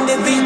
on the beat.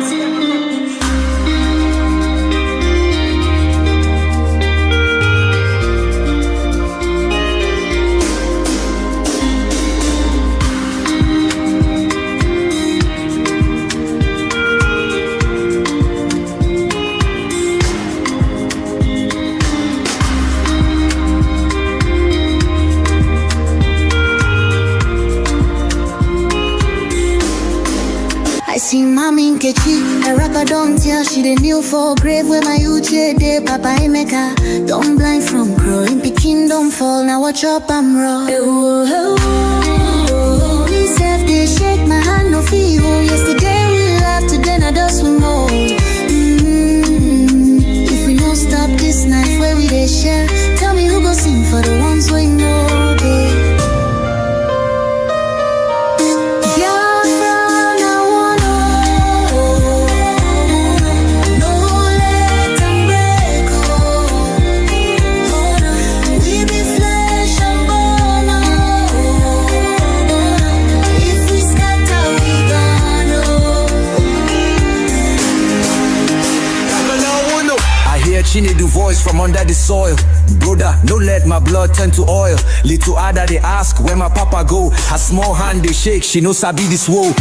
See mommy Nkechi, a rapper don't tell she the new for grave where my uche de Papa Emeka. Don't blind from growing, Peking don't fall, now watch up I'm raw. Me self they shake my hand no feel. Yesterday we laughed, today I just we more. If we don't stop this night where we they share, tell me who go sing for the ones we know, babe. Chini do voice from under the soil. Brother, no let my blood turn to oil. Little Ada they ask where my papa go. Her small hand they shake, she no sabi this woe.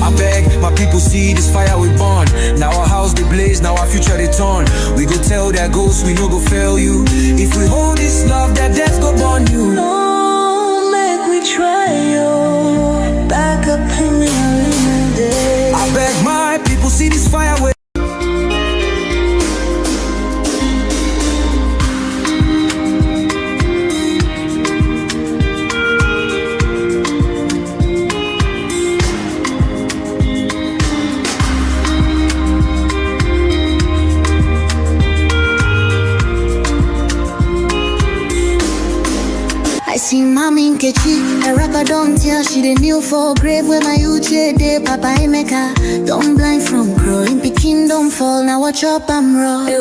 I beg my people see this fire we burn. Now our house they blaze, now our future they turn. We go tell their ghosts we no go fail you. If we hold this love, that death go burn you. No, make we try yo. Back up in the day. I beg my people see this fire we I see mommy Nkechi, a rapper don't tell she the new for grave where my uche de Papa Emeka. Don't blind from growing, Peking don't fall, now watch up I'm raw. Me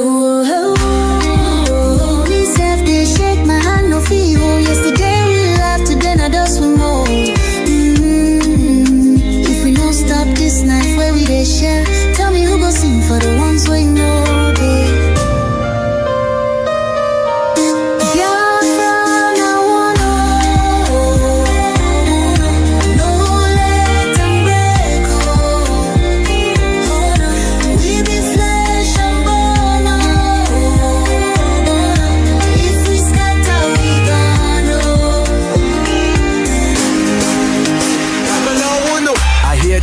self they shake my hand no feel. Yesterday we laughed, today I just we more. If we don't stop this night where we they share, tell me who go sing for the ones we know, babe.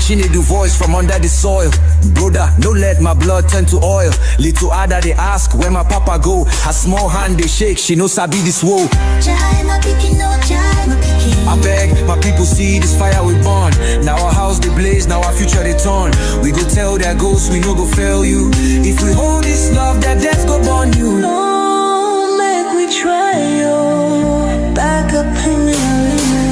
Chini do voice from under the soil. Brother, no let my blood turn to oil. Little Ada they ask where my papa go. Her small hand they shake, she no sabi this woe. I beg my people see this fire we burn. Now our house they blaze, now our future they turn. We go tell their ghosts we no go fail you. If we hold this love, that death go burn you. No, make we try yo. Back up in the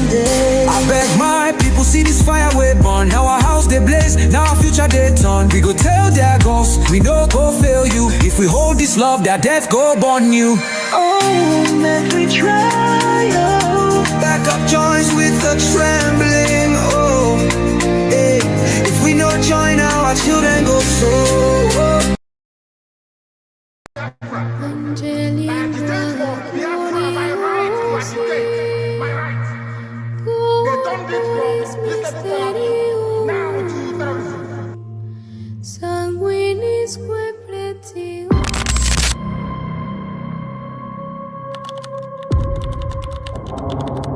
day. I beg my people see this fire we burn. Now our house they blaze, now our future they turn. We go tell their ghosts we no go fail you. If we hold this love, that death go burn you. Oh, make we try yo. Back up joints with a trembling. Oh, hey. If we no join now, our children go so.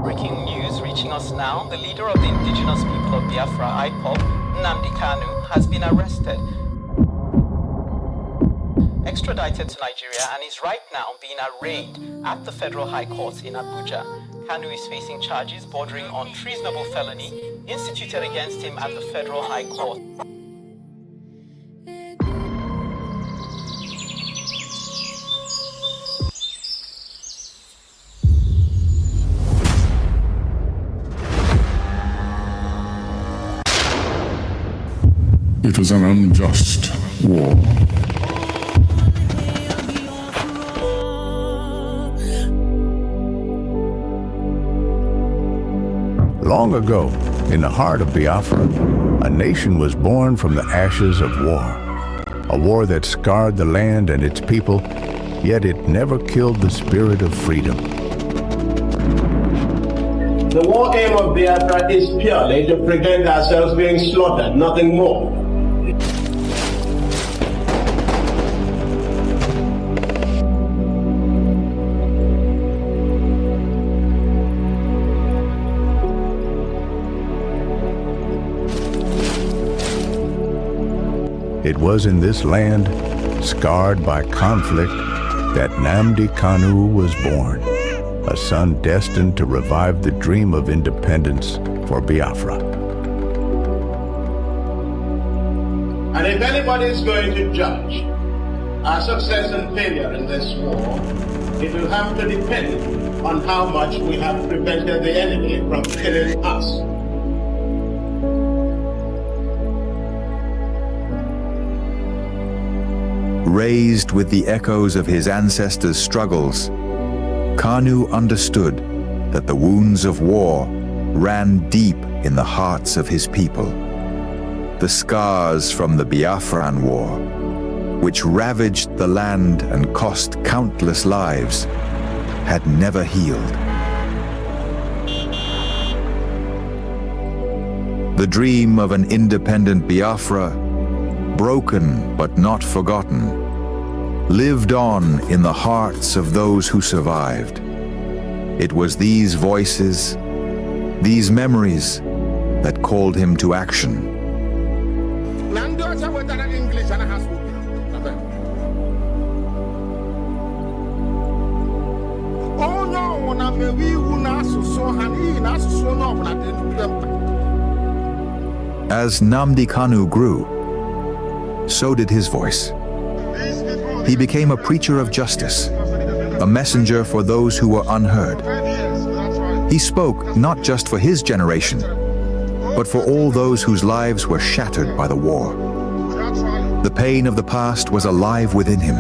Breaking news reaching us now, the leader of the indigenous people of Biafra, IPOB, Kanu, has been arrested, extradited to Nigeria, and is right now being arraigned at the Federal High Court in Abuja. Kanu is facing charges bordering on treasonable felony instituted against him at the Federal High Court. It was an unjust war. Long ago, In the heart of Biafra, a nation was born from the ashes of war. A war that scarred the land and its people, yet it never killed the spirit of freedom. The war aim of Biafra is purely to prevent ourselves being slaughtered, nothing more. It was in this land, scarred by conflict, that Nnamdi Kanu was born, a son destined to revive the dream of independence for Biafra. And if anybody is going to judge our success and failure in this war, it will have to depend on how much we have prevented the enemy from killing us. Raised with the echoes of his ancestors' struggles, Kanu understood that the wounds of war ran deep in the hearts of his people. The scars from the Biafran War, which ravaged the land and cost countless lives, had never healed. The dream of an independent Biafra, broken but not forgotten, lived on in the hearts of those who survived. It was these voices, these memories, that called him to action. As Nnamdi Kanu grew, so did his voice. He became a preacher of justice, a messenger for those who were unheard. He spoke not just for his generation, but for all those whose lives were shattered by the war. The pain of the past was alive within him,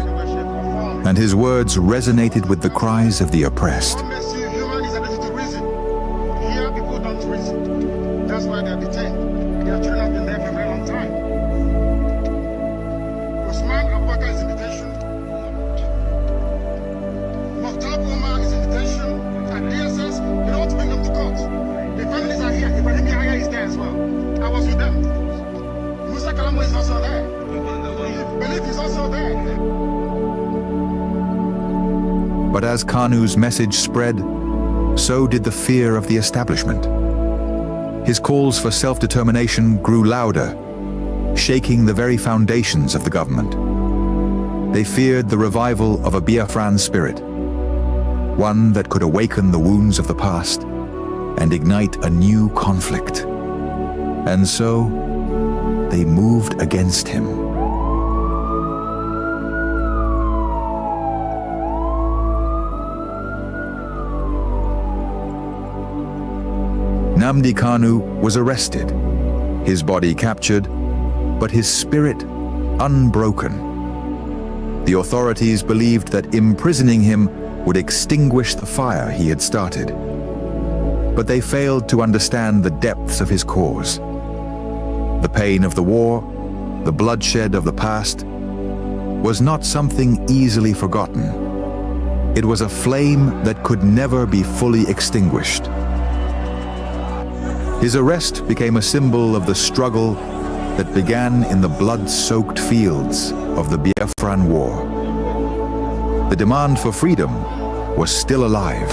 and his words resonated with the cries of the oppressed. But as Kanu's message spread, so did the fear of the establishment. His calls for self-determination grew louder, shaking the very foundations of the government. They feared the revival of a Biafran spirit, one that could awaken the wounds of the past and ignite a new conflict. And so, they moved against him. Nnamdi Kanu was arrested, his body captured, but his spirit unbroken. The authorities believed that imprisoning him would extinguish the fire he had started. But they failed to understand the depths of his cause. The pain of the war, the bloodshed of the past, was not something easily forgotten. It was a flame that could never be fully extinguished. His arrest became a symbol of the struggle that began in the blood-soaked fields of the Biafran War. The demand for freedom was still alive.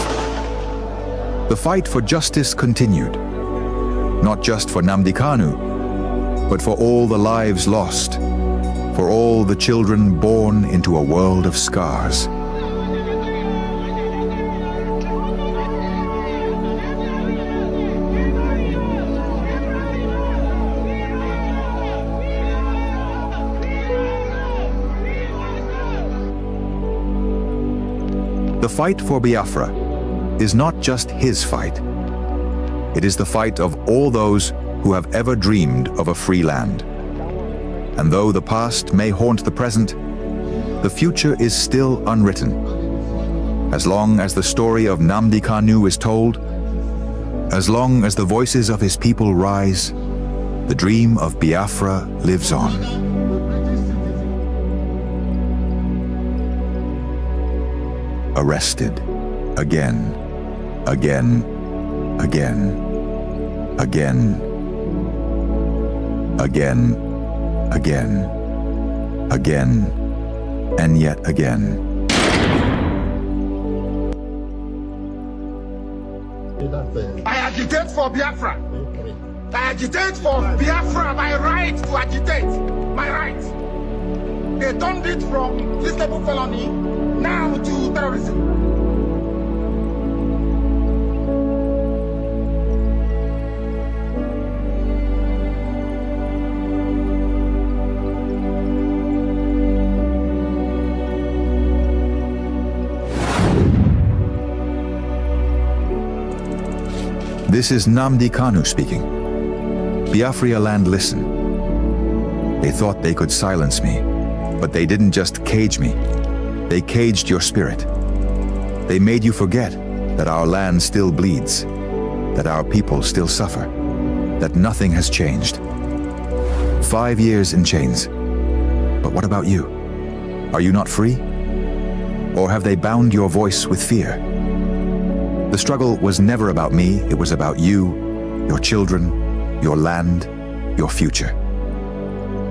The fight for justice continued, not just for Nnamdi Kanu, but for all the lives lost, for all the children born into a world of scars. The fight for Biafra is not just his fight. It is the fight of all those who have ever dreamed of a free land. And though the past may haunt the present, the future is still unwritten. As long as the story of Nnamdi Kanu is told, As long as the voices of his people rise, the dream of Biafra lives on. Arrested again, again, again, again, again, again, again, and yet again. I agitate for Biafra. I agitate for Biafra, my right to agitate. My right. They turned it from treasonable felony now to terrorism. This is Nnamdi Kanu speaking. Biafra land, listen. They thought they could silence me, but they didn't just cage me. They caged your spirit. They made you forget that our land still bleeds, that our people still suffer, that nothing has changed. 5 years in chains. But what about you? Are you not free? Or have they bound your voice with fear? The struggle was never about me, it was about you, your children, your land, your future.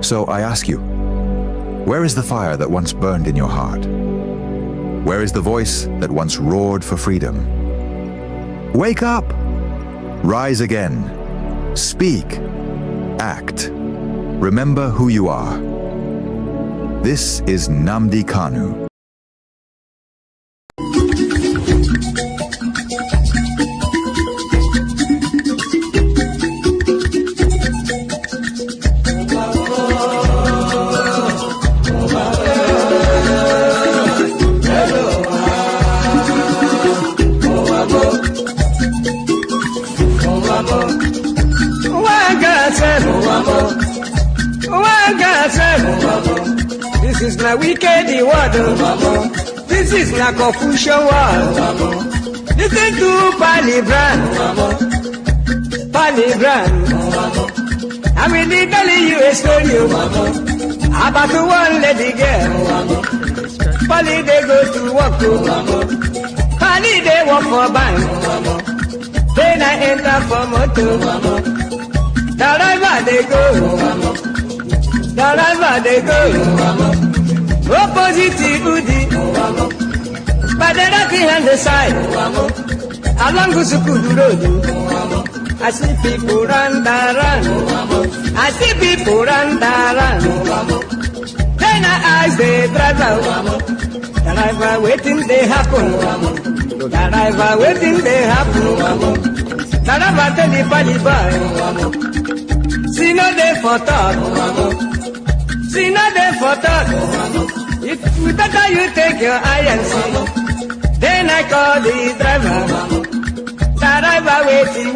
So I ask you, where is the fire that once burned in your heart? Where is the voice that once roared for freedom? Wake up! Rise again. Speak. Act. Remember who you are. This is Nnamdi Kanu. This is not wicked word. This is not confusion word. Listen to Palibran. I will tell you a story about one lady girl. Pali they go to work. Pali they work for bank. Then I enter for motor. Driver they go. Opposite Udi, but the right hand the side, along the school road. I see people run. I see people run. Then I ask the driver waiting they happen. Driver waiting they happen. Driver tell the pali boy, see no day for talk. See nothing for talk. It better you take your eye and see. Then I call the driver. Driver waiting.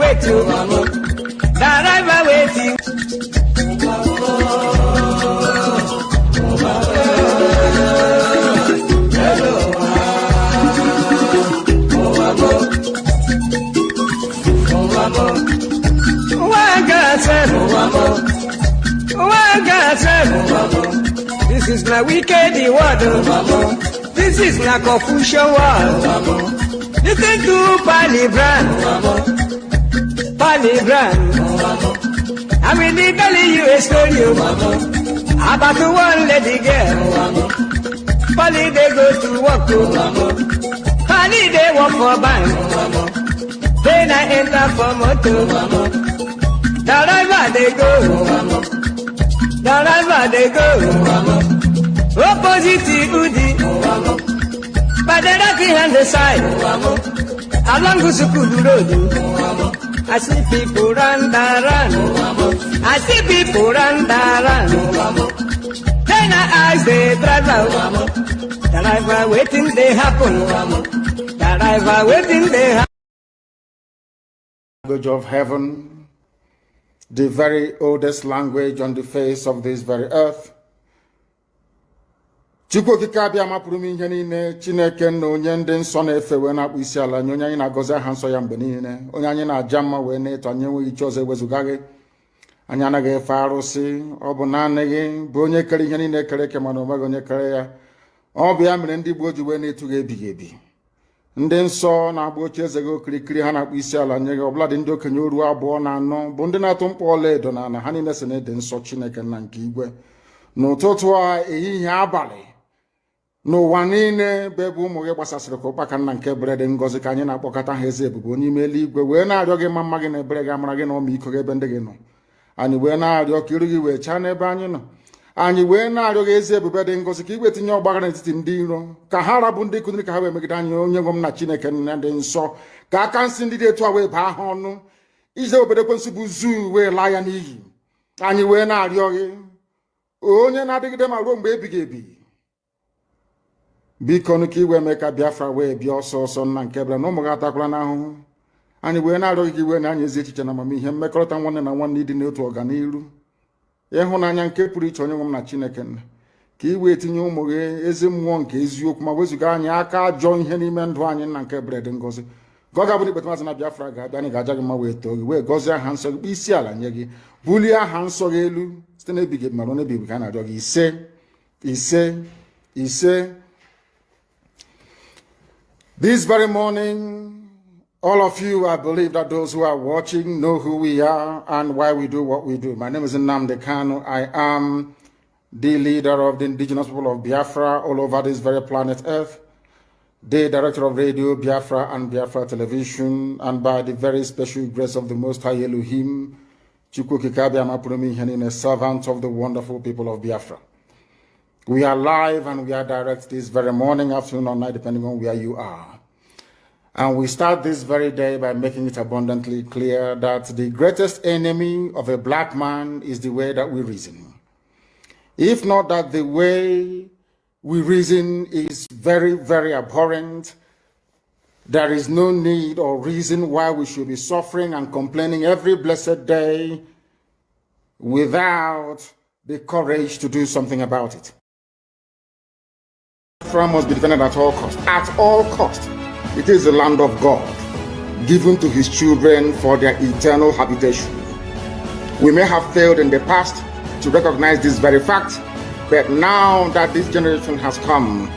Driver waiting. This is not wicked word. This is not confusion word. Listen to Palibran. I will tell you a story about one lady girl. Pali they go to work. Pali they work for bank. Then I enter for motor. Driver they go. Opposite Udi, but the right hand the side, along the school road. I see people run. I see people run. Then I ask the driver waiting they happen. Driver waiting they happen. Language of heaven, the very oldest language on the face of this very earth. Chukwu okike abịa mapụrụ m ihe niile Chineke na onye ndị nsọ na-efe wee na-akpụ isi ala nye onye anyị na-agọzi aha nsọ ya mgbe niile onye anyị na-aja mma wee na-eto anyị enweghị iche ọzọ ewezụga gị anyị anaghị efe arụsị ọ bụ naanị gị bụ onye kere ihe niile kere eke mana onweghị onye kere ya ọ bụ ya mere ndị Igbo ji wee na-etu gị ebighị ebi ndị nsọ na-agba oche eze gị okirikiri ha na-akpụ isi ala nye gị ọbụladị ndị okenye oru abụọ na anọ bụ ndị na-atụ mkpọ ọla edo na ala ha niile si na ede nsọ Chineke nna nke igwe n'ụtụtụ a ehihie abalị n'ụwa niile bụ ebe ụmụ gị gbasasịrị ka ụkpaka nna nke ebere dị ngọzi ka anyị na-akpọkọta ha eze ebube n'ime eluigwe wee na-arịọ gị mma gị na ebere gị amara gị na ọmịiko gị ebe ndị gị nọ anyị wee na-arịọ ka iru gị wee chaa n'ebe anyị nọ anyị wee na-arịọ gị eze ebube dị ngọzi ka igwe tinye ọgbaghara n'etiti ndị iro ka ha rabụ ndị kụziri ka ha wee megide anyị onye nwe m na Chineke nna dị nsọ ka aka nsị ndị dị etu a wee baa ha ọnụ ije obodo ekwensu bụ zuu wee laa ya n'iyi anyị wee na-arịọ gị onye na-adịgide ma ruo mgbe ebighị ebi biko nụ ka iwe mee ka Biafra wee bịa ọsọ ọsọ nna nke ebere na ụmụ gị atakwala n'ahụhụ anyị wee na-arịọ gị iwe na anyị ezi echiche na amamihe mmekọrịta nwanne na nwanne ịdị n'otu ọganiru ịhụnanya nke pụrụ iche onye nwe m na Chineke nna ka iwe etinye ụmụ gị ezi mmụọ nke eziokwu ma wezụga anyị aka ajọ ihe n'ime ndụ anyị nna nke ebere dị ngọzi ka ọ ga-abụ n'ikpeta maazị na Biafra ga-abịa anyị ga-aja gị mma wee too gị wee gọzie aha nsọ gị kpụ isi ala nye gị bulie aha nsọ gị elu site n'ebighị ebi ma ruo n'ebighị ebi ka a na-arịọ gị ise ise ise. This very morning, all of you, I believe that those who are watching know who we are and why we do what we do. My name is Kanu. I am the leader of the indigenous people of Biafra all over this very planet Earth, the director of Radio Biafra and Biafra Television, and by the very special grace of the Most High Elohim, Chukwu Kikabi Amapurumi Henine, servant of the wonderful people of Biafra. We are live and we are direct this very morning, afternoon, or night, depending on where you are. And we start this very day by making it abundantly clear that the greatest enemy of a black man is the way that we reason. If not that the way we reason is very, very abhorrent, there is no need or reason why we should be suffering and complaining every blessed day without the courage to do something about it. Biafra must be defended at all costs. At all costs. It is the land of God, given to his children for their eternal habitation. We may have failed in the past to recognize this very fact, but now that this generation has come,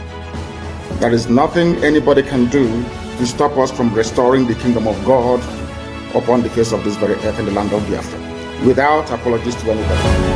there is nothing anybody can do to stop us from restoring the kingdom of God upon the face of this very earth in the land of Biafra, without apologies to anybody.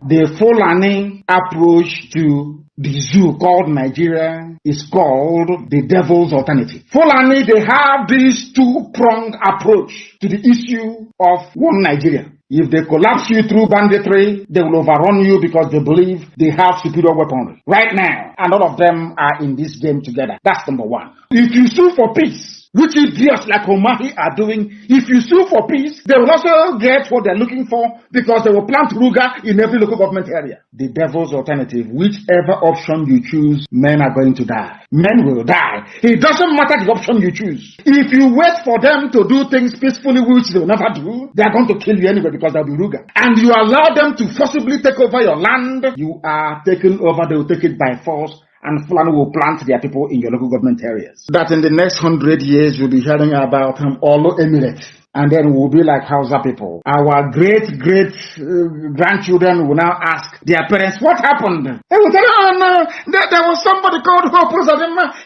The Fulani approach to the zoo called Nigeria is called the devil's alternative. Fulani, they have this two-pronged approach to the issue of one Nigeria. If they collapse you through banditry, they will overrun you because they believe they have superior weaponry. Right now, and all of them are in this game together. That's number one. If you sue for peace, which idiots like Omahi are doing, if you sue for peace, they will also get what they're looking for because they will plant Ruga in every local government area. The devil's alternative, whichever option you choose, men are going to die. Men will die. It doesn't matter the option you choose. If you wait for them to do things peacefully, which they will never do, they are going to kill you anyway because they'll be Ruga. And you allow them to forcibly take over your land, you are taken over, they will take it by force. And Fulani will plant their people in your local government areas. That in the next 100 years, you'll be hearing about Olo Emirates. And then we'll be like Hausa people. Our great-grandchildren will now ask their parents, what happened? They will tell, oh no, there was somebody called Hope.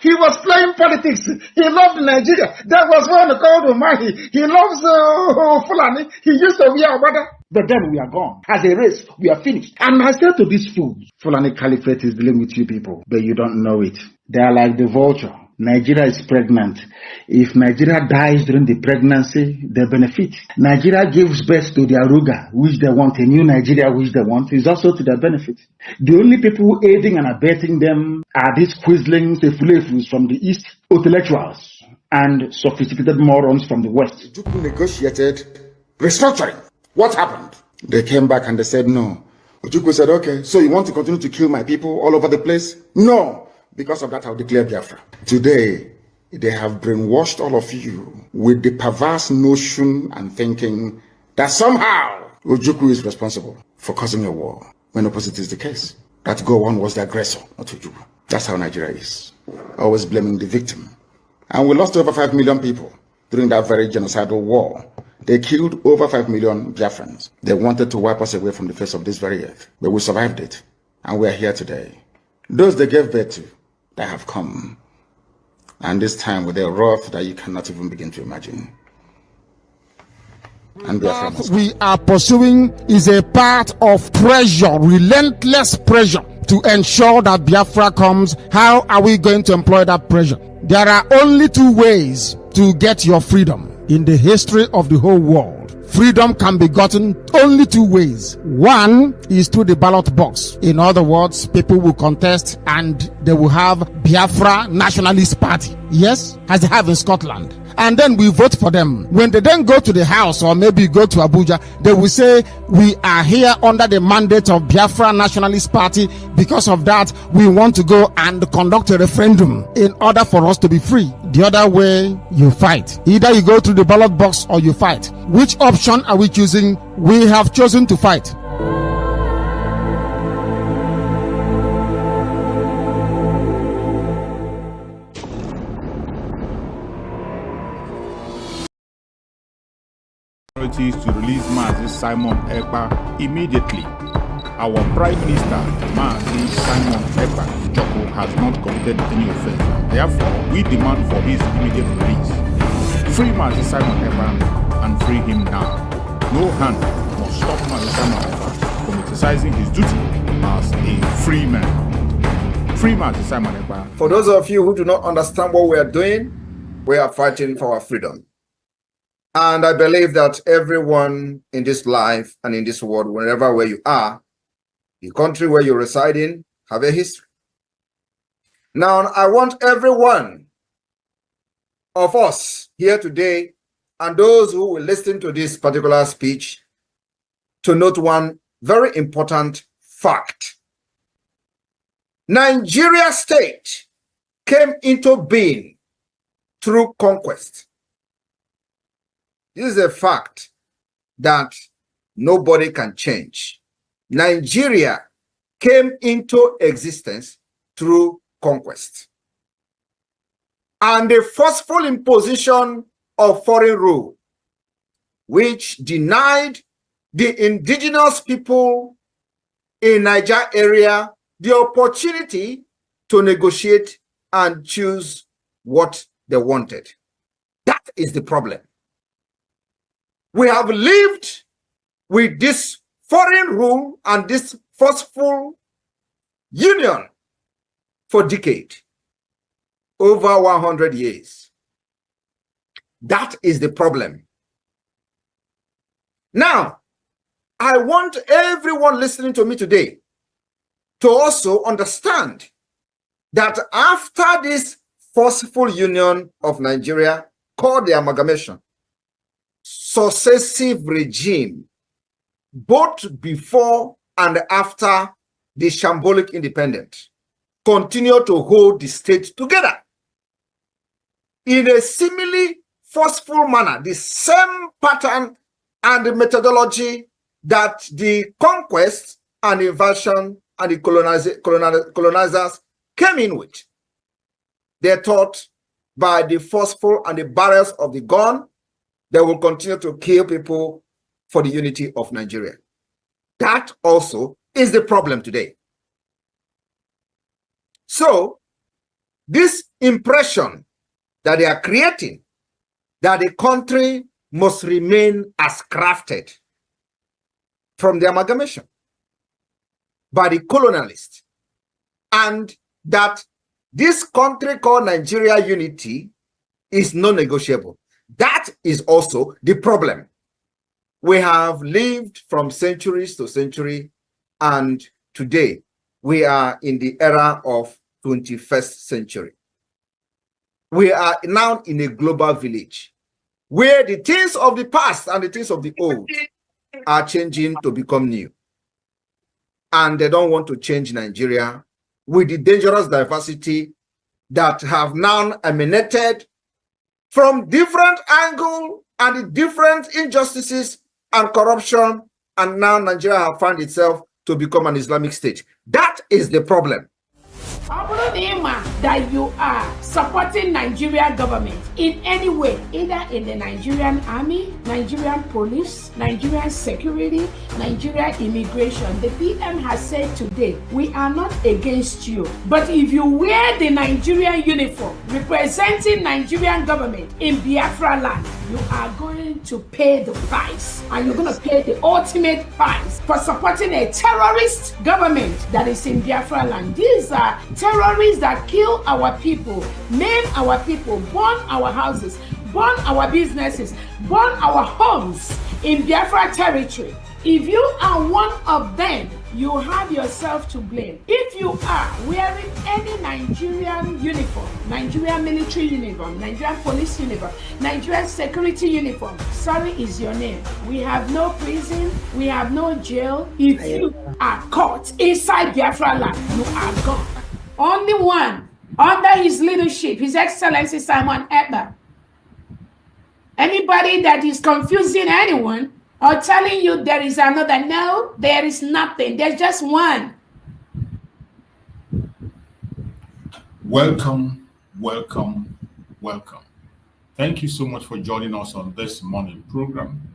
He was playing politics. He loved Nigeria. There was one called Omahi. He loves Fulani. He used to be our brother. But then we are gone. As a race, we are finished. And I said to these fools, Fulani Caliphate is dealing with you people, but you don't know it. They are like the vulture. Nigeria is pregnant. If Nigeria dies during the pregnancy, they benefit. Nigeria gives birth to their Ruga, which they want, a new Nigeria, which they want, is also to their benefit. The only people aiding and abetting them are these quislings, the fulefus from the East, intellectuals, and sophisticated morons from the West. Juku negotiated restructuring. What happened? They came back and they said no. Ojukwu said, okay, so you want to continue to kill my people all over the place? No. Because of that, I'll declare Biafra. Today, they have brainwashed all of you with the perverse notion and thinking that somehow Ojukwu is responsible for causing a war, when opposite is the case. That Gowon was the aggressor, not Ojukwu. That's how Nigeria is. Always blaming the victim. And we lost over 5 million people during that very genocidal war. They killed over 5 million Biafrans. They wanted to wipe us away from the face of this very earth. But we survived it. And we are here today. Those they gave birth to, they have come. And this time with a wrath that you cannot even begin to imagine. And what we are pursuing is a part of pressure, relentless pressure, to ensure that Biafra comes. How are we going to employ that pressure? There are only two ways to get your freedom in the history of the whole world. Freedom can be gotten only two ways. One is through the ballot box. In other words, people will contest and they will have Biafra Nationalist Party. Yes, as they have in Scotland. And then we vote for them. When they then go to the house or maybe go to Abuja, they will say, we are here under the mandate of Biafra Nationalist Party. Because of that, we want to go and conduct a referendum in order for us to be free. The other way, you fight. Either you go through the ballot box or you fight. Which option are we choosing? We have chosen to fight. To release Mazi Simon Ekpa immediately. Our Prime Minister, Mazi Simon Ekpa Joko, has not committed any offense, and therefore we demand for his immediate release. Free Mazi Simon Ekpa and free him now. No hand must stop Mazi Simon Ekpa from exercising his duty as a free man. Free Mazi Simon Ekpa. For those of you who do not understand what we are doing, we are fighting for our freedom. And I believe that everyone in this life and in this world, wherever where you are, the country where you reside in, have a history. Now, I want every one of us here today and those who will listen to this particular speech to note one very important fact. Nigeria state came into being through conquest. This is a fact that nobody can change. Nigeria came into existence through conquest. And the forceful imposition of foreign rule, which denied the indigenous people in Niger area the opportunity to negotiate and choose what they wanted. That is the problem. We have lived with this foreign rule and this forceful union for decades, over 100 years. That is the problem. Now, I want everyone listening to me today to also understand that after this forceful union of Nigeria, called the amalgamation, successive regime, both before and after the shambolic independence, continue to hold the state together in a similarly forceful manner, the same pattern and the methodology that the conquest and invasion and the colonizers came in with. They thought by the forceful and the barrels of the gun, they will continue to kill people for the unity of Nigeria. That also is the problem today. So, this impression that they are creating, that the country must remain as crafted from the amalgamation by the colonialists, and that this country called Nigeria unity is non-negotiable. That is also the problem. We have lived from centuries to century, and today we are in the era of 21st century. We are now in a global village where the things of the past and the things of the old are changing to become new. And they don't want to change Nigeria with the dangerous diversity that have now emanated from different angles and different injustices and corruption, and now Nigeria have found itself to become an Islamic state. That is the problem. That you are supporting Nigerian government in any way, either in the Nigerian army, Nigerian police, Nigerian security, Nigerian immigration. The PM has said today, we are not against you, but if you wear the Nigerian uniform representing Nigerian government in Biafra land, you are going to pay the price, and you're going to pay the ultimate price for supporting a terrorist government that is in Biafra land. These are terrorists that kill our people, maim our people, burn our houses, burn our businesses, burn our homes in Biafra territory. If you are one of them, you have yourself to blame. If you are wearing any Nigerian uniform, Nigerian military uniform, Nigerian police uniform, Nigerian security uniform, sorry is your name. We have no prison, we have no jail. If you are caught inside Biafra land, you are gone. Only one, under his leadership, His Excellency Simon Ekpa. Anybody that is confusing anyone or telling you there is another, no, there is nothing. There's just one. Welcome, welcome, welcome. Thank you so much for joining us on this morning program.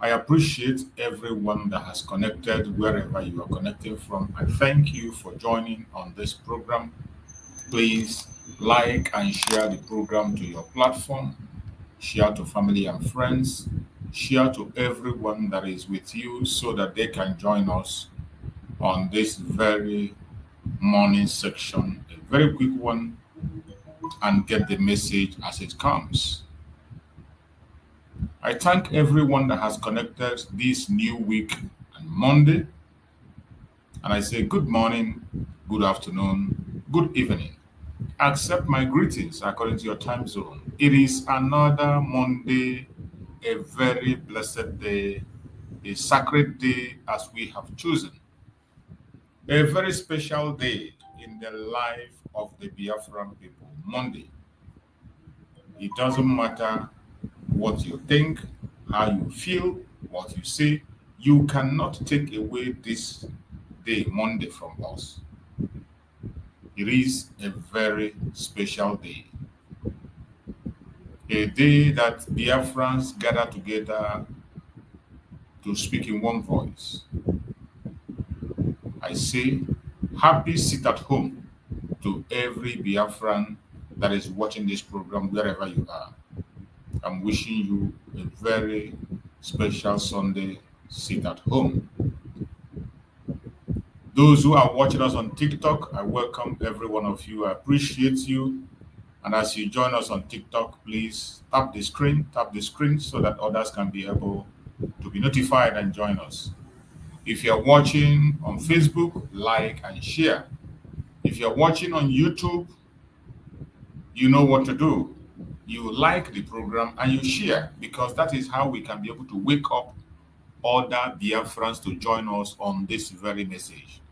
I appreciate everyone that has connected wherever you are connecting from. I thank you for joining on this program. Please like and share the program to your platform. Share to family and friends. Share to everyone that is with you so that they can join us on this very morning section, a very quick one, and get the message as it comes. I thank everyone that has connected this new week and Monday. And I say good morning, good afternoon, good evening. Accept my greetings according to your time zone. It is another Monday, a very blessed day, a sacred day as we have chosen. A very special day in the life of the Biafran people, Monday. It doesn't matter what you think, how you feel, what you say, you cannot take away this day, Monday, from us. It is a very special day. A day that Biafrans gather together to speak in one voice. I say, happy sit at home to every Biafran that is watching this program wherever you are. I'm wishing you a very special Sunday sit at home. Those who are watching us on TikTok, I welcome every one of you. I appreciate you. And as you join us on TikTok, please tap the screen so that others can be able to be notified and join us. If you're watching on Facebook, like and share. If you're watching on YouTube, you know what to do. You like the program and you share, because that is how we can be able to wake up other Biafrans to join us on this very message.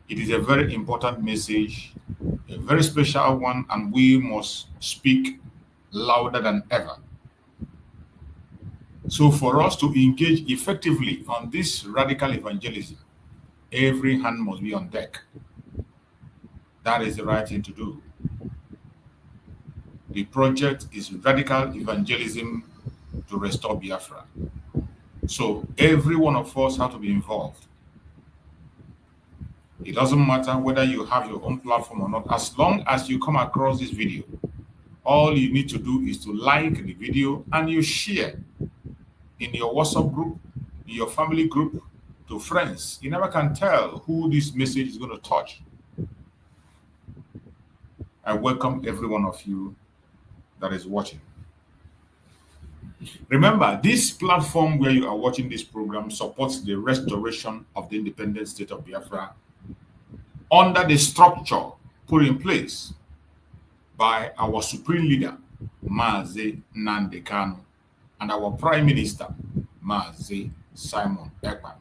It is a very important message, a very special one, and we must speak louder than ever. So for us to engage effectively on this radical evangelism, every hand must be on deck. That is the right thing to do. The project is radical evangelism to restore Biafra. So every one of us has to be involved. It doesn't matter whether you have your own platform or not. As long as you come across this video, all you need to do is to like the video and you share in your WhatsApp group, in your family group, to friends. You never can tell who this message is going to touch. I welcome every one of you that is watching. Remember, this platform where you are watching this program supports the restoration of the independent state of Biafra under the structure put in place by our supreme leader, Mazi Kanu, and our prime minister, Mazi Simon Ekpa.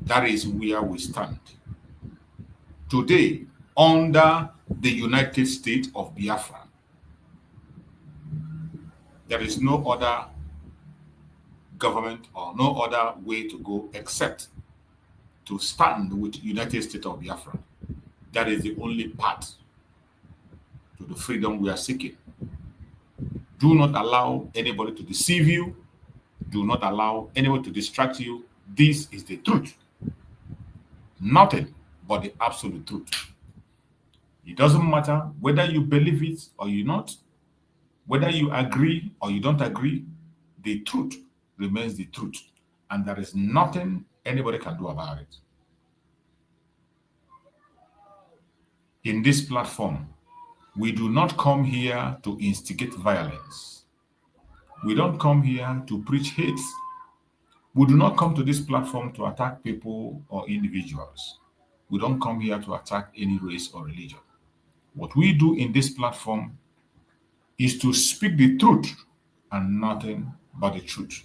That is where we stand. Today, under the United States of Biafra. There is no other government or no other way to go except to stand with United States of Biafra. That is the only path to the freedom we are seeking. Do not allow anybody to deceive you. Do not allow anyone to distract you. This is the truth. Nothing but the absolute truth. It doesn't matter whether you believe it or you not, whether you agree or you don't agree, the truth remains the truth. And there is nothing anybody can do about it. In this platform, we do not come here to instigate violence. We don't come here to preach hate. We do not come to this platform to attack people or individuals. We don't come here to attack any race or religion. What we do in this platform is to speak the truth and nothing but the truth.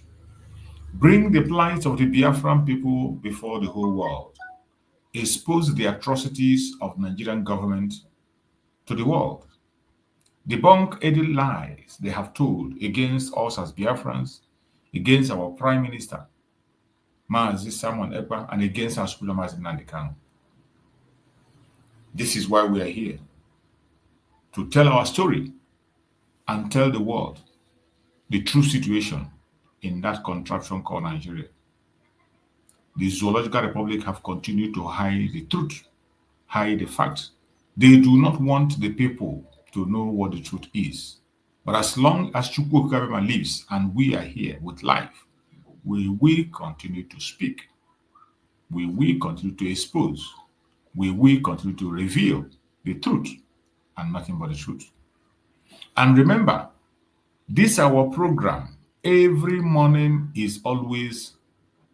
Bring the plight of the Biafran people before the whole world. Expose the atrocities of Nigerian government to the world. Debunk any lies they have told against us as Biafrans, against our Prime Minister, Mazi Simon Ekpa, and against our Supreme Mazi Kanu. This is why we are here, to tell our story and tell the world the true situation in that contraption called Nigeria. The Zoological Republic have continued to hide the truth, hide the facts. They do not want the people to know what the truth is. But as long as Chukwu Kabema lives and we are here with life, we will continue to speak. We will continue to expose. We will continue to reveal the truth and nothing but the truth. And remember, this our program every morning is always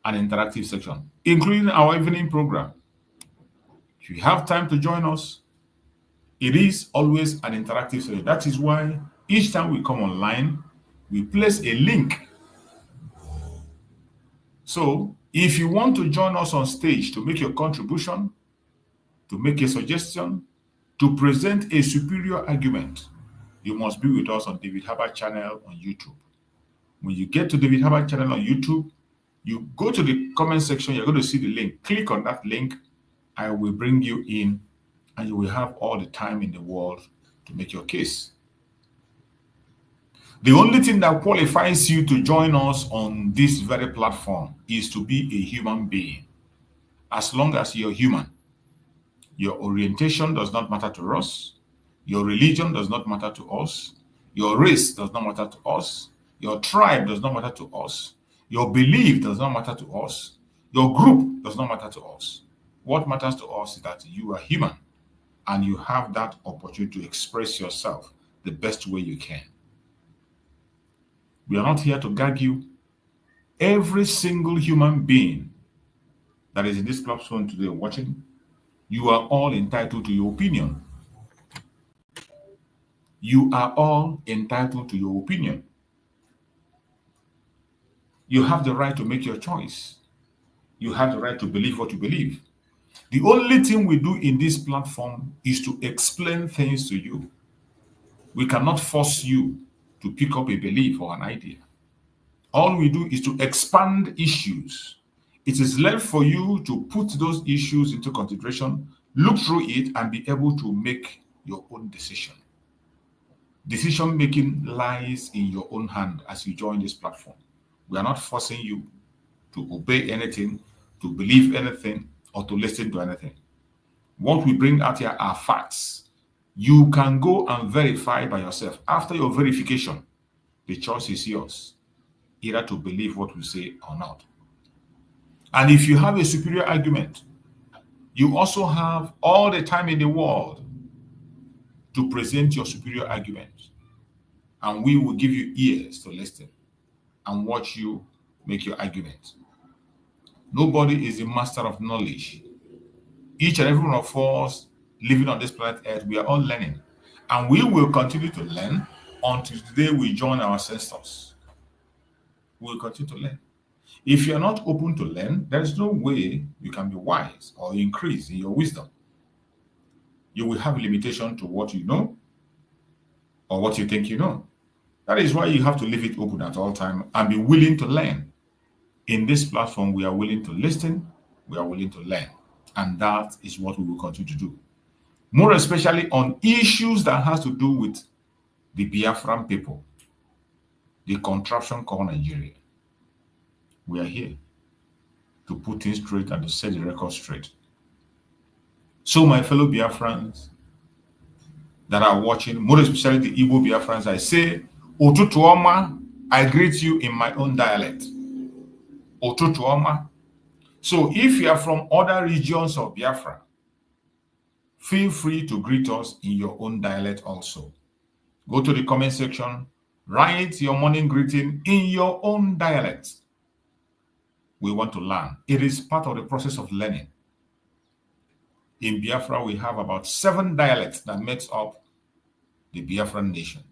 an interactive section, including our evening program. If you have time to join us, it is always an interactive section. That is why each time we come online, we place a link. So if you want to join us on stage to make your contribution, to make a suggestion, to present a superior argument, you must be with us on David Herbert channel on YouTube. When you get to David Herbert channel on YouTube, you go to the comment section, you're going to see the link. Click on that link. I will bring you in and you will have all the time in the world to make your case. The only thing that qualifies you to join us on this very platform is to be a human being. As long as you're human, your orientation does not matter to us. Your religion does not matter to us. Your race does not matter to us. Your tribe does not matter to us. Your belief does not matter to us. Your group does not matter to us. What matters to us is that you are human and you have that opportunity to express yourself the best way you can. We are not here to gag you. Every single human being that is in this platform today watching, you are all entitled to your opinion. You are all entitled to your opinion. You have the right to make your choice. You have the right to believe what you believe. The only thing we do in this platform is to explain things to you. We cannot force you to pick up a belief or an idea. All we do is to expand issues. It is left for you to put those issues into consideration, look through it, and be able to make your own decision. Decision making lies in your own hand as you join this platform. We are not forcing you to obey anything, to believe anything, or to listen to anything. What we bring out here are facts. You can go and verify by yourself. After your verification, the choice is yours, either to believe what we say or not. And if you have a superior argument, you also have all the time in the world to present your superior argument. And we will give you ears to listen and watch you make your argument. Nobody is the master of knowledge. Each and every one of us living on this planet Earth, we are all learning. And we will continue to learn until the day we join our ancestors. We will continue to learn. If you are not open to learn, there is no way you can be wise or increase in your wisdom. you will have limitation to what you know or what you think you know. That is why you have to leave it open at all times and be willing to learn. In this platform, we are willing to listen, we are willing to learn. And that is what we will continue to do. More especially on issues that has to do with the Biafran people, the contraption called Nigeria. We are here to put things straight and to set the record straight. So my fellow Biafrans that are watching, more especially the Igbo Biafrans, I say, Ụtụtụ ọma, I greet you in my own dialect. Ụtụtụ ọma. So if you are from other regions of Biafra, feel free to greet us in your own dialect also. Go to the comment section, write your morning greeting in your own dialect. We want to learn. It is part of the process of learning. In Biafra, we have about 7 dialects that makes up the Biafran nation.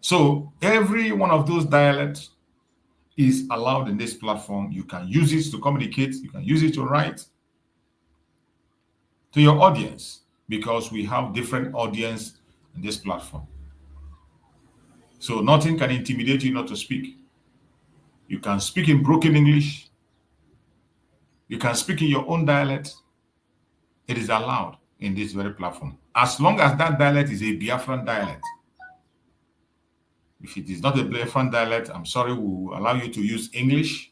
So every one of those dialects is allowed in this platform. You can use it to communicate. You can use it to write to your audience, because we have different audience in this platform. So nothing can intimidate you not to speak. You can speak in broken English. You can speak in your own dialect. It is allowed in this very platform, as long as that dialect is a Biafran dialect. If it is not a Biafran dialect, I'm sorry, we will allow you to use English.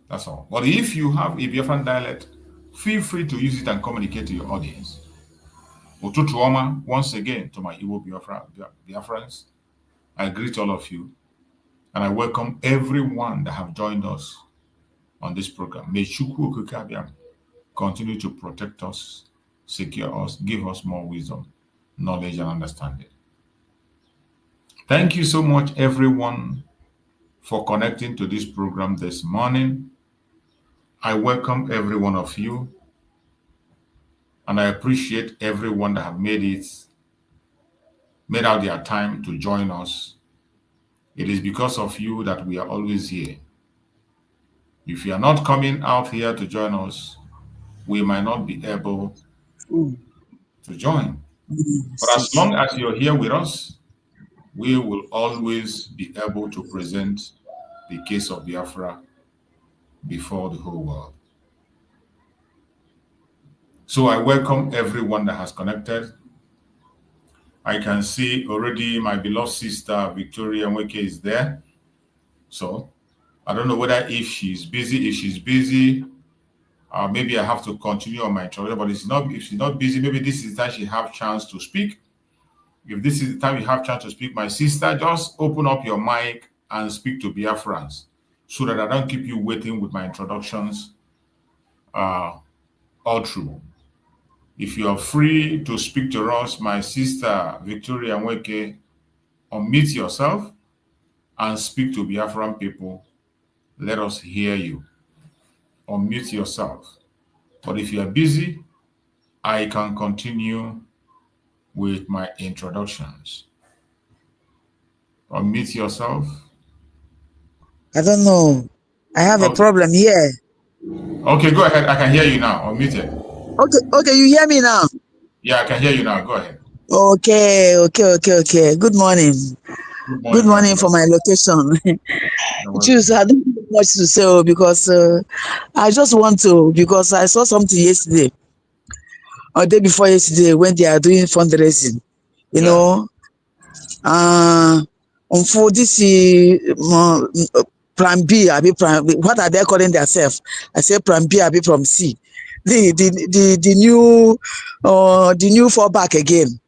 That's all. But if you have a Biafran dialect, feel free to use it and communicate to your audience. Ụtụtụ ọma, once again, to my Igbo Biafrans, I greet all of you, and I welcome everyone that have joined us on this program. May Chukwu Okike Abiam continue to protect us, secure us, give us more wisdom, knowledge, and understanding. Thank you so much, everyone, for connecting to this program this morning. I welcome every one of you, and I appreciate everyone that have made out their time to join us. It is because of you that we are always here. If you are not coming out here to join us, we might not be able to join. But as long as you're here with us, we will always be able to present the case of Biafra before the whole world. So I welcome everyone that has connected. I can see already my beloved sister Victoria Nweke is there. So I don't know whether if she's busy. If she's busy, maybe I have to continue on my introduction. But if she's not busy, maybe this is the time she have chance to speak. If this is the time you have chance to speak, my sister, just open up your mic and speak to Biafrans, so that I don't keep you waiting with my introductions all through. If you are free to speak to us, my sister Victoria Nweke, unmute yourself and speak to Biafran people. Let us hear you. Unmute yourself. But if you are busy, I can continue with my introductions. Unmute yourself. I don't know. I have a problem here. Okay, go ahead. I can hear you now. Unmute it. Okay, you hear me now? Yeah, I can hear you now. Go ahead. Okay. Good morning. Good morning for my location. Choose, I don't have much to say because I just want to, because I saw something yesterday or day before yesterday when they are doing fundraising, you know, for this plan B, what are they calling themselves? I say plan B, from C. The new fallback again.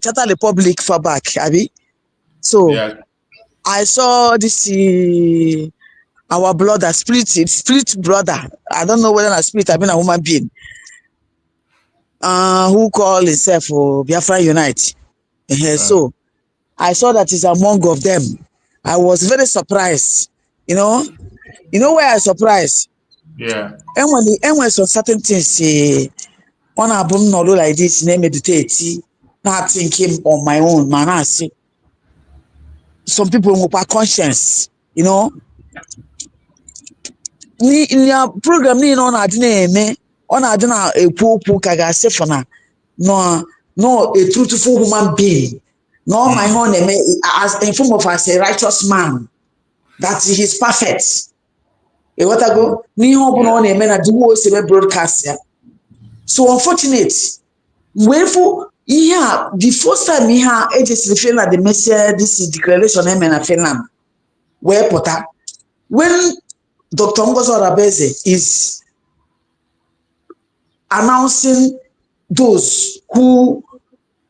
Charter Republic fallback, So yeah. I saw this our brother split brother. I don't know whether I split, I mean a woman being. Who called himself Biafra Unite. So I saw that is among of them. I was very surprised. You know why I surprised? Yeah. And when some certain things on a boom no like this, name meditate, not thinking on my own, man. I see some people with conscience, in your program, I didn't On I don't a poor kagasefona, no a truthful human being, no my own as in form of as a righteous man, that he is perfect. E what I go, ni hope no na men a do se broadcast ya. So unfortunate. Wherefore, yeah, the first time we have agency feel like the message this declaration in Finland. Where Potter, when Dr. Ngozo Rabeze is announcing those who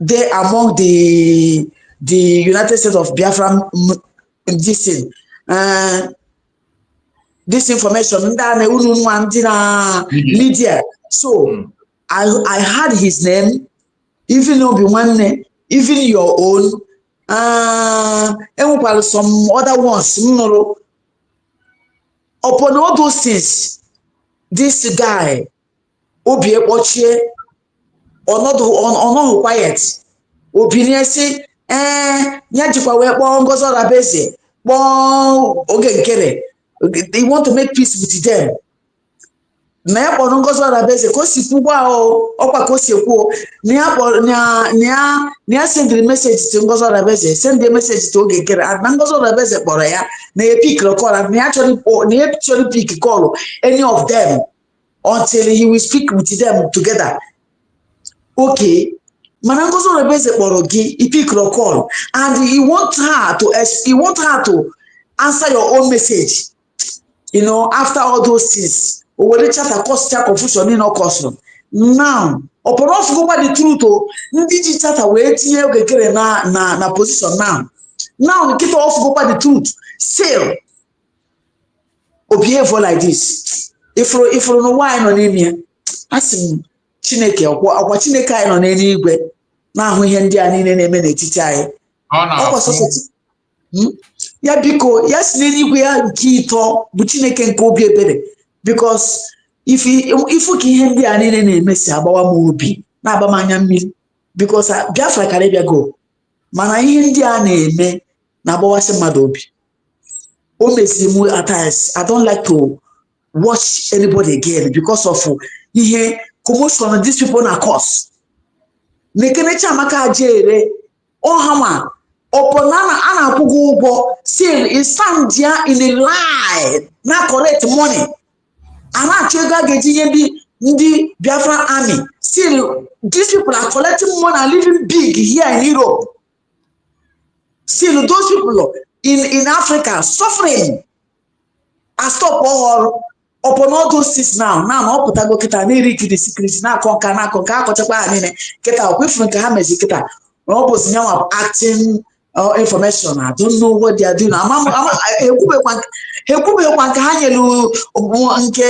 they among the United States of Biafra this information media. So I had his name, even though be one name, even your own, and some other ones. Upon all those things, this guy, Obi Oche, or not quiet, opinion say, Nyajikwa we Ngozo Rabeze, they want to make peace with them. Na po Ngozo Rabeze ko sikwa o okwa ko sekwo nia send the message to Ngozo Rabeze, send the message to Ogekere, and Ngozo Rabeze kporo ya na pick call, and actually pick call any of them until he will speak with them together. Okay, Ngozo Rabeze kporo gi, he pick call, and he want her to answer your own message. You know, after all those things. Whether chat cause confusion in or cause now upon off go by the truth ndiji chat we tie Ogekere na position now the kid off go by the truth say or behave like this if no why no name asim Chineke akwa Chineke no na igwe na ahu ihe ndi ani na-eme n'etiti anyị ya biko yes n'igwe ya nkito bu Chineke nke obi ebere. Because if you can hear the na-emesi agbawa m obi na abamanya mmiri, because Biafra Caribbean go mana ihe ndị a na-eme na agbawasị mmadụ obi. O mesi mu at times I don't like to watch anybody again because of ihe commotion these people na cause. Nekenecha amaka ajere o hama oponana ana akwụgo ụgwọ still is stand there in a lie na correct money. I'm actually getting the Biafra army. Still, these people are collecting money and living big here in Europe. Still, those people in Africa suffering. I stop all upon all those things now. Now, no putago kita ni riki the secrets na konka kochakwa anine kita different hamezi kita. No boss now acting information. I don't know what they are doing. Hekube kwa kahanyelu nke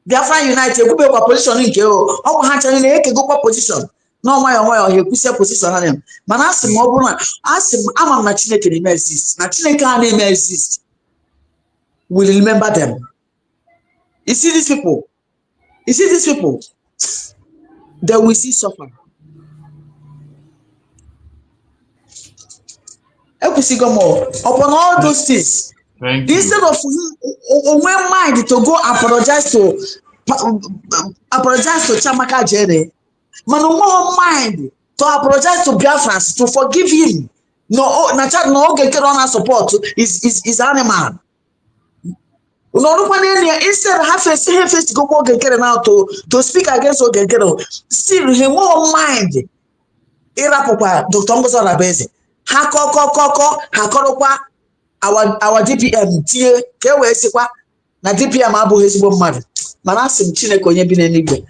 Biafra United hekube kwa position nke o kwa hacha ni eke go kwa position no nwa hekuse position na dem mana asim oburu na asim ama na Chineke na exist na Chineke na exist will remember them. You see these people they will see suffer. Upon all those things, instead of when mind to go apologize to Chamaka Jere, man no mind to apologize to Biafrans to forgive him. No get on support is animal. No, instead have face to go Ogekere now to speak against Ogekere. Still he more mind. Irapopa Dr. Ngozo Rabeze. Hakorokwa our DPM tie ke we sikwa na DPM abụghị ezigbo mmadụ mana asị m Chineke onye bi n'eluigwe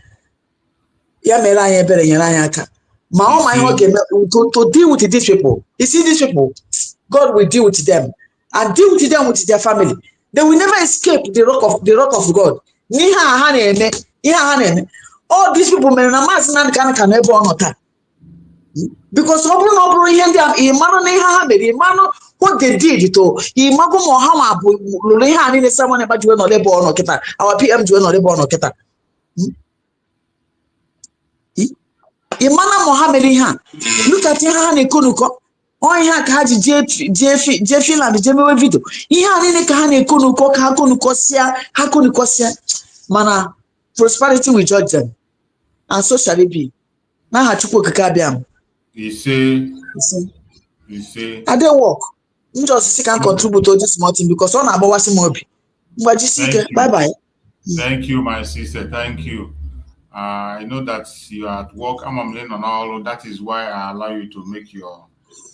ya mere anyị ebere nyere anyị aka ma ọ ma ihe ọ ga-eme to deal with these people. You see these people, God will deal with them and deal with them with their family. They will never escape the rock of God. All these people mere na mass na kan ebe ọ nọ taa. Because what they did to Imago Muhammadu Lulehan in someone about you no labor no kita. Our PM no labor no kita. Imana Mohammedihan. Look at Yahan Kunuko. Oh, yeah, Kaji Jeffy and Jemewe video. Ihan in a Kahane Kunuko, Hakunukosia, Mana. prosperity will judge them. And so shall it be. Now You say, I don't work. You just can contribute to this morning because on about what's more. Bye bye. Thank you, my sister. Thank you. I know that you are at work. I'm laying on all. That is why I allow you to make your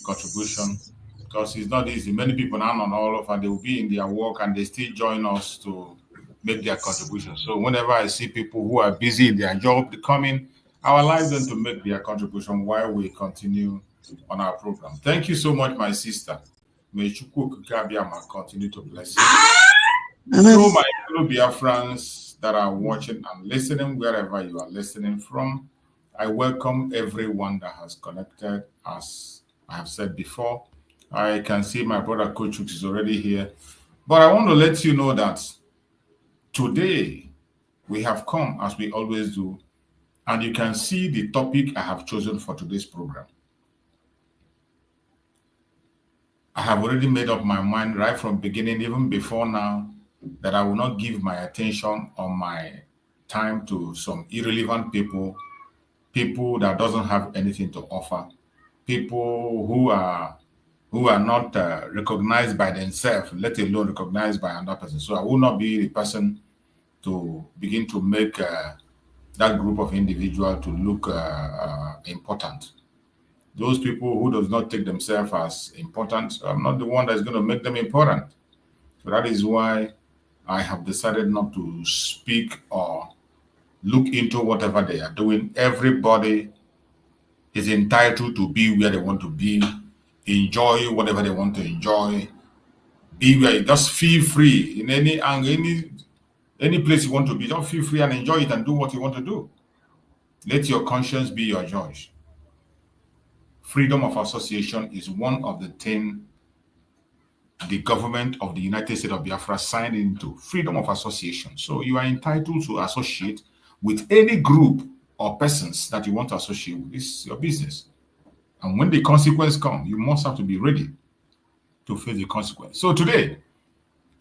contribution, because it's not easy. Many people now on all of, and they will be in their work and they still join us to make their contribution. So whenever I see people who are busy in their job coming, I will allow them to make their contribution while we continue on our program. Thank you so much, my sister. May Chukwu Kabiama continue to bless you. To my fellow Biafrans that are watching and listening, wherever you are listening from, I welcome everyone that has connected. As I have said before, I can see my brother Kochuk is already here. But I want to let you know that today we have come, as we always do, and you can see the topic I have chosen for today's program. I have already made up my mind right from the beginning, even before now, that I will not give my attention or my time to some irrelevant people that doesn't have anything to offer, people who are not recognized by themselves, let alone recognized by another person. So I will not be the person to begin to make that group of individuals to look important. Those people who does not take themselves as important, I'm not the one that's going to make them important. So that is why I have decided not to speak or look into whatever they are doing. Everybody is entitled to be where they want to be, enjoy whatever they want to enjoy, be where, just feel free in any place you want to be. Just feel free and enjoy it and do what you want to do. Let your conscience be your judge. Freedom of association is one of the things the government of the United States of Biafra signed into, freedom of association. So you are entitled to associate with any group or persons that you want to associate with. It's your business. And when the consequence comes, you must have to be ready to face the consequence. So today,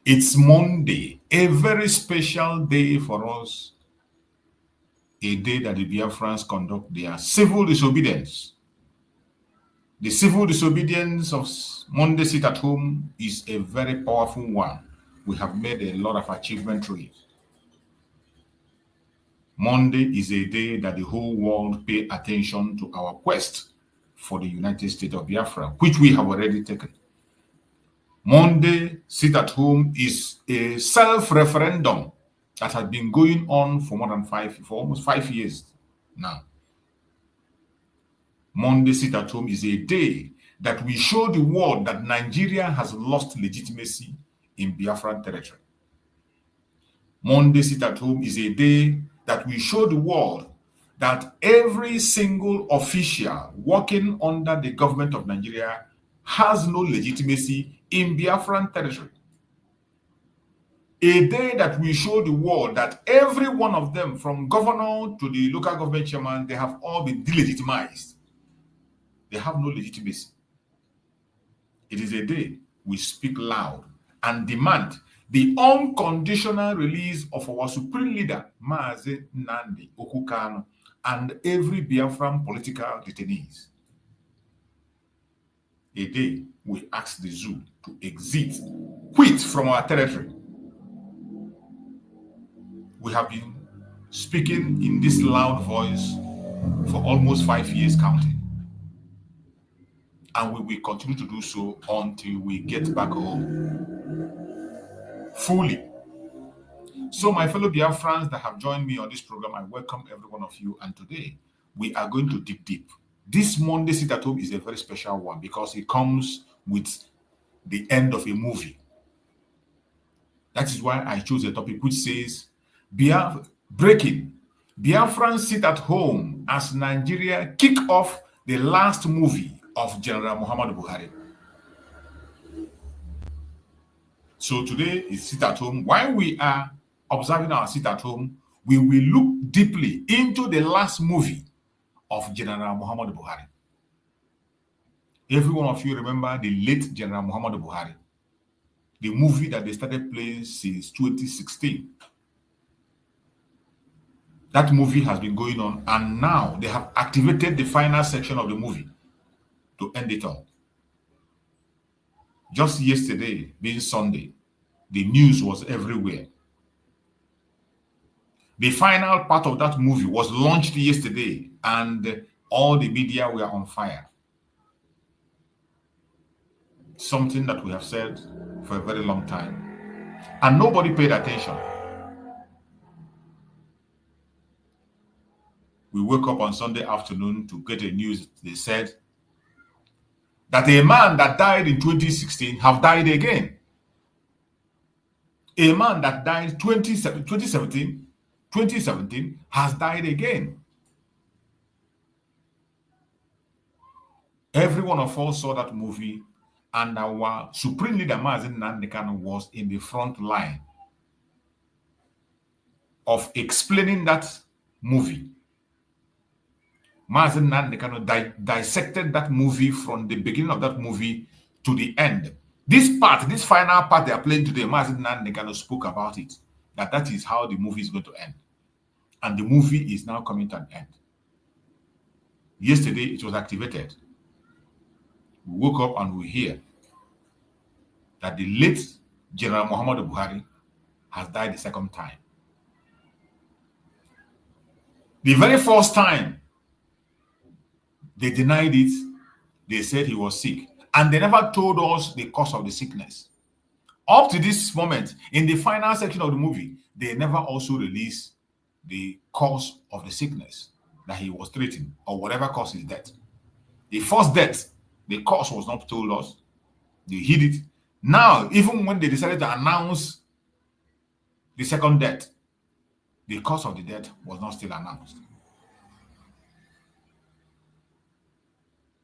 it's Monday, a very special day for us, a day that the Biafrans conduct their civil disobedience. The civil disobedience of Monday sit at home is a very powerful one. We have made a lot of achievement through it. Monday is a day that the whole world pay attention to our quest for the United States of Biafra, which we have already taken. Monday sit at home is a self-referendum that has been going on for almost 5 years now. Monday sit at home is a day that we show the world that Nigeria has lost legitimacy in Biafran territory. Monday sit at home is a day that we show the world that every single official working under the government of Nigeria has no legitimacy in Biafran territory. A day that we show the world that every one of them, from governor to the local government chairman, they have all been delegitimized. They have no legitimacy. It is a day we speak loud and demand the unconditional release of our supreme leader, Mazi Nnamdi Kanu, and every Biafran political detainees. A day we ask the zoo to quit from our territory. We have been speaking in this loud voice for almost 5 years counting. And we will continue to do so until we get back home fully. So my fellow Biafrans that have joined me on this program, I welcome every one of you. And today we are going to dig deep. This Monday sit at home is a very special one because it comes with the end of a movie. That is why I chose a topic which says, breaking. Biafrans sit at home as Nigeria kick off the last movie of General Muhammadu Buhari. So today is sit at home. While we are observing our sit at home, we will look deeply into the last movie of General Muhammadu Buhari. Every one of you remember the late General Muhammadu Buhari, the movie that they started playing since 2016. That movie has been going on, and now they have activated the final section of the movie to end it all. Just yesterday, being Sunday, the news was everywhere. The final part of that movie was launched yesterday, and all the media were on fire. Something that we have said for a very long time, and nobody paid attention. We woke up on Sunday afternoon to get a news. They said that a man that died in 2016 have died again. A man that died 2017 has died again. Every one of us saw that movie, and our supreme leader, Mazi Nnamdi Kanu, was in the front line of explaining that movie. Mazi Nnamdi Kanu dissected that movie from the beginning of that movie to the end. This final part they are playing today, Mazi Nnamdi Kanu spoke about it, that is how the movie is going to end. And the movie is now coming to an end. Yesterday, it was activated. We woke up and we hear that the late General Muhammadu Buhari has died the second time. The very first time, they denied it. They said he was sick. And they never told us the cause of the sickness. Up to this moment, in the final section of the movie, they never also released the cause of the sickness that he was treating, or whatever caused his death. The first death, the cause was not told us. They hid it. Now, even when they decided to announce the second death, the cause of the death was not still announced.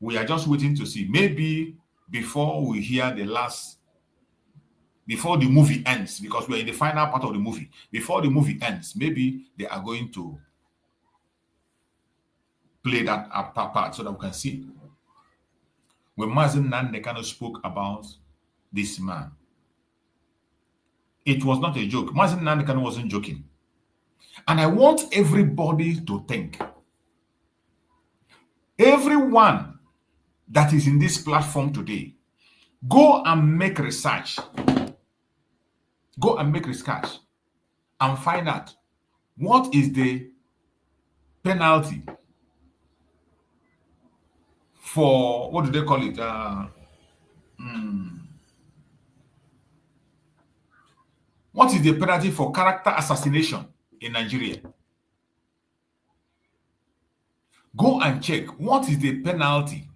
We are just waiting to see. Maybe before we hear before the movie ends, because we're in the final part of the movie, before the movie ends, maybe they are going to play that part so that we can see. When Mazi Nnamdi Kanu spoke about this man, it was not a joke. Mazi Nnamdi Kanu wasn't joking. And I want everybody to think. Everyone that is in this platform today, go and make research. Go and make research and find out what is the penalty for, what do they call it? What is the penalty for character assassination in Nigeria? Go and check what is the penalty.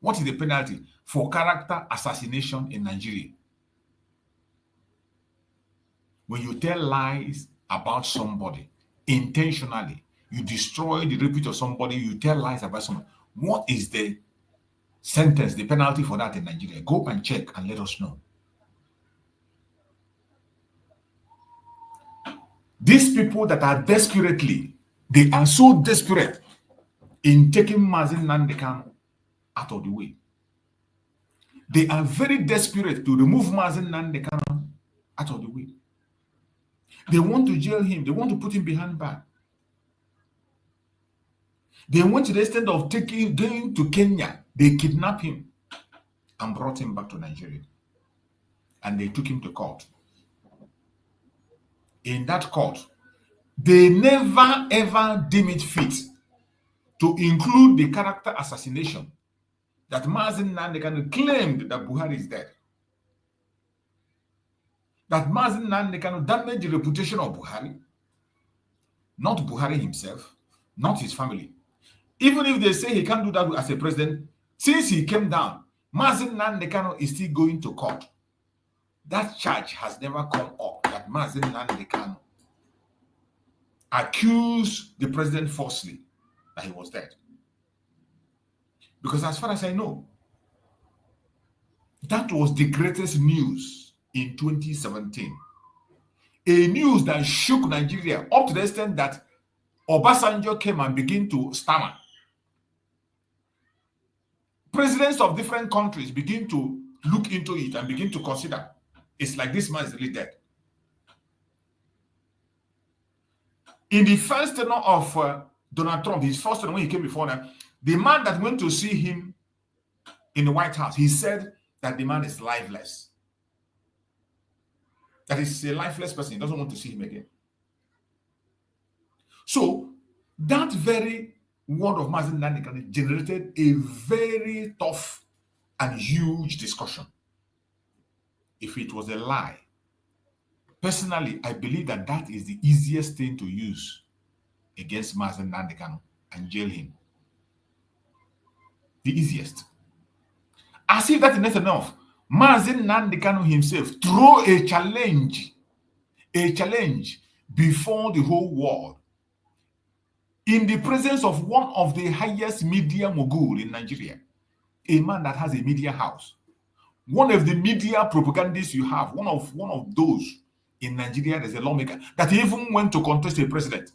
What is the penalty for character assassination in Nigeria? When you tell lies about somebody intentionally, you destroy the repute of somebody, you tell lies about someone. What is the sentence, the penalty for that in Nigeria? Go and check and let us know. These people that are they are so desperate in taking Mazi Nnamdi Kanu out of the way. They are very desperate to remove Mazi Nnamdi Kanu out of the way. They want to jail him. They want to put him behind bars. They went to the extent of going to Kenya. They kidnapped him and brought him back to Nigeria. And they took him to court. In that court, they never ever deem it fit to include the character assassination that Mazi Nnamdi Kanu claimed that Buhari is dead. That Mazi Nnamdi Kanu damaged the reputation of Buhari, not Buhari himself, not his family. Even if they say he can't do that as a president, since he came down, Mazi Nnamdi Kanu is still going to court. That charge has never come up that Mazi Nnamdi Kanu accused the president falsely that he was dead. Because as far as I know, that was the greatest news in 2017. A news that shook Nigeria up to the extent that Obasanjo came and began to stammer. Presidents of different countries begin to look into it and begin to consider, it's like this man is really dead. In the first tenure of Donald Trump, his first tenure when he came before them, the man that went to see him in the White House, he said that the man is lifeless. That is a lifeless person. He doesn't want to see him again. So that very word of Mazi Nnamdi Kanu generated a very tough and huge discussion. If it was a lie, personally, I believe that that is the easiest thing to use against Mazi Nnamdi Kanu and jail him. The easiest. As if that is not enough, Mazi Nnamdi Kanu himself threw a challenge before the whole world in the presence of one of the highest media mogul in Nigeria, a man that has a media house, one of the media propagandists you have, one of those in Nigeria as a lawmaker that even went to contest a president.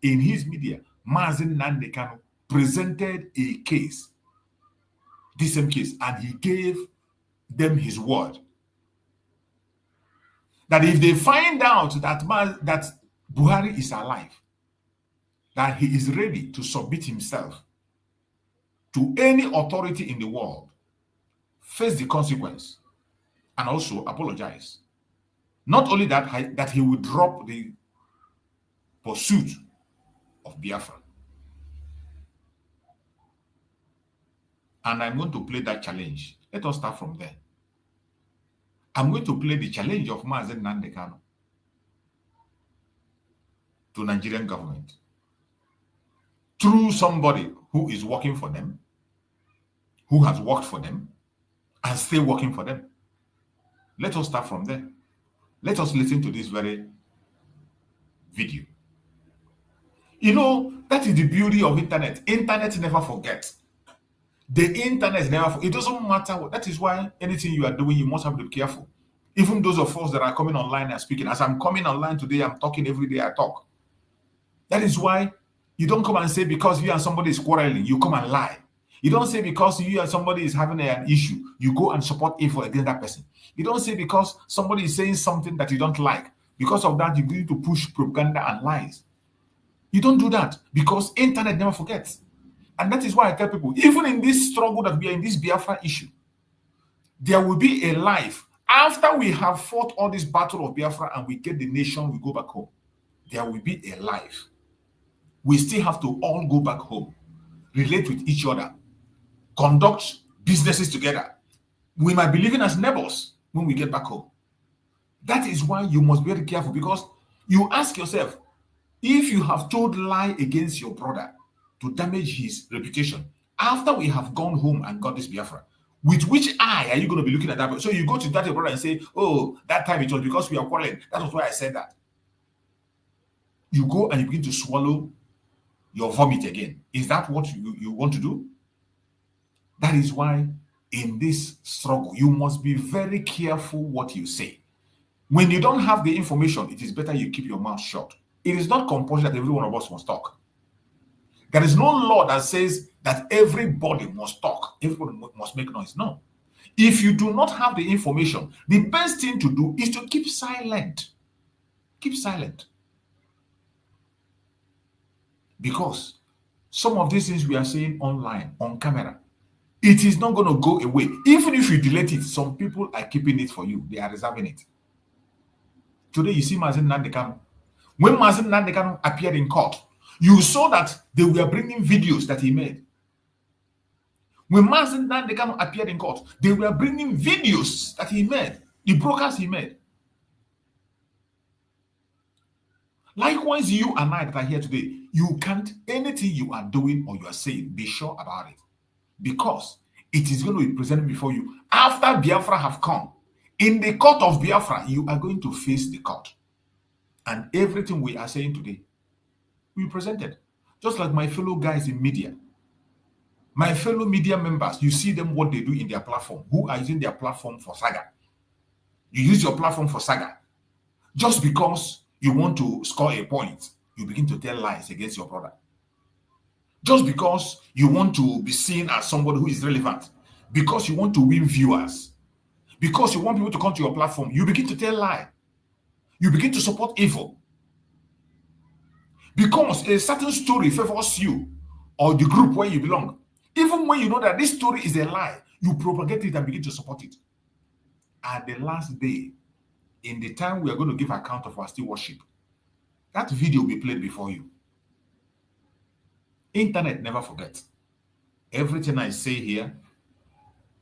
In his media, Mazi Nnamdi Kanu presented a case, the same case, and he gave them his word that if they find out that Buhari is alive, that he is ready to submit himself to any authority in the world, face the consequence, and also apologize. Not only that, that he would drop the pursuit of Biafra. And I'm going to play that challenge. Let us start from there. I'm going to play the challenge of Mazi Nnamdi Kanu to Nigerian government through somebody who is working for them, who has worked for them, and still working for them. Let us start from there. Let us listen to this very video. You know, that is the beauty of internet. Internet never forgets. The internet never, it doesn't matter what, that is why anything you are doing, you must have to be careful. Even those of us that are coming online and speaking, as I'm coming online today, I'm talking every day I talk. That is why you don't come and say because you and somebody is quarreling, you come and lie. You don't say because you and somebody is having an issue, you go and support evil against that person. You don't say because somebody is saying something that you don't like, because of that, you're going to push propaganda and lies. You don't do that because internet never forgets. And that is why I tell people, even in this struggle that we are in, this Biafra issue, there will be a life. After we have fought all this battle of Biafra and we get the nation, we go back home. There will be a life. We still have to all go back home, relate with each other, conduct businesses together. We might be living as neighbors when we get back home. That is why you must be very careful, because you ask yourself, if you have told lie against your brother to damage his reputation, after we have gone home and got this Biafra, with which eye are you going to be looking at that? So you go to that brother and say, oh, that time it was because we are quarreling. That was why I said that. You go and you begin to swallow your vomit again. Is that what you want to do? That is why in this struggle, you must be very careful what you say. When you don't have the information, it is better you keep your mouth shut. It is not compulsory that every one of us must talk. There is no law that says that everybody must talk, everybody must make noise. No. If you do not have the information, the best thing to do is to keep silent. Keep silent. Because some of these things we are saying online, on camera, it is not going to go away. Even if you delete it, some people are keeping it for you. They are reserving it. Today, you see Mazi Nnamdi Kanu. When Mazi Nnamdi Kanu appeared in court, you saw that they were bringing videos that he made. When Mazi Nnamdi Kanu appeared in court, they were bringing videos that he made, the broadcasts he made. Likewise, you and I that are here today, you can't, anything you are doing or you are saying, be sure about it. Because it is going to be presented before you. After Biafra have come, in the court of Biafra, you are going to face the court. And everything we are saying today, we presented. Just like my fellow guys in media. My fellow media members, you see them what they do in their platform. Who are using their platform for saga? You use your platform for saga. Just because you want to score a point, you begin to tell lies against your brother. Just because you want to be seen as somebody who is relevant, because you want to win viewers, because you want people to come to your platform, you begin to tell lies. You begin to support evil. Because a certain story favors you or the group where you belong. Even when you know that this story is a lie, you propagate it and begin to support it. At the last day, in the time we are going to give account of our still worship, that video will be played before you. Internet never forgets. Everything I say here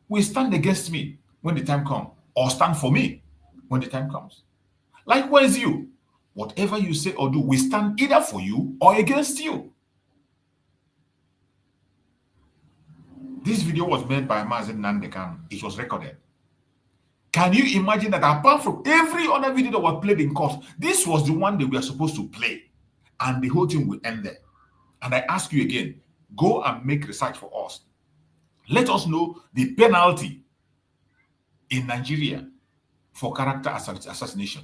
will stand against me when the time comes, or stand for me when the time comes. Likewise, you, whatever you say or do, we stand either for you or against you. This video was made by Mazi Nnamdi Kanu. It was recorded. Can you imagine that apart from every other video that was played in court, this was the one that we are supposed to play, and the whole thing will end there? And I ask you again, go and make research for us. Let us know the penalty in Nigeria for character assassination.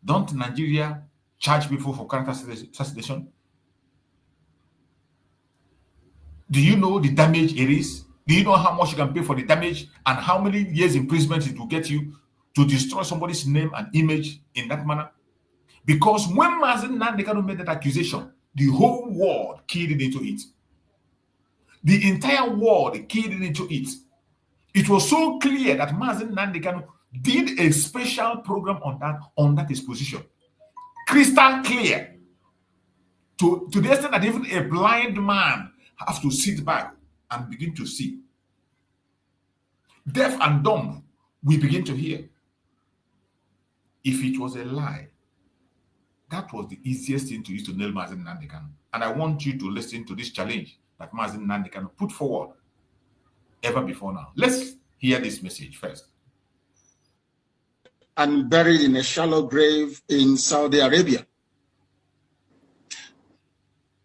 Don't Nigeria charge people for character assassination? Do you know the damage it is? Do you know how much you can pay for the damage and how many years imprisonment it will get you to destroy somebody's name and image in that manner? Because when Mazi Nnamdi Kanu made that accusation, the whole world keyed into it. The entire world keyed into it. It was so clear that Mazi Nnamdi Kanu did a special program on that exposition. Crystal clear. To the extent that even a blind man has to sit back and begin to see. Deaf and dumb, we begin to hear. If it was a lie, that was the easiest thing to use to nail Mazi Nnamdi Kanu. And I want you to listen to this challenge that Mazi Nnamdi Kanu put forward ever before now. Let's hear this message first. And buried in a shallow grave in Saudi Arabia.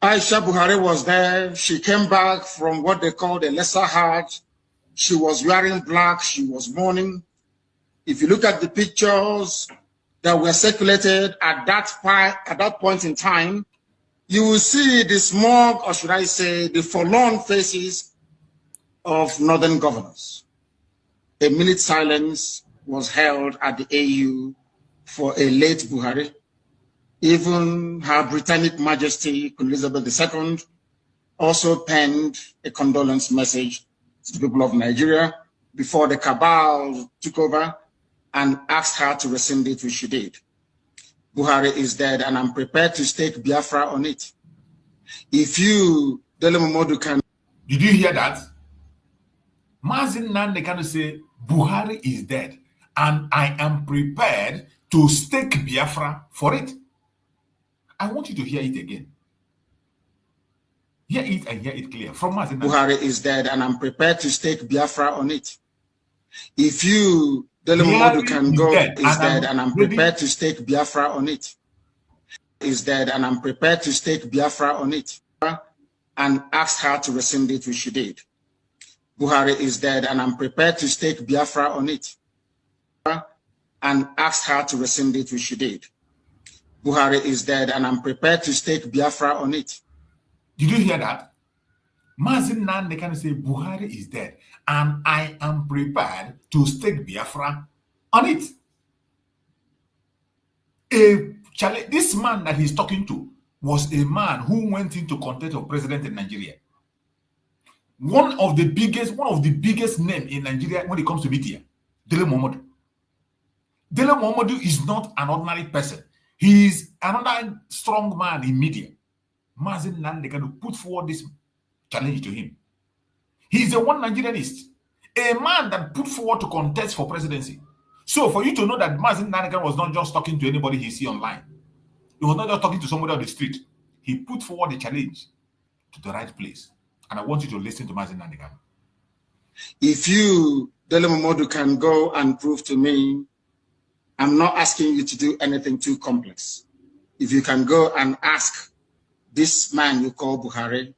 Aisha Buhari was there. She came back from what they called a lesser Hajj. She was wearing black. She was mourning. If you look at the pictures that were circulated at that point in time, you will see the smug, or should I say, the forlorn faces of northern governors. A minute silence was held at the AU for a late Buhari. Even Her Britannic Majesty, Queen Elizabeth II, also penned a condolence message to the people of Nigeria before the cabal took over and asked her to rescind it, which she did. Buhari is dead, and I'm prepared to stake Biafra on it. If you, Dele Muhammadu, can... Did you hear that? Mazi Nnamdi Kanu say, Buhari is dead, and I am prepared to stake Biafra for it. I want you to hear it again. Hear it and hear it clear. From Mazi Nnamdi. Buhari is dead, and I'm prepared to stake Biafra on it. If you, Dele Muhammadu, can go, is dead, and I'm prepared to stake Biafra on it. Is dead, and I'm prepared to stake Biafra on it. And asked her to rescind it, which she did. Buhari is dead, and I'm prepared to stake Biafra on it. And asked her to rescind it, which she did. Buhari is dead, and I'm prepared to stake Biafra on it. Did you hear that? Mazi Nnamdi Kanu say Buhari is dead, and I am prepared to stake Biafra on it. This man that he's talking to was a man who went into contest of president in Nigeria. One of the biggest names in Nigeria when it comes to media, Dele Muhammadu. Dele Muhammadu is not an ordinary person. He is another strong man in media. Mazi Nnamdi Kanu put forward this challenge to him. He is a one Nigerianist, a man that put forward to contest for presidency. So for you to know that Mazi Nnamdi Kanu was not just talking to anybody he see online. He was not just talking to somebody on the street. He put forward the challenge to the right place. And I want you to listen to Mazi Nnamdi Kanu. If you, Dele Muhammadu, can go and prove to me, I'm not asking you to do anything too complex. If you can go and ask this man you call Buhari,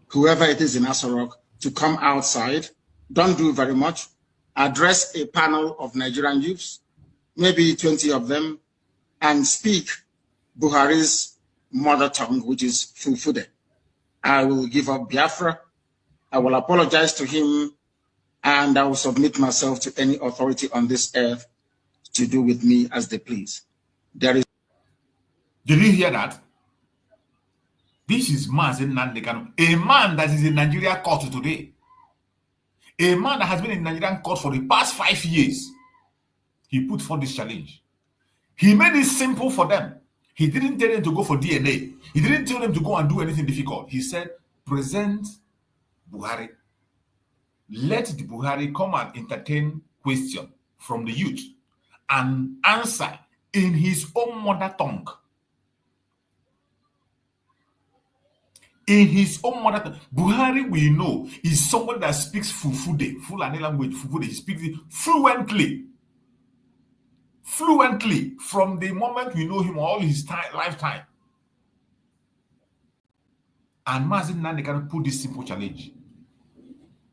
whoever it is in Asarok, to come outside, don't do very much, address a panel of Nigerian youths, maybe 20 of them, and speak Buhari's mother tongue, which is Fulfude. I will give up Biafra, I will apologize to him, and I will submit myself to any authority on this earth to do with me as they please. There is. Did you hear that? This is Mazen Nnamdi Kanu, a man that is in Nigeria court today. A man that has been in Nigerian court for the past 5 years. He put forth this challenge. He made it simple for them. He didn't tell them to go for DNA. He didn't tell them to go and do anything difficult. He said, present Buhari. Let the Buhari come and entertain questions from the youth and answer in his own mother tongue. In his own mother tongue. Buhari, we know, is someone that speaks Fulani language. He speaks it fluently. Fluently from the moment we know him all his lifetime. And Mazen Nnamdi Kanu put this simple challenge.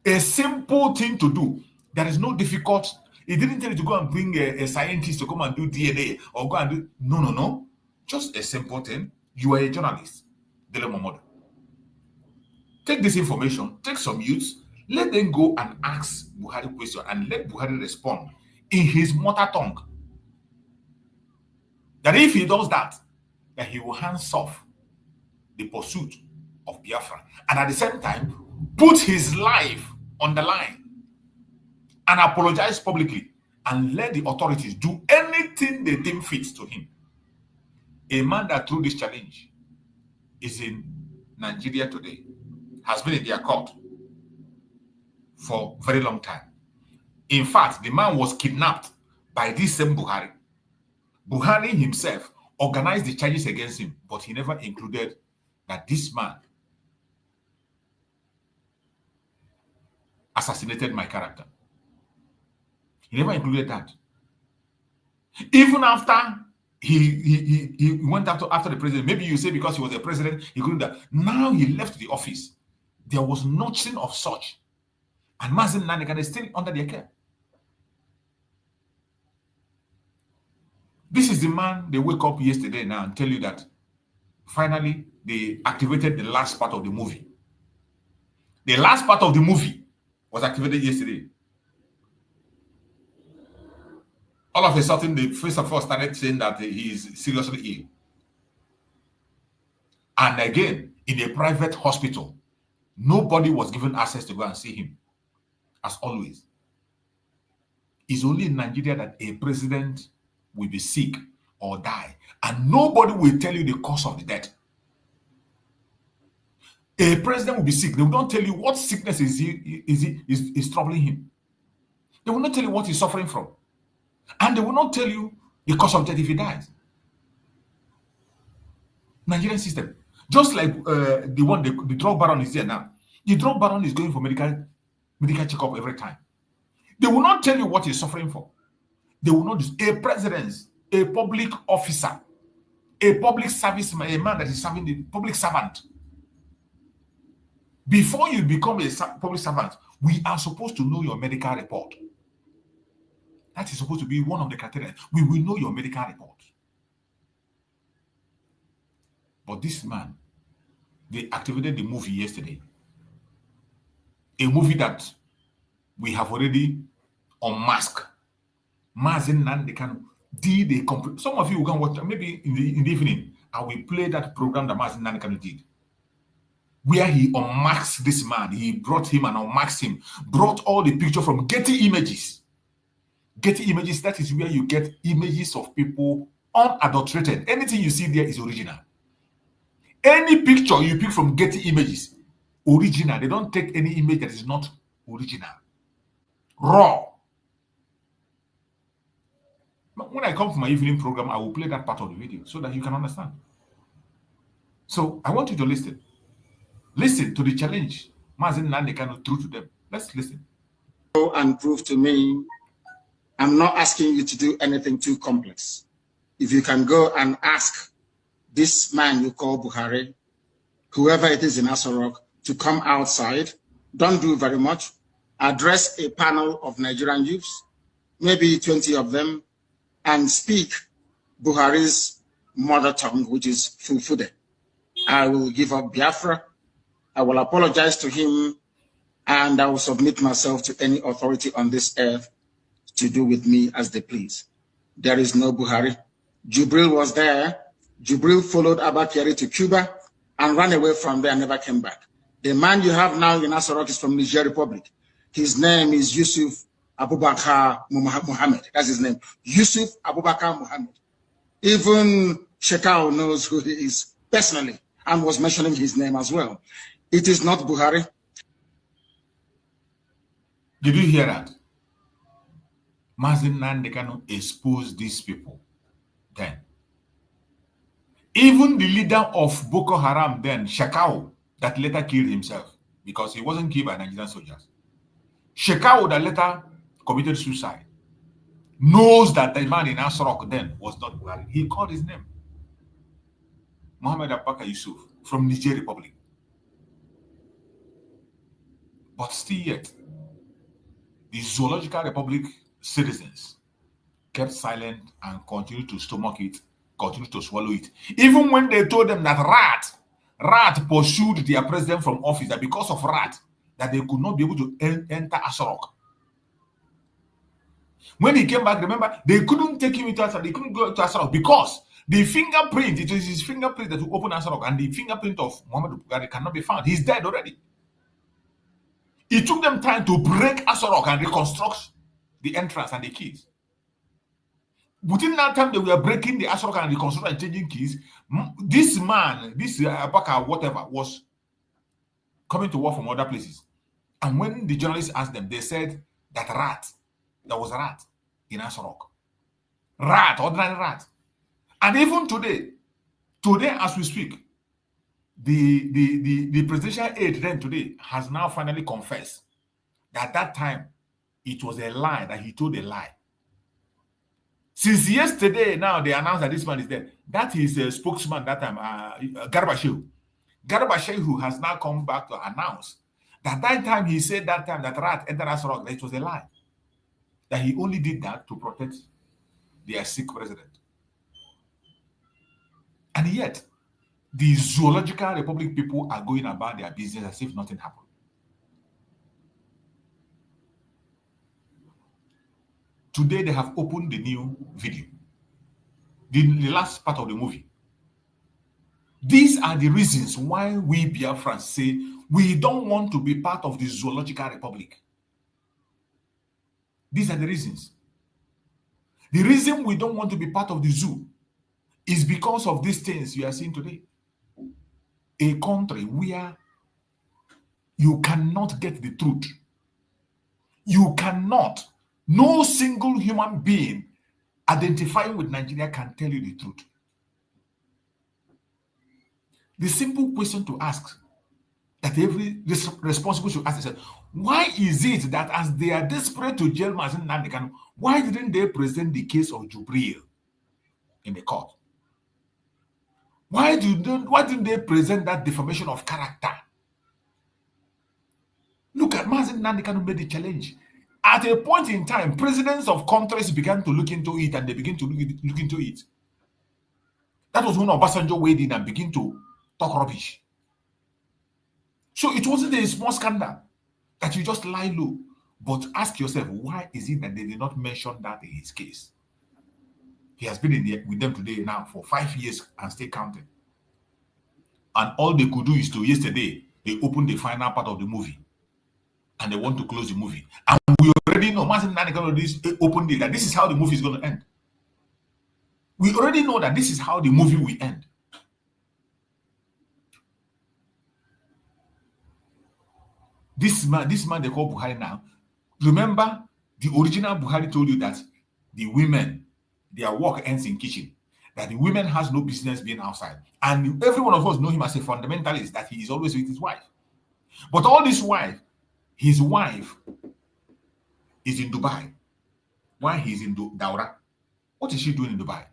A simple thing to do. There is no difficult. He didn't tell you to go and bring a scientist to come and do DNA or go and do. No. Just a simple thing. You are a journalist, Dele Muhammadu. Take this information, take some youths, let them go and ask Buhari questions and let Buhari respond in his mother tongue. That if he does that, that he will hands off the pursuit of Biafra and at the same time put his life on the line and apologize publicly and let the authorities do anything they deem fit to him. A man that threw this challenge is in Nigeria today, has been in their court for a very long time. In fact, the man was kidnapped by this same Buhari. Buhari himself organized the charges against him, but he never included that this man assassinated my character. He never included that. Even after he went after the president, maybe you say because he was a president, he couldn't do that. Now he left the office. There was nothing of such. And Mazen Nnamdi Kanu is still under their care. This is the man they wake up yesterday now and tell you that finally they activated the last part of the movie. The last part of the movie was activated yesterday. All of a sudden, the first of all started saying that he is seriously ill. And again, in a private hospital, nobody was given access to go and see him, as always. It's only in Nigeria that a president will be sick or die, and nobody will tell you the cause of the death. A president will be sick. They will not tell you what sickness is troubling him. They will not tell you what he's suffering from. And they will not tell you the cause of death if he dies. Nigerian system. Just like the drug baron is there now. The drug baron is going for medical checkup every time. They will not tell you what he's suffering for. They will not. A president, a public officer, a public serviceman, a man that is serving the public servant. Before you become a public servant, we are supposed to know your medical report. That is supposed to be one of the criteria. We will know your medical report. But this man, they activated the movie yesterday. A movie that we have already unmasked. Mazen Nnamdi Kanu did a complete. Some of you can watch, maybe in the evening, I will play that program that Mazen Nnamdi Kanu did, where he unmasked this man. He brought him and unmasked him, brought all the picture from Getty Images. Getty Images, that is where you get images of people unadulterated. Anything you see there is original. Any picture you pick from Getty Images, original. They don't take any image that is not original. Raw. When I come to my evening program, I will play that part of the video so that you can understand. So I want you to listen. Listen to the challenge Mazen Nnamdi Kanu threw to them. Let's listen. Go and prove to me. I'm not asking you to do anything too complex. If you can go and ask this man you call Buhari, whoever it is in Asorok, to come outside, don't do very much, address a panel of Nigerian youths, maybe 20 of them, and speak Buhari's mother tongue, which is Fulfude. I will give up Biafra, I will apologize to him, and I will submit myself to any authority on this earth to do with me as they please. There is no Buhari. Jubril was there. Jubril followed Abba Kyari to Cuba and ran away from there and never came back. The man you have now in Nasarok is from Niger Republic. His name is Yusuf Abubakar Muhammad. That's his name. Yusuf Abubakar Muhammad. Even Shekau knows who he is personally and was mentioning his name as well. It is not Buhari. Did you hear that? Mazi Nnamdi Kanu exposed these people then. Even the leader of Boko Haram then, Shekau, that later killed himself because he wasn't killed by Nigerian soldiers. Shekau, that later committed suicide, knows that the man in Asrok then was not Buhari. He called his name. Muhammad Abubakar Yusuf from Niger Republic. But still yet, the Zoological Republic citizens kept silent and continued to stomach it, continued to swallow it. Even when they told them that rat pursued their president from office, that because of rat, that they could not be able to enter Asarok. When he came back, remember, they couldn't take him into Asarok, they couldn't go to Asarok because the fingerprint, it was his fingerprint that will open Asarok, and the fingerprint of Muhammadu Buhari cannot be found. He's dead already. It took them time to break Asarok and reconstruct the entrance and the keys. Within that time, they were breaking the Asarok and reconstructing and changing keys. This man, this Abaka, whatever, was coming to work from other places. And when the journalists asked them, they said that there was a rat in Asarok. Rat, ordinary rat. And even today as we speak, the presidential aide then today has now finally confessed that that time it was a lie, that he told a lie. Since yesterday, now they announced that this man is dead. That is a spokesman that time, Garba Shehu. Garba Shehu has now come back to announce that time he said that time that rat entered Asarok, that it was a lie. That he only did that to protect their sick president. And yet, the Zoological Republic people are going about their business as if nothing happened. Today, they have opened the new video, the last part of the movie. These are the reasons why we Biafrans say we don't want to be part of the Zoological Republic. These are the reasons. The reason we don't want to be part of the zoo is because of these things you are seeing today. A country where you cannot get the truth. You cannot. No single human being identifying with Nigeria can tell you the truth. The simple question to ask that every responsible should ask themselves, why is it that as they are desperate to jail Mazi Nnamdi Kanu, why didn't they present the case of Jubril in the court? Why didn't they present that defamation of character? Look at Mazi Nnamdi Kanu made the challenge. At a point in time, presidents of countries began to look into it, and they begin to look into it. That was when Obasanjo weighed in and began to talk rubbish. So it wasn't a small scandal that you just lie low. But ask yourself, why is it that they did not mention that in his case? He has been with them today now for 5 years and still counting. And all they could do is to, yesterday, they opened the final part of the movie. And they want to close the movie. And we already know, Mazi Nnamdi Kanu opened it, that this is how the movie is going to end. We already know that this is how the movie will end. This man they call Buhari now. Remember, the original Buhari told you that the women, their work ends in kitchen. That the women has no business being outside. And every one of us know him as a fundamentalist, that he is always with his wife. But all this while, his wife is in Dubai. Why he's in Daura? What is she doing in Dubai?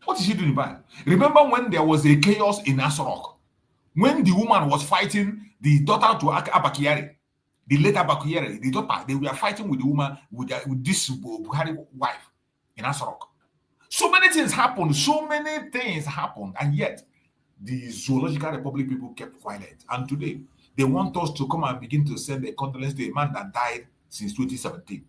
What is she doing in Dubai? Remember when there was a chaos in Asarok? When the woman was fighting the daughter to Abakari, the late Abakari, the daughter, they were fighting with the woman, with this Buhari wife in Asarok. So many things happened, and yet the Zoological Republic people kept quiet. And today, they want us to come and begin to send a condolence to a man that died since 2017.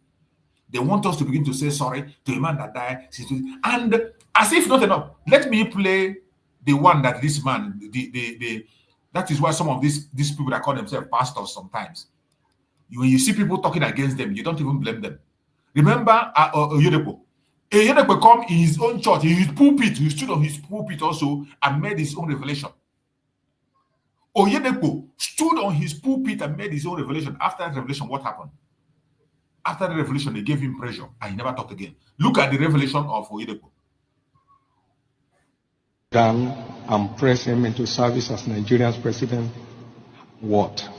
They want us to begin to say sorry to a man that died since 2017. And As if not enough. Let me play the one that this man, that is why some of these people that call themselves pastors sometimes, when you see people talking against them, you don't even blame them. Remember Oyedepo. Oyedepo come in his own church, in his pulpit, he stood on his pulpit also and made his own revelation. Oyedepo stood on his pulpit and made his own revelation. After that revelation, what happened? After the revelation, they gave him pressure and he never talked again. Look at the revelation of Oyedepo. Done and press him into service as Nigeria's president. What?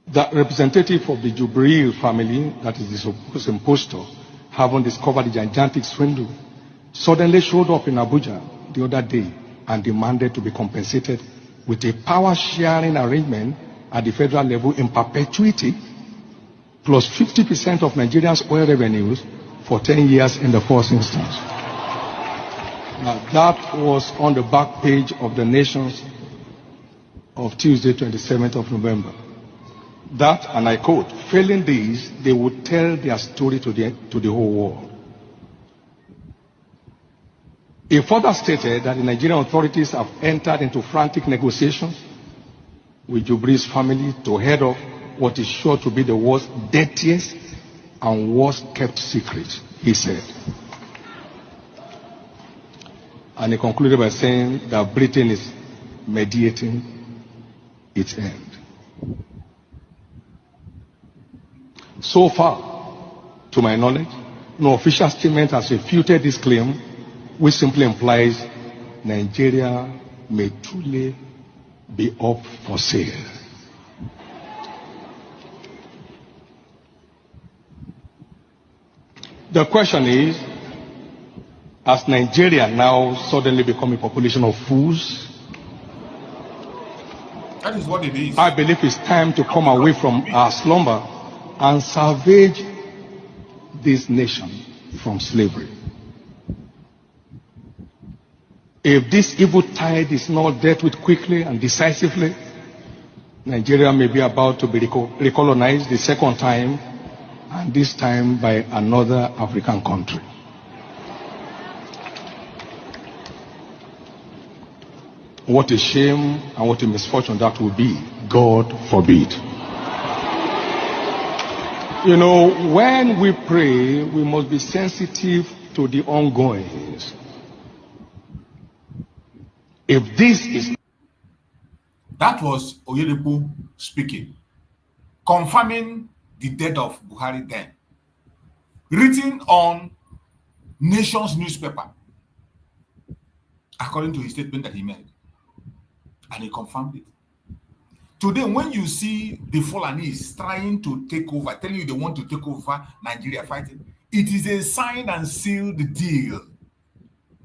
The representative of the Jubril family, that is the supposed impostor, having discovered the gigantic swindle, suddenly showed up in Abuja the other day and demanded to be compensated with a power-sharing arrangement at the federal level in perpetuity, plus 50% of Nigeria's oil revenues for 10 years in the first instance. Now, that was on the back page of the Nations of Tuesday, 27th of November. That, and I quote, failing these, they would tell their story to the whole world. It further stated that the Nigerian authorities have entered into frantic negotiations with Jubril's family to head off what is sure to be the world's dirtiest and worst kept secret, he said. And he concluded by saying that Britain is mediating its end. So far, to my knowledge, no official statement has refuted this claim, which simply implies Nigeria may truly be up for sale. The question is, has Nigeria now suddenly become a population of fools? That is what it is. I believe it's time to come away from our slumber and salvage this nation from slavery. If this evil tide is not dealt with quickly and decisively, Nigeria may be about to be recolonized the second time, and this time by another African country. What a shame and what a misfortune that will be. God forbid. You know, when we pray, we must be sensitive to the ongoings. If this is... That was Oyedepo speaking, confirming the death of Buhari then. Written on Nation's newspaper, according to his statement that he made. And he confirmed it. Today, when you see the Fulanese trying to take over, telling you they want to take over Nigeria fighting, it is a signed and sealed deal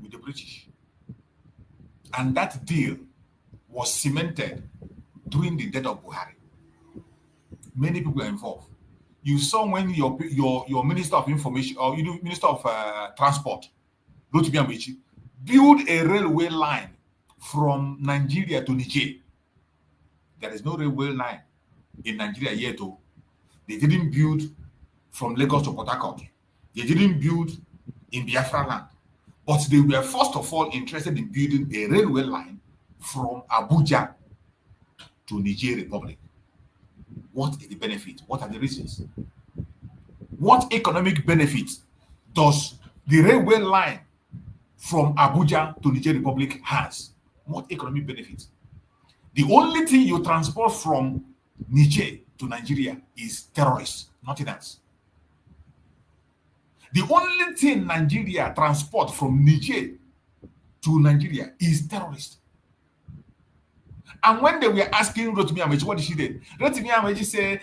with the British. And that deal was cemented during the death of Buhari. Many people are involved. You saw when your Minister of Information or Minister of Transport, Rotimi Amaechi, build a railway line from Nigeria to Niger. There is no railway line in Nigeria yet. They didn't build from Lagos to Port Harcourt. They didn't build in Biafra land. But they were first of all interested in building a railway line from Abuja to Niger Republic. What is the benefit? What are the reasons? What economic benefit does the railway line from Abuja to Niger Republic has? What economic benefit? The only thing you transport from Niger to Nigeria is terrorists, nothing else. The only thing Nigeria transport from Niger to Nigeria is terrorists. And when they were asking Rotimi Amaechi, what did she do? Rotimi Amaechi said,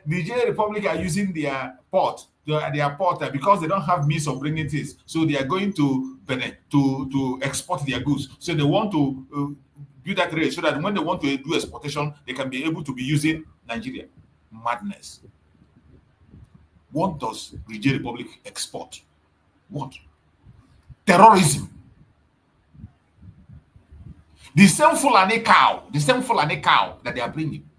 Niger Republic are using their port, because they don't have means of bringing things. So they are going to Benin to export their goods. So they want to build that rail so that when they want to do exportation, they can be able to be using Nigeria. Madness. What does Niger Republic export? What? Terrorism. The same Fulani cow that they are bringing,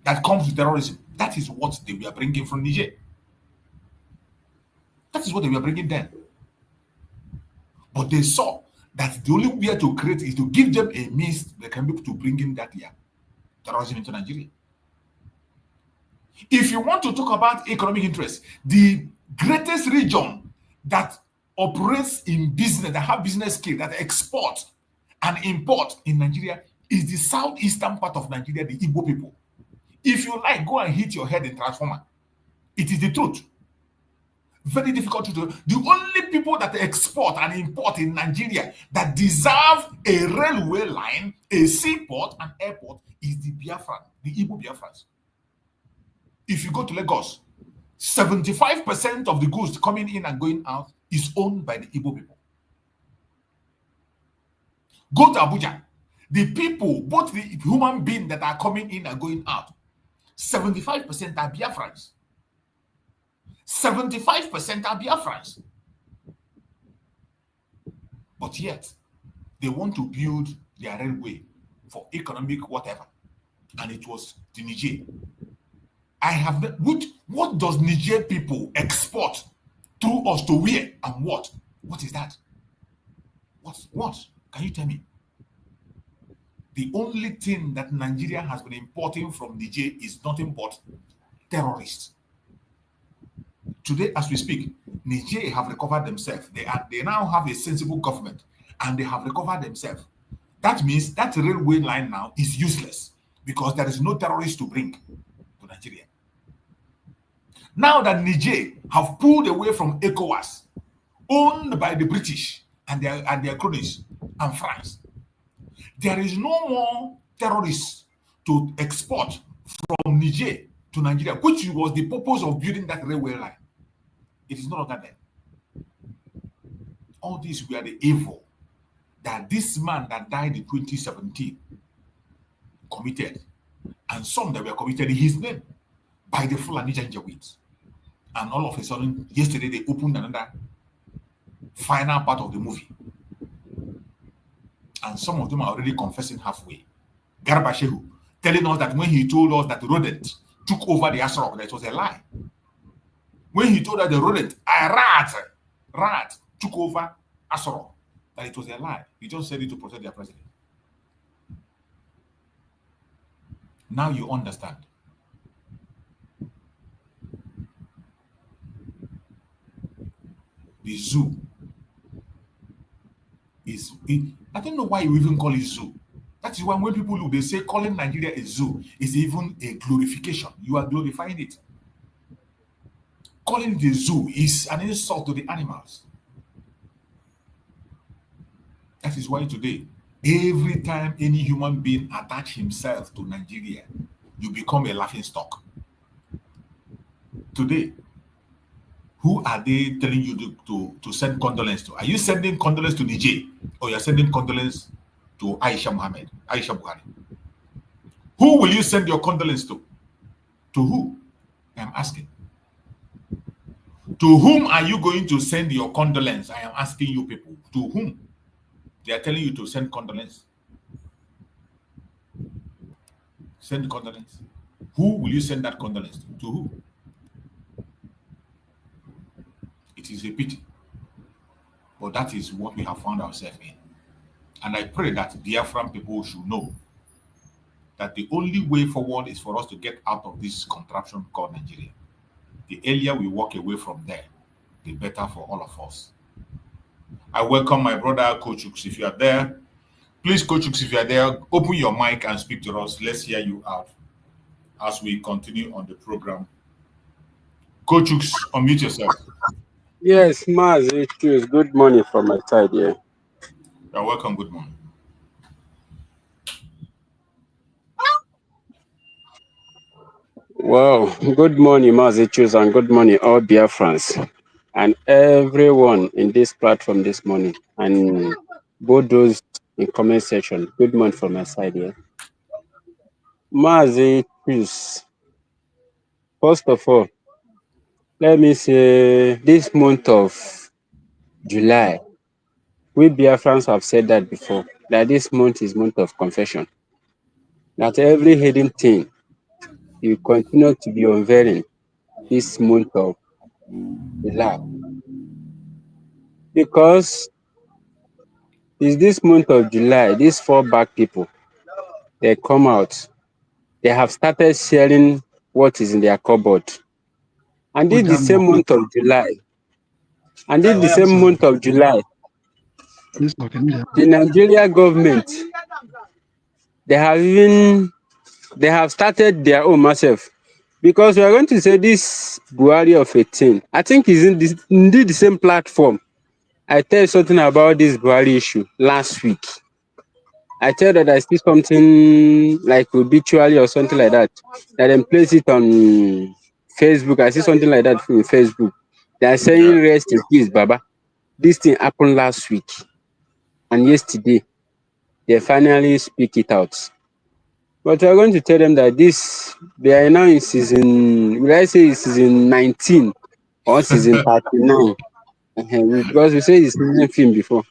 that comes with terrorism, that is what they were bringing from Niger. That is what they were bringing then. But they saw that the only way to create is to give them a means they can be able to bring in that terrorism into Nigeria. If you want to talk about economic interest, the greatest region that operates in business, that have business scale, that export and import in Nigeria is the southeastern part of Nigeria, the Igbo people. If you like, go and hit your head in transformer. It is the truth. Very difficult to do. The only people that export and import in Nigeria that deserve a railway line, a seaport, and airport is the Biafran, the Igbo Biafrans. If you go to Lagos, 75% of the goods coming in and going out is owned by the Igbo people. Go to Abuja. The people, both the human beings that are coming in and going out, 75% are Biafrans. 75% are Biafrans. But yet, they want to build their railway for economic whatever. And it was the Niger. What does Niger people export through us to where and what? What is that? What? Can you tell me? The only thing that Nigeria has been importing from Niger is nothing but terrorists. Today, as we speak, Niger have recovered themselves. They now have a sensible government, and they have recovered themselves. That means that railway line now is useless because there is no terrorist to bring to Nigeria. Now that Niger have pulled away from ECOWAS, owned by the British and their cronies and France, there is no more terrorists to export from Niger to Nigeria, which was the purpose of building that railway line. It is no longer there. All these were the evil that this man that died in 2017 committed, and some that were committed in his name by the Fulani Janjaweeds. And all of a sudden, yesterday they opened another final part of the movie. And some of them are already confessing halfway. Garba Shehu telling us that when he told us that the rodent took over the Asrock, that it was a lie. When he told us the rodent, a rat took over Asrock, that it was a lie. He just said it to protect their president. Now you understand. The zoo is, I don't know why you even call it zoo. That is why when people look, they say calling Nigeria a zoo is even a glorification. You are glorifying it. Calling it a zoo is an insult to the animals. That is why today, every time any human being attach himself to Nigeria, you become a laughing stock. Today, who are they telling you to send condolence to? Are you sending condolence to Niger, or you're sending condolence to Aisha Buhari? Who will you send your condolence to? To who? I'm asking. To whom are you going to send your condolence? I am asking you people. To whom? They are telling you to send condolence. Send condolence. Who will you send that condolence to? To who? It is a pity. But that is what we have found ourselves in. And I pray that Biafran people should know that the only way forward is for us to get out of this contraption called Nigeria. The earlier we walk away from there, the better for all of us. I welcome my brother, Coach Hooks. If you are there, please, Coach Hooks, if you are there, open your mic and speak to us. Let's hear you out as we continue on the program. Coach Hooks, unmute yourself. Yes, Maz, it is good morning from my side here. You're welcome. Good morning. Wow, good morning, Mazichus, and good morning, all Biafrans, and everyone in this platform this morning, and both those in comment section. Good morning from my side here. Mazichus, first of all, let me say this month of July, we Biafrans have said that before, that this month is month of confession, that every hidden thing you continue to be unveiling this month of July. Because it's this month of July, these four back people, they come out. They have started sharing what is in their cupboard. And this the same month of July. And this the same month of July. The Nigeria government, they have started their own myself. Because we are going to say this Buhari of 18, I think he's indeed the same platform. I tell you something about this Buhari issue last week. I tell that I see something like obituary or something like that. That then place it on Facebook. I see something like that from Facebook. They are saying rest in peace, Baba. This thing happened last week. And yesterday, they finally speak it out. But we're going to tell them that they are now in season, will I say season 19 or season 39? Because we say it's the same film before.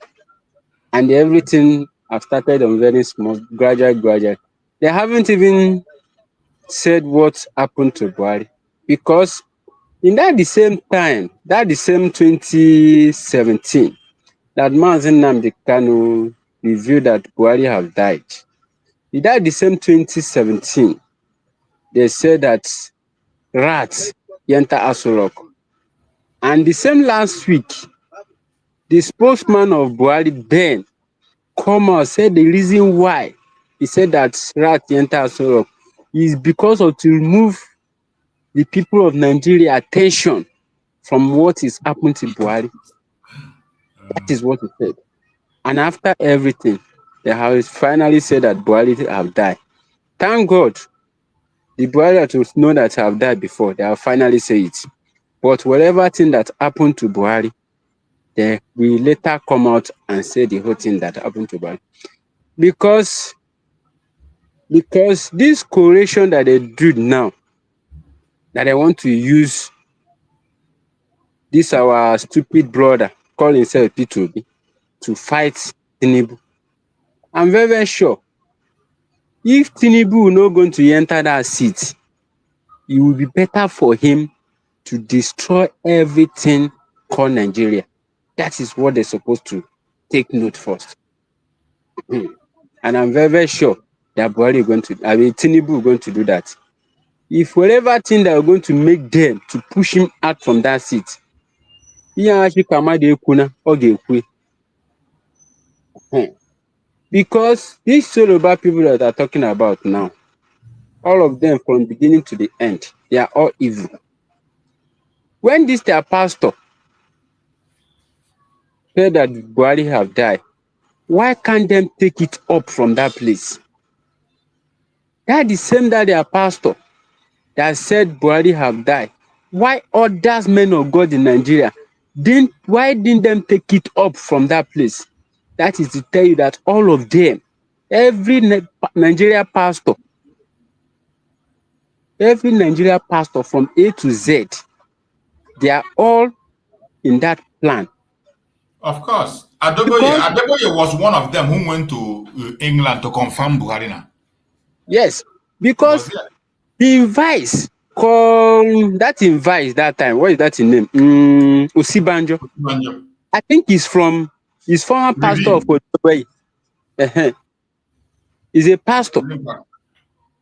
And everything have started on very small, gradual. They haven't even said what happened to Buhari. Because in the same time, the same 2017, that Nnamdi Kanu revealed that Buhari have died. In the same 2017, they said that rats enter Aso. And the same last week, the spokesman of Buhari, Ben, come out, said the reason why he said that rats enter Aso is because of to remove the people of Nigeria attention from what is happening to Buhari. That is what he said. And after everything, they have finally said that Buhari have died. Thank God, the Buhari that was known that have died before, they have finally said it. But whatever thing that happened to Buhari, they will later come out and say the whole thing that happened to Buhari. Because this correlation that they do now, that they want to use this our stupid brother, call himself P2B, to fight Tinubu. I'm very, very sure if Tinubu is not going to enter that seat, it will be better for him to destroy everything called Nigeria. That is what they're supposed to take note first. And I'm very, very sure that Tinubu is going to do that. If whatever thing that are going to make them to push him out from that seat, because these Yoruba people that are talking about now, all of them from beginning to the end, they are all evil. When this their pastor said that Buhari have died, why can't them take it up from that place? That the same that their pastor that said Buhari have died. Why others men of God in Nigeria why didn't them take it up from that place? That is to tell you that all of them, every Nigeria pastor from A to Z, they are all in that plan. Of course. Adeboye was one of them who went to England to confirm Buhari now. Yes, because the invice that time, what is that in name? Osibanjo. I think he's former pastor of Ojoboyi. He's a pastor.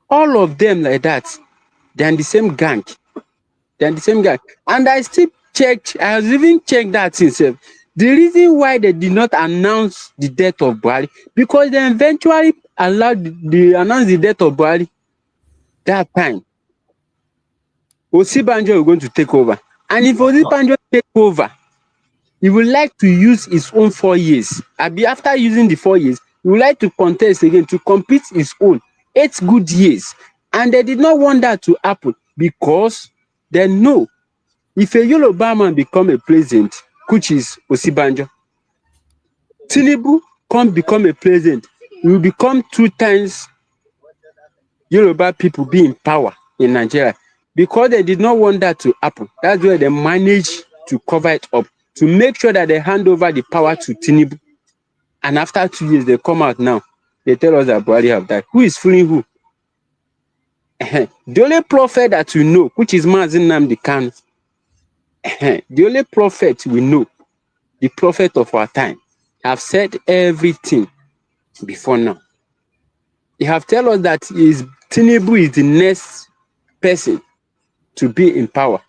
All of them like that, they're in the same gang. And I still checked, I was even checked that himself. The reason why they did not announce the death of Buhari, because they eventually announced the death of Buhari that time. Osibanjo is going to take over. And if Osibanjo take over, he would like to use his own 4 years. After using the 4 years, he would like to contest again to compete his own 8 good years. And they did not want that to happen because they know if a Yoruba man become a president, which is Osibanjo, Tinubu can't become a president. He will become 2 times Yoruba people be in power in Nigeria. Because they did not want that to happen. That's why they managed to cover it up, to make sure that they hand over the power to Tinubu. And after 2 years, they come out now. They tell us that Buhari have died. Who is fooling who? The only prophet that we know, which is Nnamdi Kanu, the only prophet we know the prophet of our time, have said everything before now. He have tell us that Tinubu is the next person to be in power.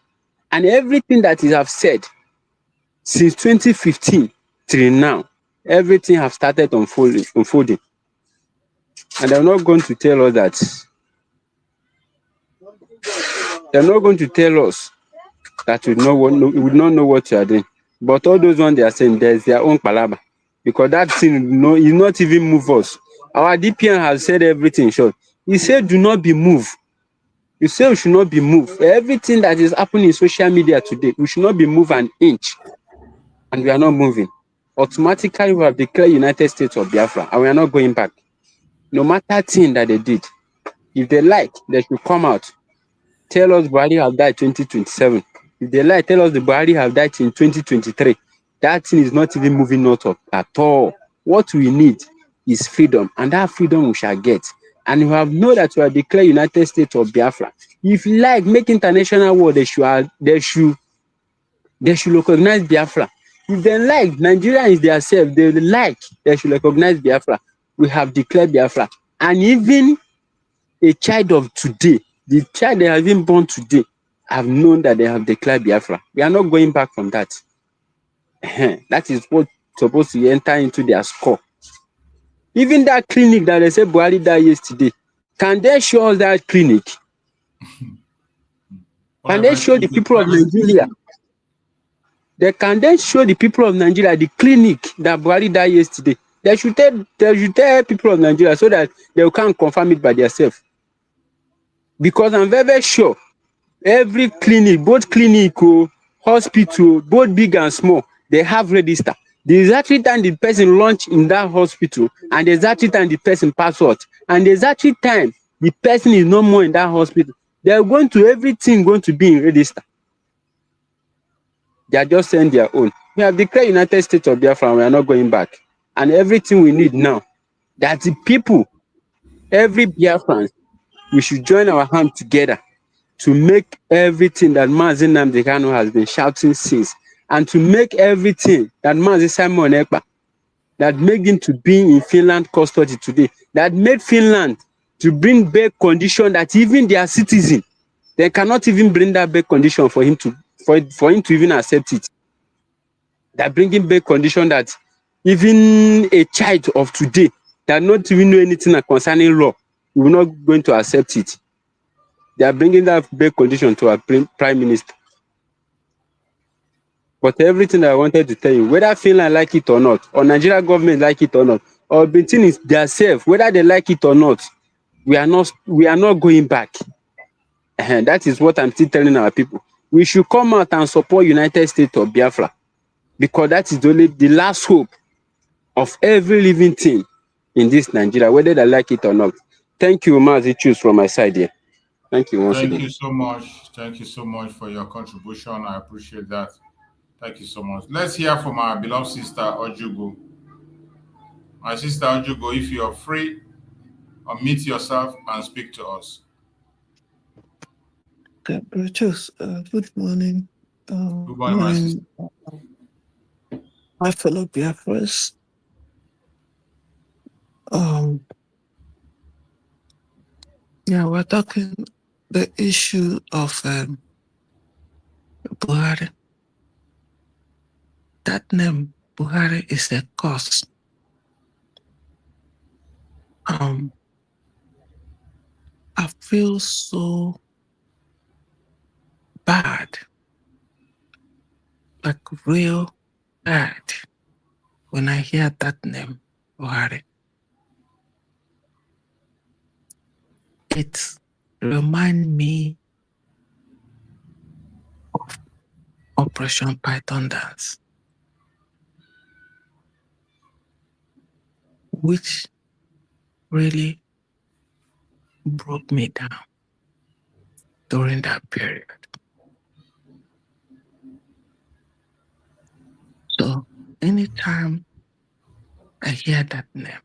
And everything that he have said since 2015 till now, everything have started unfolding. And they're not going to tell us that. They're not going to tell us that we would not know what you are doing. But all those ones they are saying, there's their own palabra. Because that thing is not even move us. Our DPN has said everything short. He said, do not be moved. You say we should not be moved. Everything that is happening in social media today, we should not be moved an inch. And we are not moving. Automatically, we have declared United States of Biafra, and we are not going back. No matter thing that they did, if they like, they should come out. Tell us Buhari have died 2027. If they like, tell us the Buhari have died in 2023. That thing is not even moving out of at all. What we need is freedom, and that freedom we shall get. And you have known that we have declared United States of Biafra. If you like, make international war, they should recognize Biafra. If they like, Nigeria is their self, they should recognize Biafra. We have declared Biafra. And even a child of today, the child they have been born today, have known that they have declared Biafra. We are not going back from that. That is what's supposed to enter into their score. Even that clinic that they said Buhari died yesterday, can they show us that clinic? Can they show the people of Nigeria? Can they show the people of Nigeria the clinic that Buhari died yesterday? They should tell people of Nigeria so that they can confirm it by themselves. Because I'm very, very sure every clinic, both clinic, hospital, both big and small, they have register. The exact time the person launch in that hospital, and the exact time the person pass out, and the exact time the person is no more in that hospital, they're going to everything going to be in register. They are just saying their own. We have declared United States of Biafra, and we are not going back. And everything we need now, that the people, every Biafrans, we should join our hands together to make everything that Mazi Nnamdi Kanu has been shouting since, and to make everything that Mazi Simon Ekpa, that made him to be in Finland custody today, that made Finland to bring back condition that even their citizen, they cannot even bring that back condition for him to even accept it. That bringing back condition that even a child of today that not even know anything concerning law, will not going to accept it. They are bringing that back condition to our prime minister. But everything that I wanted to tell you, whether Finland like it or not, or Nigeria government like it or not, or between is themselves, whether they like it or not, we are not going back. And that is what I'm still telling our people. We should come out and support United States of Biafra, because that is only the last hope of every living thing in this Nigeria, whether they like it or not. Thank you, Mazi Choose, from my side here. Thank you once again. Thank you so much. Thank you so much for your contribution. I appreciate that. Thank you so much. Let's hear from our beloved sister, Ojugo. My sister, Ojugo, if you are free, unmute yourself and speak to us. Okay, Brutus, good morning. Good morning, my sister. My fellow Biafras. Yeah, we're talking the issue of Buhari. That name, Buhari, is a curse. I feel so bad, like real bad, when I hear that name, Buhari. It reminds me of Operation Python Dance, which really broke me down during that period. So anytime I hear that name,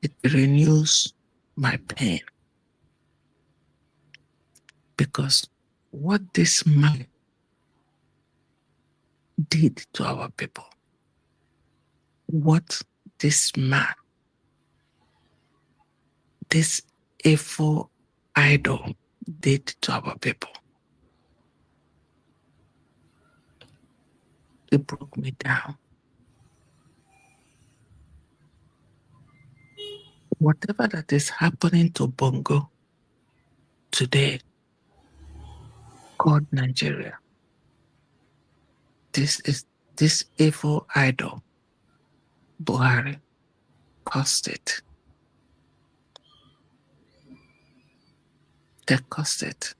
it renews my pain, because what this man did to our people. What this man, this evil idol did to our people. It broke me down. Whatever that is happening to Bongo today, called Nigeria, this evil idol, Buhari, caused it. They caused it.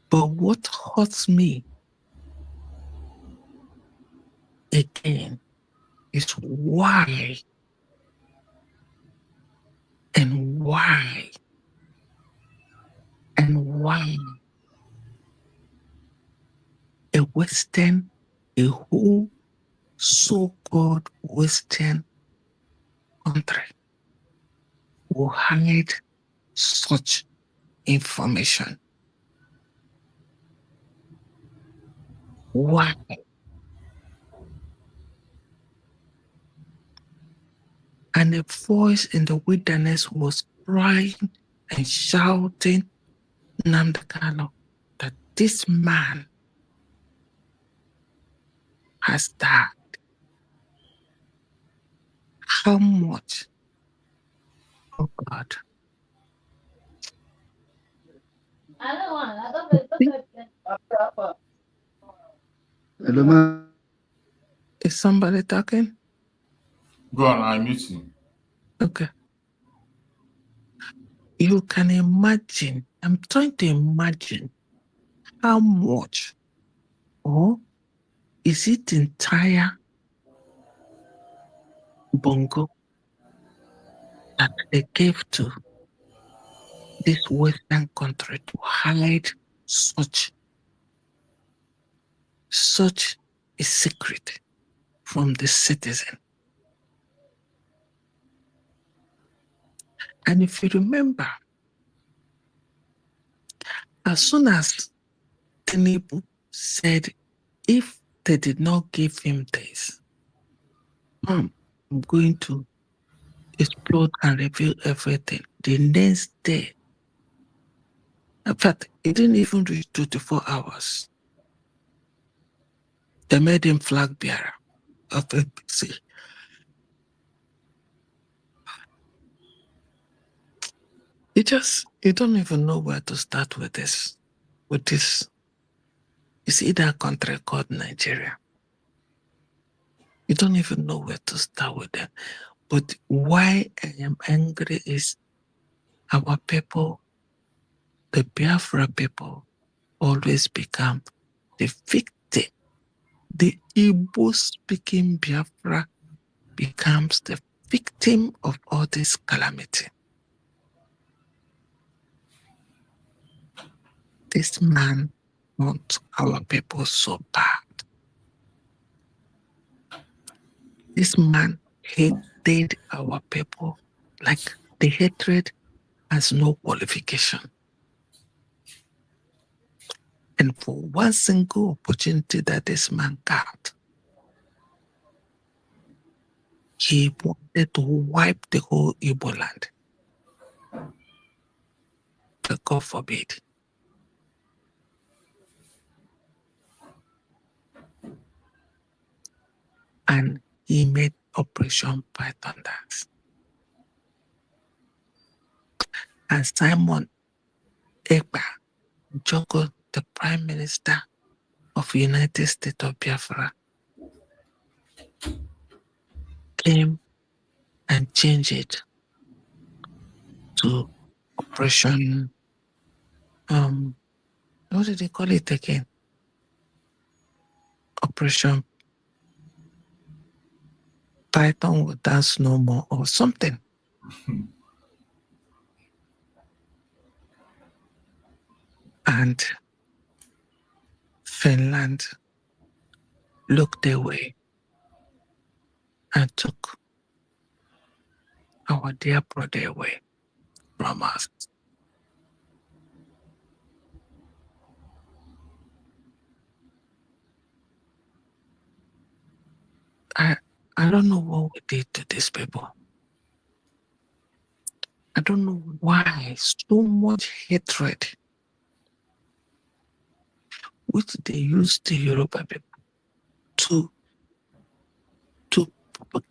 But what hurts me again is why and why and why a whole so-called Western country will hide such information. Why? And a voice in the wilderness was crying and shouting, Nnamdi Kanu, that this man has died. How much? Oh God. Is somebody talking? Go on, I'm muting. Okay. You can imagine, I'm trying to imagine how much, or is it entire Bongo that they gave to this Western country to hide such a secret from the citizen? And if you remember, as soon as Tinubu said, if they did not give him this, I'm going to explode and reveal everything. The next day, in fact, it didn't even reach 24 hours. They made him flag bearer of NPC. You don't even know where to start with this. It's either a country called Nigeria. You don't even know where to start with them. But why I am angry is our people, the Biafra people, always become the victim. The Igbo-speaking Biafra becomes the victim of all this calamity. This man wants our people so bad. This man hated our people like the hatred has no qualification. And for one single opportunity that this man got, he wanted to wipe the whole Igbo land. But God forbid. And he made Operation Python dance. And Simon Ekpa Joko, the Prime Minister of the United States of Biafra, came and changed it to Operation, what did they call it again? Operation Python will dance no more or something. And Finland looked away and took our dear brother away from us. I don't know what we did to these people. I don't know why so much hatred which they use the Yoruba people to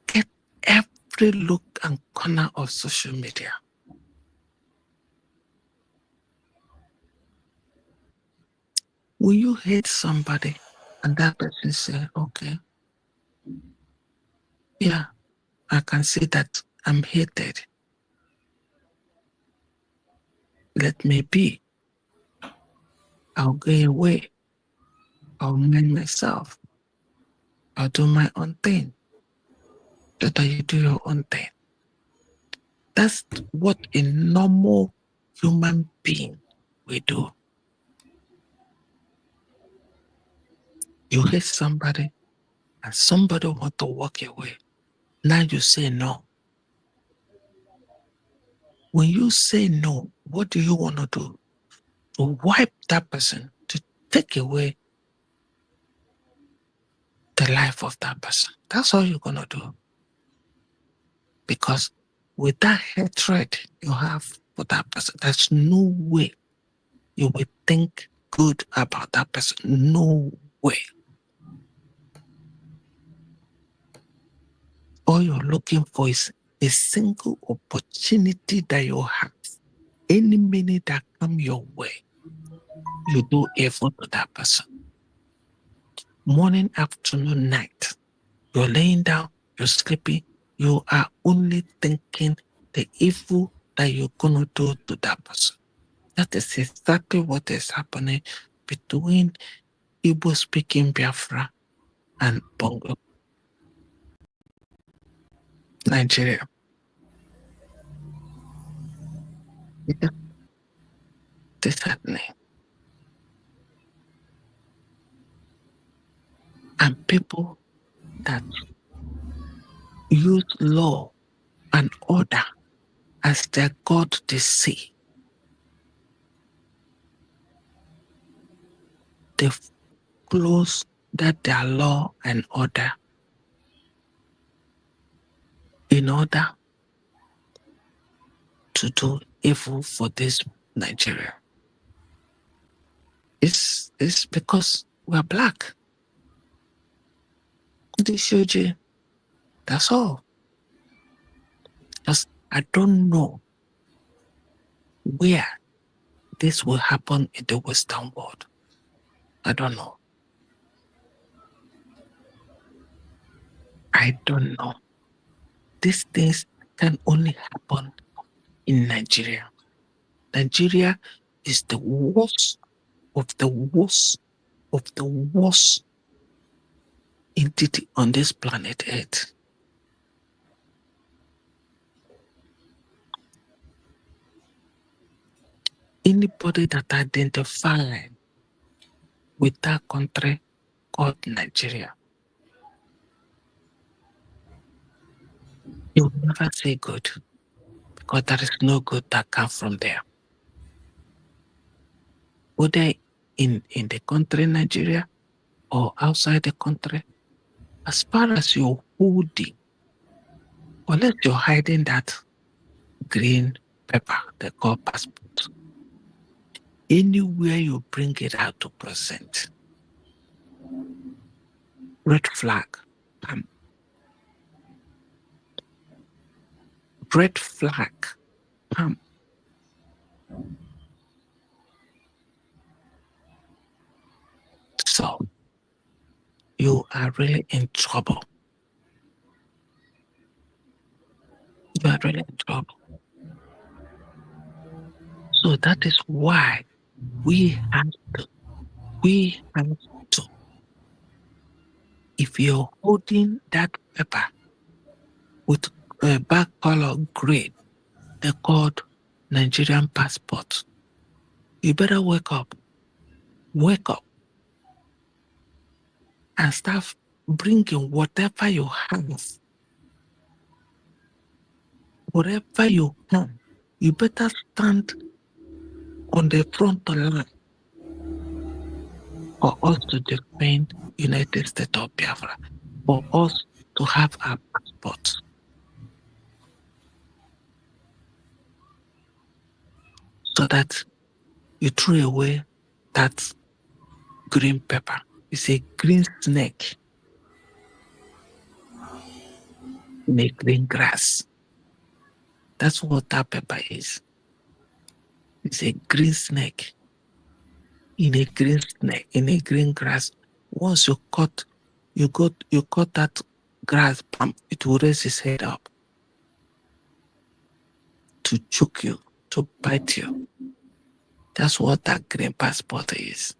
get every look and corner of social media. When you hate somebody and that person say, okay, yeah, I can see that I'm hated. Let me be. I'll go away. I'll mind myself. I'll do my own thing. So that you do your own thing. That's what a normal human being will do. You hate somebody and somebody want to walk away. Now you say no. When you say no, what do you want to do? To wipe that person, to take away the life of that person. That's all you're going to do. Because with that hatred you have for that person, there's no way you will think good about that person. No way. All you're looking for is a single opportunity that you have. Any minute that come your way, you do evil to that person. Morning, afternoon, night, you're laying down, you're sleeping, you are only thinking the evil that you're going to do to that person. That is exactly what is happening between Igbo-speaking Biafra and Bongo, Nigeria. It is happening. And people that use law and order as their God they see, they close that their law and order in order to do evil for this Nigeria. It's because we're black. DCOG, that's all. Because I don't know where this will happen in the Western world. I don't know. I don't know. These things can only happen in Nigeria. Nigeria is the worst of the worst of the worst entity on this planet Earth. Anybody that identifies with that country called Nigeria, you will never say good, because there is no good that comes from there. Whether in the country Nigeria or outside the country, as far as you're holding, unless you're hiding that green paper they call passport, anywhere you bring it out to present, red flag, red flag, So you are really in trouble. You are really in trouble. So that is why we have to, if you're holding that paper with a back color gray, they called Nigerian passport, you better wake up and start bringing whatever you have, whatever you can. You better stand on the front line for us to defend United States of Biafra, for us to have our passports. So that you throw away that green pepper. It's a green snake in a green grass. That's what that pepper is. It's a green snake in a green grass. Once you cut that grass, it will raise its head up to choke you, to bite you. That's what that green passport is.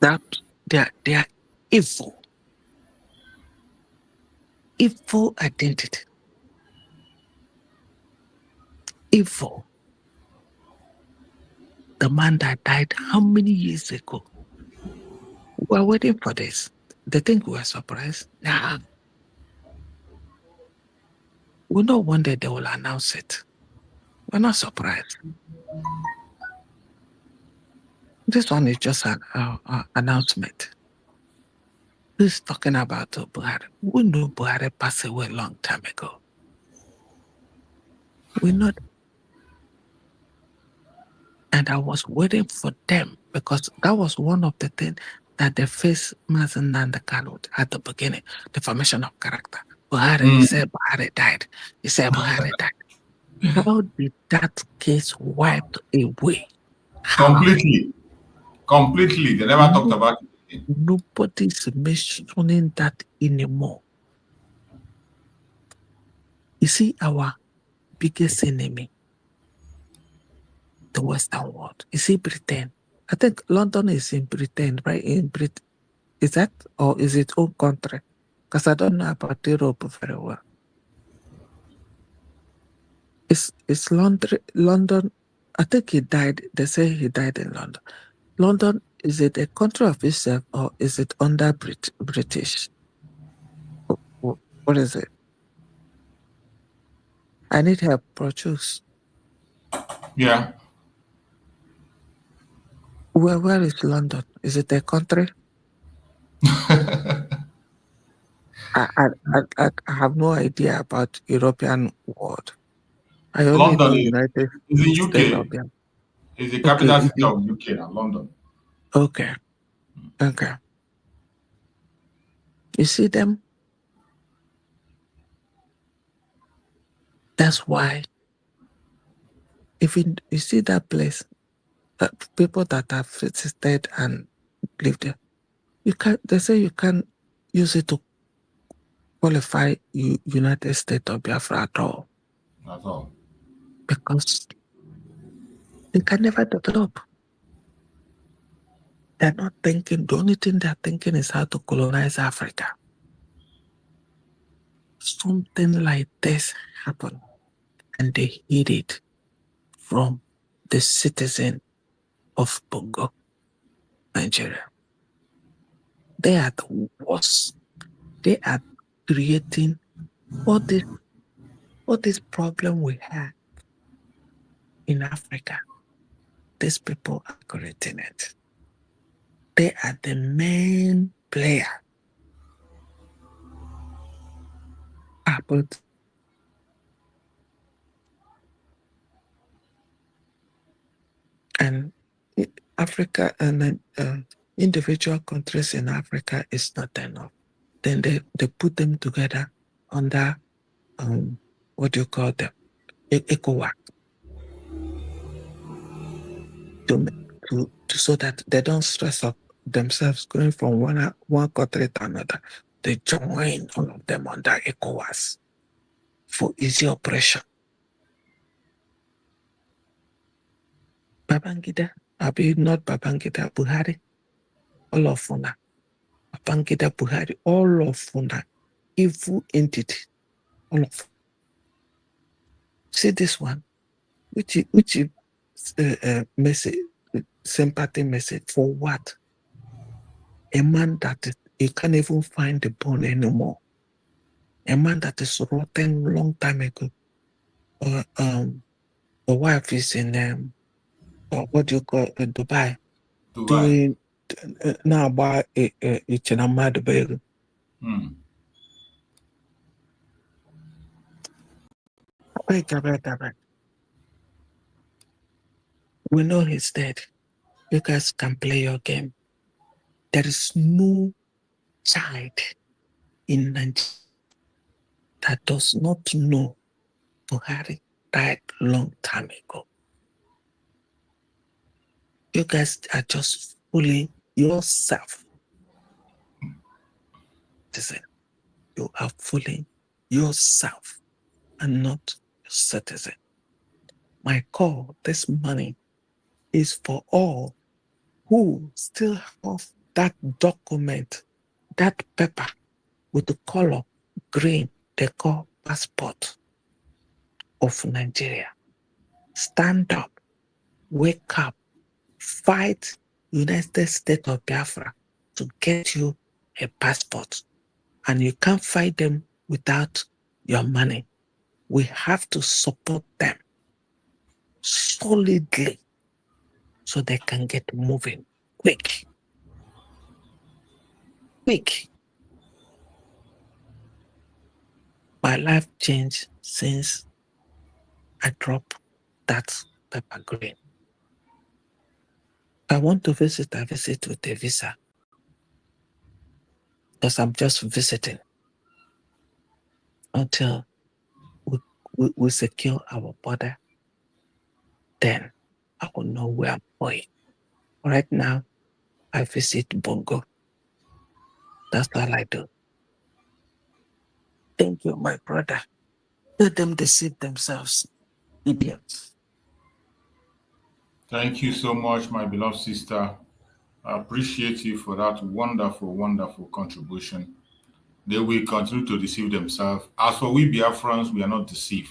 That they are evil. Evil identity. Evil. The man that died how many years ago? We are waiting for this. They think we are surprised. Nah. We know one day they will announce it. We're not surprised. This one is just an announcement. Who's talking about Buhari? We know Buhari passed away a long time ago. We know. And I was waiting for them because that was one of the things that they faced Mazen and the Kanu at the beginning, the formation of character. Buhari, he said Buhari died. He said Buhari died. How did that case wiped away? Completely. Completely. They never talked about it. Nobody's mentioning that anymore. You see, our biggest enemy, the Western world. You see, Britain. I think London is in Britain, right? In Britain. Is that, or is it own country? Because I don't know about Europe very well. It's London. I think he died. They say he died in London. London, is it a country of itself or is it under British? What is it? I need help, produce. Yeah. Where is London? Is it a country? I have no idea about European world. I only London know United is in States UK. of them. It's the capital city of UK, London. Okay. Okay. You see them? That's why if you see that place, people that have visited and lived there, they say you can't use it to qualify United States or Biafra at all. At all. Because they can never develop. They're not thinking, the only thing they're thinking is how to colonize Africa. Something like this happened, and they hid it from the citizen of Bongo, Nigeria. They are the worst. They are creating all this problem we have in Africa. These people are creating it. They are the main player. But and Africa and individual countries in Africa is not enough. Then they put them together under what do you call them? ECOWAS. So that they don't stress up themselves going from one country to another. They join all of them under ECOWAS for easy operation. Babangida, not Babangida, Buhari, all of Funa. Babangida, Buhari, all of Funa, evil entity, all of. See this one, which message, sympathy message for what? A man that you can't even find the bone anymore. A man that is rotten long time ago. The wife is in what do you call Dubai, doing na-agba iche na mmadụ bụ ego. We know he's dead. You guys can play your game. There is no child in Nigeria that does not know Buhari died long time ago. You guys are just fooling yourself. Listen, you are fooling yourself and not your citizen. My call this morning is for all who still have that document, that paper with the color green they call passport of Nigeria. Stand up, wake up, fight United States of Biafra to get you a passport. And you can't fight them without your money. We have to support them solidly so they can get moving quick. My life changed since I dropped that paper green. If I want to visit, I visit with a visa. Because I'm just visiting until we secure our border. Then I will know where I'm going. Right now, I visit Bongo. That's all I do. Thank you, my brother. Let them deceive themselves. Idiots. Thank you so much, my beloved sister. I appreciate you for that wonderful, wonderful contribution. They will continue to deceive themselves. As for we Biafrans, we are not deceived.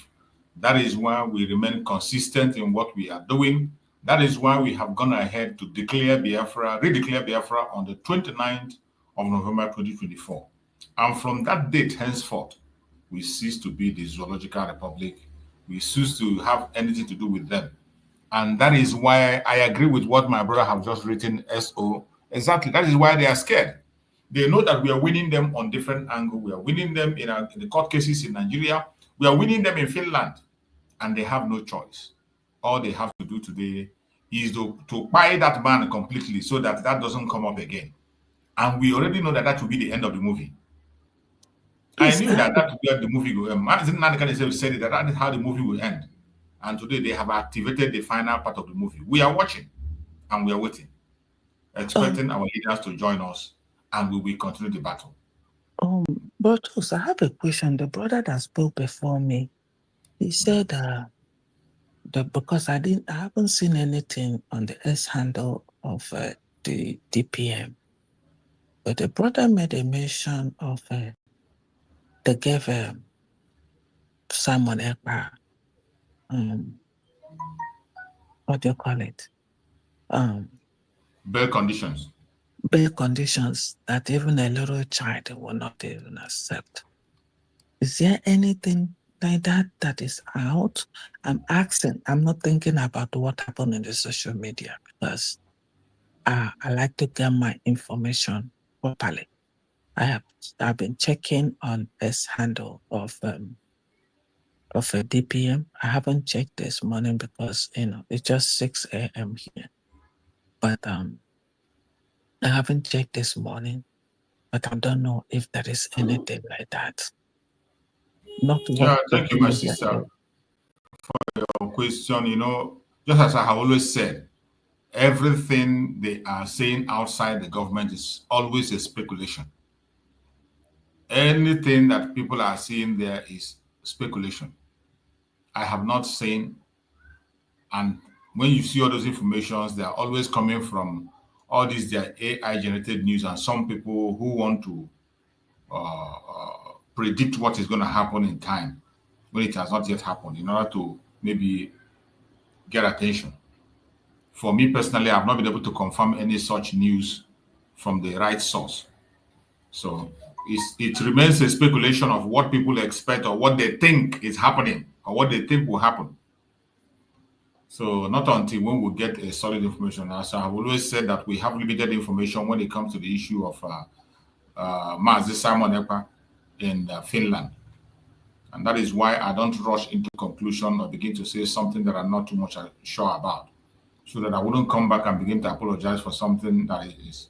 That is why we remain consistent in what we are doing. That is why we have gone ahead to declare Biafra, redeclare Biafra on the 29th of November 2024. And from that date henceforth, we cease to be the Zoological Republic. We cease to have anything to do with them. And that is why I agree with what my brother have just written, SO. Exactly. That is why they are scared. They know that we are winning them on different angles. We are winning them in the court cases in Nigeria. We are winning them in Finland. And they have no choice. All they have to do today is to buy that man completely so that that doesn't come up again. And we already know that that will be the end of the movie. I knew that that would be where the movie will end. Martin Nandekan said it, that is how the movie will end. And today they have activated the final part of the movie. We are watching and we are waiting, expecting our leaders to join us, and we will continue the battle. But I have a question. The brother that spoke before me, he said that because I haven't seen anything on the S handle of the DPM, but the brother made a mention of they gave Simon Ekpa, what do you call it? Bail conditions. Bail conditions that even a little child will not even accept. Is there anything like that is out? I'm asking. I'm not thinking about what happened in the social media because I like to get my information properly. I've been checking on S handle of a DPM. I haven't checked this morning because it's just 6 a.m. here. But I haven't checked this morning, but I don't know if there is anything like that. Thank you, my sister, for your question. Just as I have always said, everything they are saying outside the government is always a speculation. Anything that people are seeing there is speculation. I have not seen, and when you see all those informations, they are always coming from all these their AI-generated news and some people who want to predict what is going to happen in time when it has not yet happened in order to maybe get attention. For me personally, I've not been able to confirm any such news from the right source. So it remains a speculation of what people expect or what they think is happening or what they think will happen. So not until when we get a solid information. As I've always said that we have limited information when it comes to the issue of Mazi Simon Ekpa in Finland. And that is why I don't rush into conclusion or begin to say something that I'm not too much sure about, so that I wouldn't come back and begin to apologize for something that is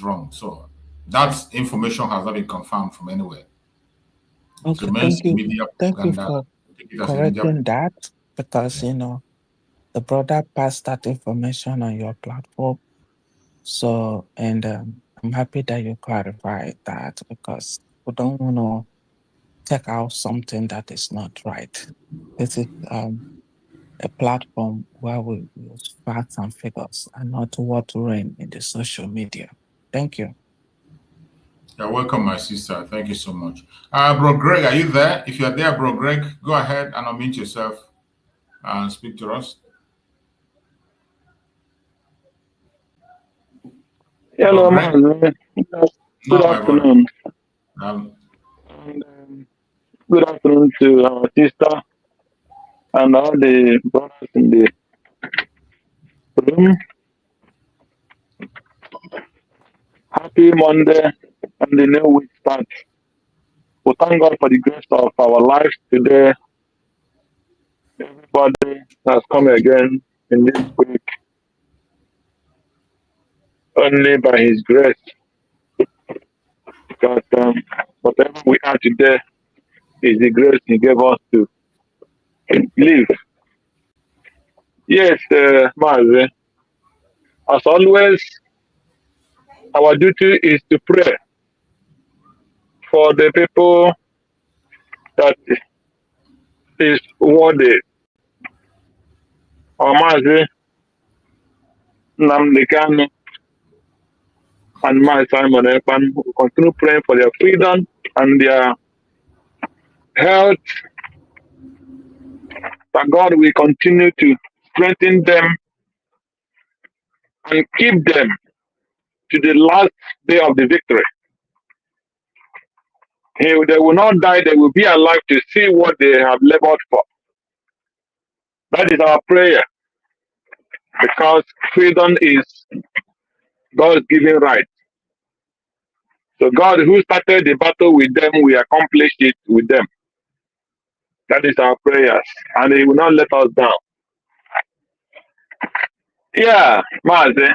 wrong. So that information has not been confirmed from anywhere. Okay, thank you for correcting that, because the brother passed that information on your platform. So, and I'm happy that you clarified that, because we don't want to take out something that is not right. This is a platform where we use facts and figures and not what reign in the social media. Thank you. You're welcome, my sister. Thank you so much. Bro Greg, are you there? If you're there, Bro Greg, go ahead and unmute yourself and speak to us. Hello, man. Good afternoon. Good afternoon to our sister and all the brothers in the room. Happy Monday and the new week starts. We thank God for the grace of our lives today. Everybody has come again in this week only by His grace. Because whatever we are today is the grace He gave us to live. Yes, Mazi. As always, our duty is to pray for the people that is worthy. Our Mazi Nnamdi Kanu and my Simon Ekpan will continue praying for their freedom and their health. That God will continue to strengthen them and keep them to the last day of the victory. They will not die, they will be alive to see what they have labored for. That is our prayer, because freedom is God's given right. So God, who started the battle with them, will accomplish it with them. That is our prayers, and He will not let us down. Yeah, Mazi.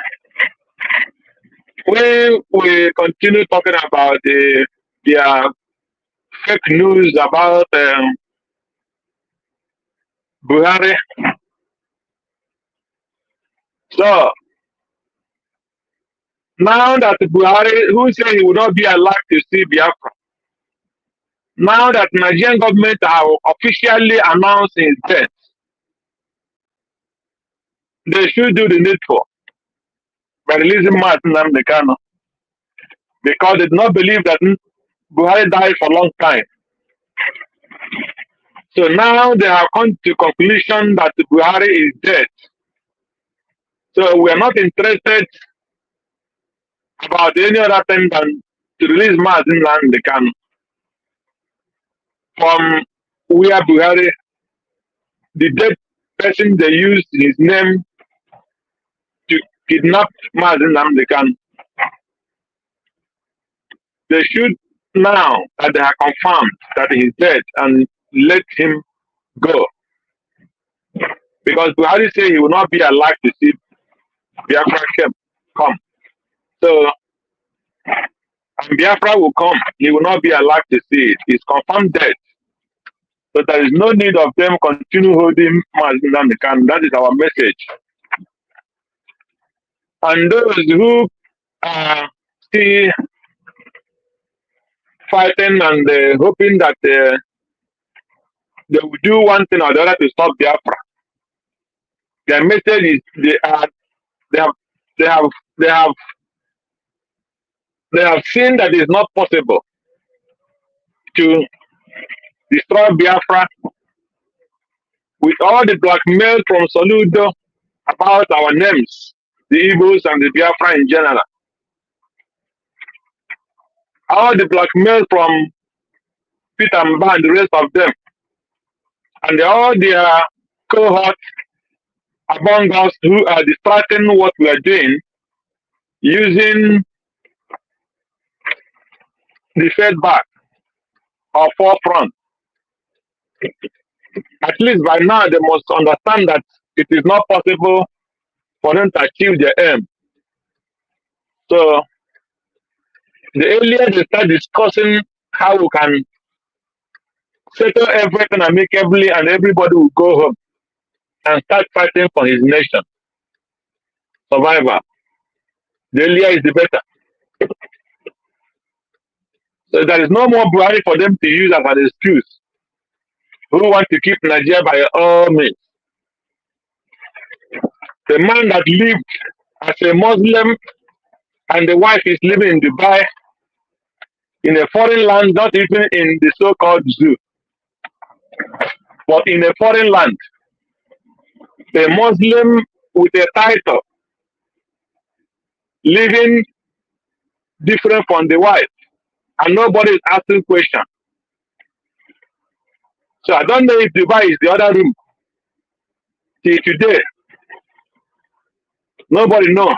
When we continue talking about their fake news about Buhari, so now that Buhari, who said he would not be alive to see Biafra, now that Nigerian government have officially announced his death, they should do the needful by releasing Martin Nnamdi Kanu, because they do not believe that Buhari died for a long time. So now they have come to conclusion that Buhari is dead. So we are not interested about any other thing than to release Martin Nnamdi Kanu from where Buhari, the dead person they used his name to kidnap Martin Nnamdi Kanu. They should, now that they are confirmed that he is dead, and let him go. Because Buhari said he will not be alive to see Biafra come. So, and Biafra will come, he will not be alive to see it. He's confirmed dead. So there is no need of them continue holding Martin Nnamdi Kanu. That is our message. And those who are still fighting and hoping that they will do one thing or the other to stop Biafra, their message is they have seen that it is not possible to destroy Biafra with all the blackmail from Soludo about our names, the Igbos and the Biafra in general. All the blackmail from Peter Mba and the rest of them, and all their cohorts among us who are distracting what we are doing using the feedback or forefront. At least by now they must understand that it is not possible for them to achieve their aim. So the earlier they start discussing how we can settle everything amicably and everybody will go home and start fighting for his nation. Survivor. The earlier is the better. So there is no more Buhari for them to use as an excuse. Who want to keep Nigeria by all means. The man that lived as a Muslim and the wife is living in Dubai in a foreign land, not even in the so-called zoo, but in a foreign land. A Muslim with a title, living different from the wife, and nobody is asking questions. So I don't know if Dubai is the other room. Till today, nobody knows.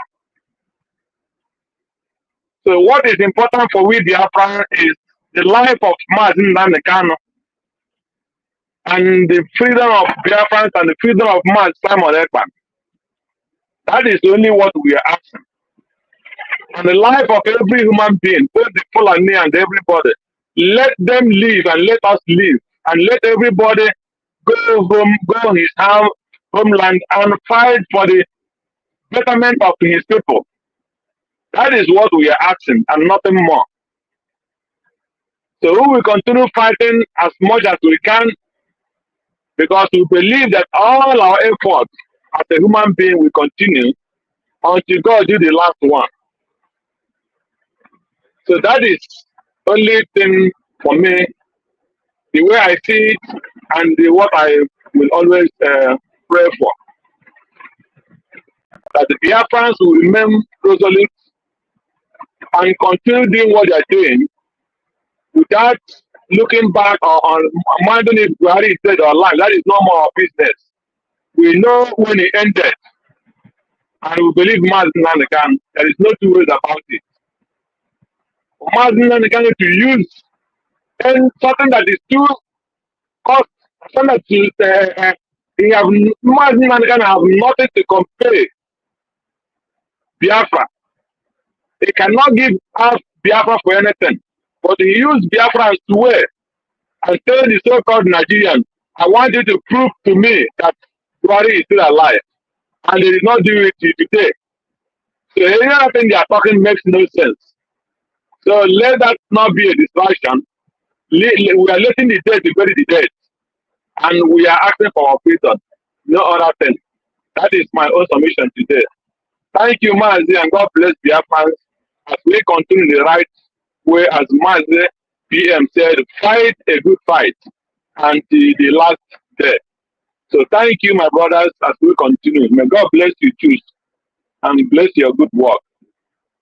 So what is important for we Biafra is the life of Muhammadu Kanu and the freedom of Biafrans and the freedom of Simon Ekpan. That is only what we are asking. And the life of every human being, both the Fulani and everybody, let them live and let us live. And let everybody go home, go his homeland and fight for the betterment of his people. That is what we are asking and nothing more. So we will continue fighting as much as we can because we believe that all our efforts as a human being will continue until God do the last one. So that is only thing for me, the way I see it and what I will always pray for. That the Biafrans will remain resolute and continue doing what they are doing without looking back on minding if Buhari is dead or alive. That is no more our business. We know when it ended, and we believe Muhammadu can. There is no two ways about it. Muhammadu can to use something that is too cost, something that is, Muhammadu can have nothing to compare Biafra. He cannot give us Biafra for anything. But he used Biafra as way and tell the so-called Nigerians, I want you to prove to me that Buhari is still alive. And they did not do it today. So anything they are talking makes no sense. So let that not be a distraction. We are letting the dead to bury the dead. And we are asking for our freedom. No other thing. That is my own submission today. Thank you, Mazi, and God bless Biafrans as we continue the right way, as Mazi PM said, fight a good fight until the last day. So thank you, my brothers, as we continue. May God bless you too, and bless your good work.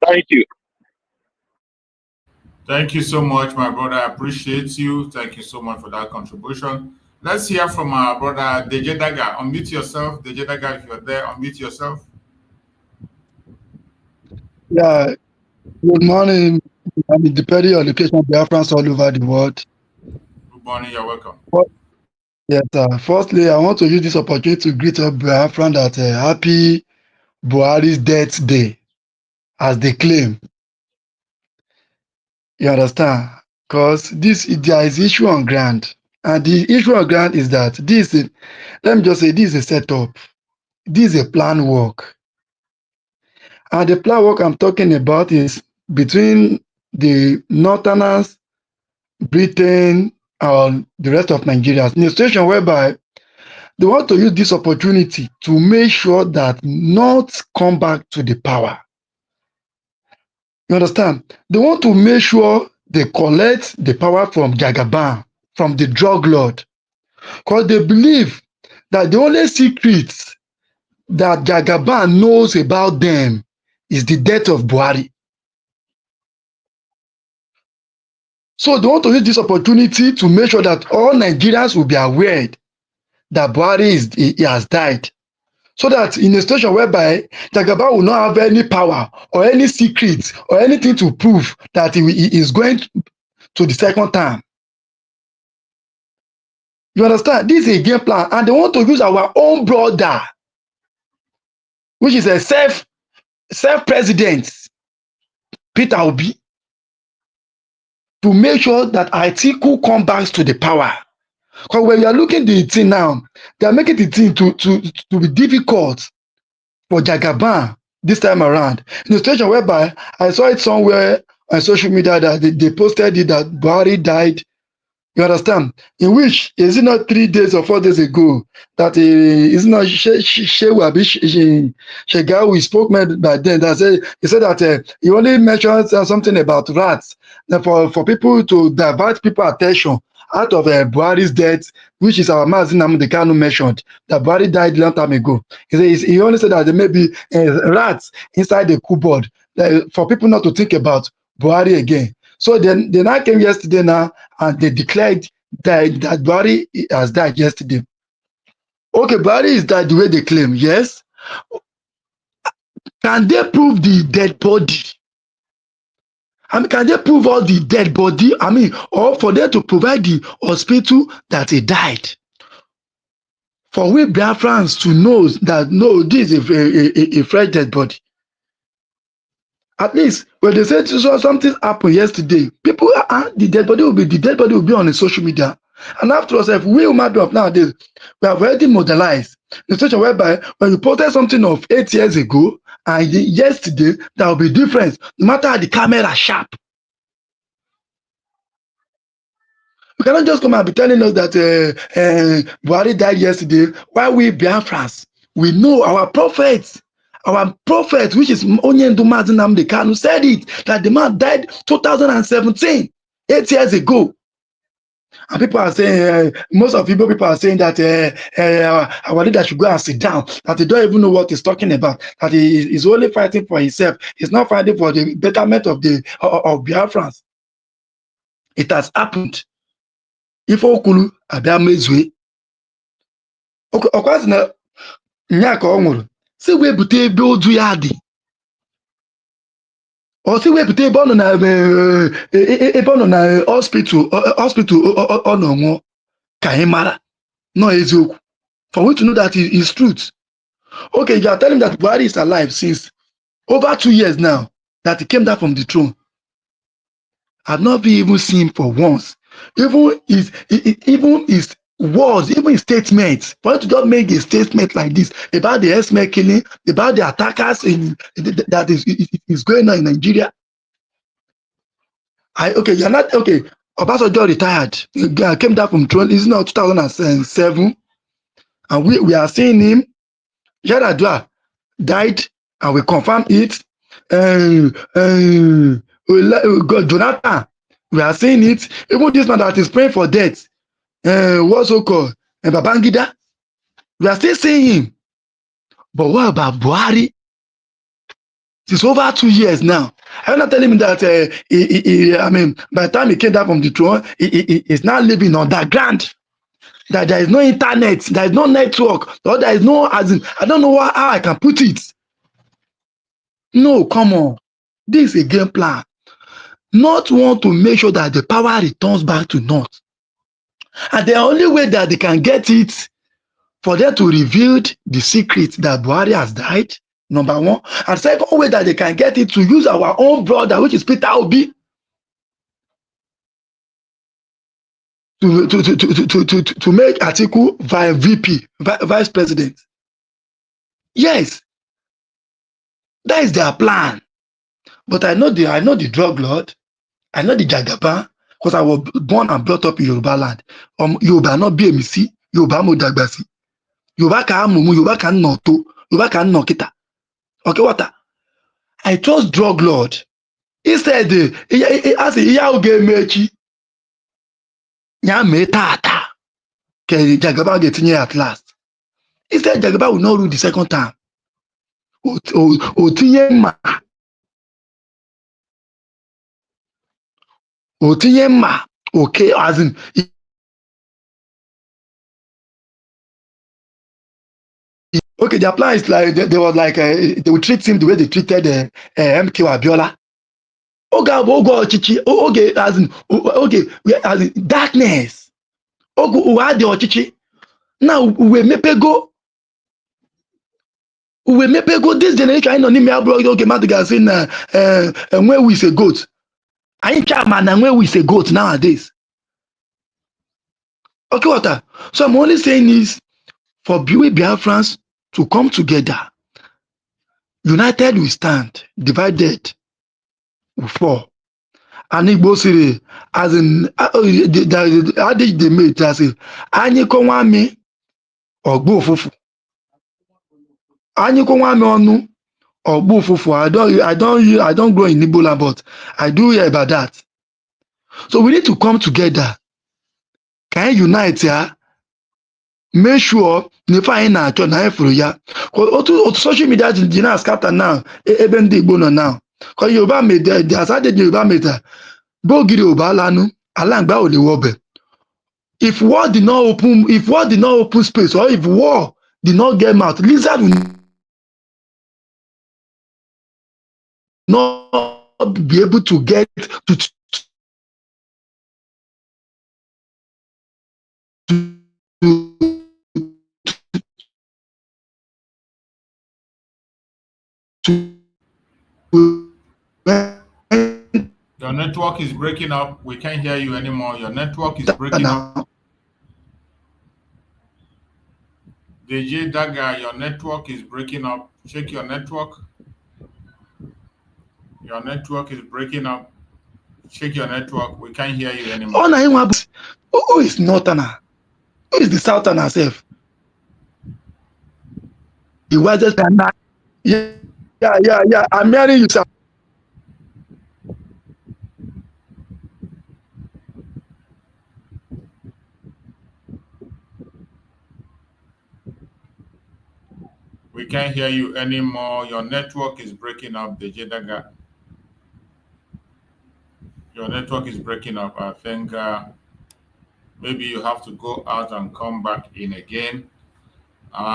Thank you. Thank you so much, my brother. I appreciate you. Thank you so much for that contribution. Let's hear from our brother, Deje Daga. Unmute yourself. Deje Daga, if you're there, unmute yourself. Yeah, good morning. I'm depending on location Biafrans all over the world. Good morning, you're welcome. Yes, firstly, I want to use this opportunity to greet all Biafran that happy Buhari's death day, as they claim. You understand? Because there is issue on ground. And the issue on ground is that let me just say, this is a setup. This is a plan work. And the plan work I'm talking about is between the Northerners, Britain, and the rest of Nigeria. In a situation whereby they want to use this opportunity to make sure that North come back to the power. You understand? They want to make sure they collect the power from Jagaban, from the drug lord. Because they believe that the only secrets that Jagaban knows about them is the death of Buhari. So they want to use this opportunity to make sure that all Nigerians will be aware that Buhari he has died. So that in a situation whereby Jagaba will not have any power or any secret or anything to prove that he is going to the second time. You understand? This is a game plan, and they want to use our own brother, which is a self-president, Peter Obi, to make sure that Atiku comes back to the power. Because when you are looking at the thing now, they are making the thing to be difficult for Jagaban this time around. In a situation whereby I saw it somewhere on social media that they posted it that Buhari died. You understand? In which, is it not 3 days or 4 days ago that is not Shega we spoke by then that he said that he only mentioned something about rats for people to divert people's attention out of Buhari's death, which is our Mazi Nnamdi Kanu mentioned that Buhari died a long time ago. He only said that there may be rats inside the cupboard for people not to think about Buhari again. So then they now came yesterday now and they declared that Buhari has died yesterday. Okay, Buhari is dead the way they claim, yes. Can they prove the dead body? I mean, can they prove all the dead body? I mean, or for them to provide the hospital that he died? For we Biafrans to know that no, this is a fresh dead body. At least when they said something happened yesterday, people the dead body will be on the social media. And after all, if we human beings of nowadays, we have already modelized in such a whereby when you posted something of 8 years ago and yesterday, there will be difference, no matter how the camera sharp. You cannot just come and be telling us that Buhari died yesterday, while we Biafrans, we know our prophets. Our prophet, which is Onyendu Mazi Nnamdi Kanu, said it, that the man died 2017, 8 years ago. And people are saying, most of people are saying that our leader should go and sit down, that they don't even know what he's talking about, that he is only fighting for himself. He's not fighting for the betterment of Biafrans. It has happened. If Okulu Adamezwe, ọkwazi na nyaka ọ nwụrụ, si wepụta ebe ozu ya dị. Ọ si wepụta ebe ọ nọ na hospital ọ nọ nwụọ ka anyị mara nọ eziokwu. For we to know that it is truth. Okay, you are telling that Buhari is alive since over 2 years now that he came down from the throne. I've not been even seen for once. Even his words, even his statements, for him to just make a statement like this about the herdsmen killing, about the attackers that is going on in Nigeria. You're not okay. Obasanjo retired. He came down from throne. It's now 2007, and we are seeing him. Yaradua died, and we confirm it. Jonathan, we are seeing it. Even this man that is praying for death, what's so called Babangida, we are still seeing him. But what about Buhari? It's over 2 years now. I'm not telling me that by the time he came down from the throne, he is now living on that ground. That there is no internet, there is no network, or there is no, I don't know how I can put it. No, come on. This is a game plan. Not want to make sure that the power returns back to North. And the only way that they can get it for them to reveal the secret that Buhari has died, number one. And second way that they can get it to use our own brother, which is Peter Obi, to make Atiku VP, vice president. Yes, that is their plan. But I know the drug lord, I know the Jagaban, because I was born and brought up in Yoruba land. Yoruba not BMC, Yoruba mo dagbasi. Yoruba ka mumu, Yoruba ka noto, Yoruba ka nokita. Okay, what? I trust drug lord. He said, as a yaoge mechi, nya me tata, ke Jagaban get in at last. He said Jagaban will not rule the second time. Otiyema, okay, as in Okay, their plan is like they were like they would treat him the way they treated MK Abiola. Okay, as in darkness. Okay, the ọchịchị. Now we mepego this generation anyị nọ n'ime ya bụrụ oge mmadụ ga-asị na enwe is a goat. Anyị chama na enwe is a goat nowadays. Okay, what? So I'm only saying is for Biafrans to come together. United we stand, divided we fall. And Igbo City, as in the adage they made, as in anyị kọnwami ọgbọ ofufu. Anyị kọnwami ọnụ ọgbọ ofufu. I don't grow in Igbo land, but I do hear about that. So we need to come together. Can I unite ya? Make sure nefa anyị na-achọ na anyị fụrụ ya. Otu social media dị na scatter now ebe ndị Igbo nọ now. Because Yoruba made the aside Yoruba made Bogiri Yoruba lanu alangba ò lè wọbẹ̀. If war did not open space, or if war did not get mouth, lizard will not be able to get Your network is breaking up. We can't hear you anymore. Your network is breaking up. DJ Daga, your network is breaking up. Check your network. Your network is breaking up. Check your network. We can't hear you anymore. Who is Northerner? Who is the Southerner herself? The wisest and yeah. I'm hearing you, sir. We can't hear you anymore. Your network is breaking up, DJ Daga. Your network is breaking up. I think maybe you have to go out and come back in again.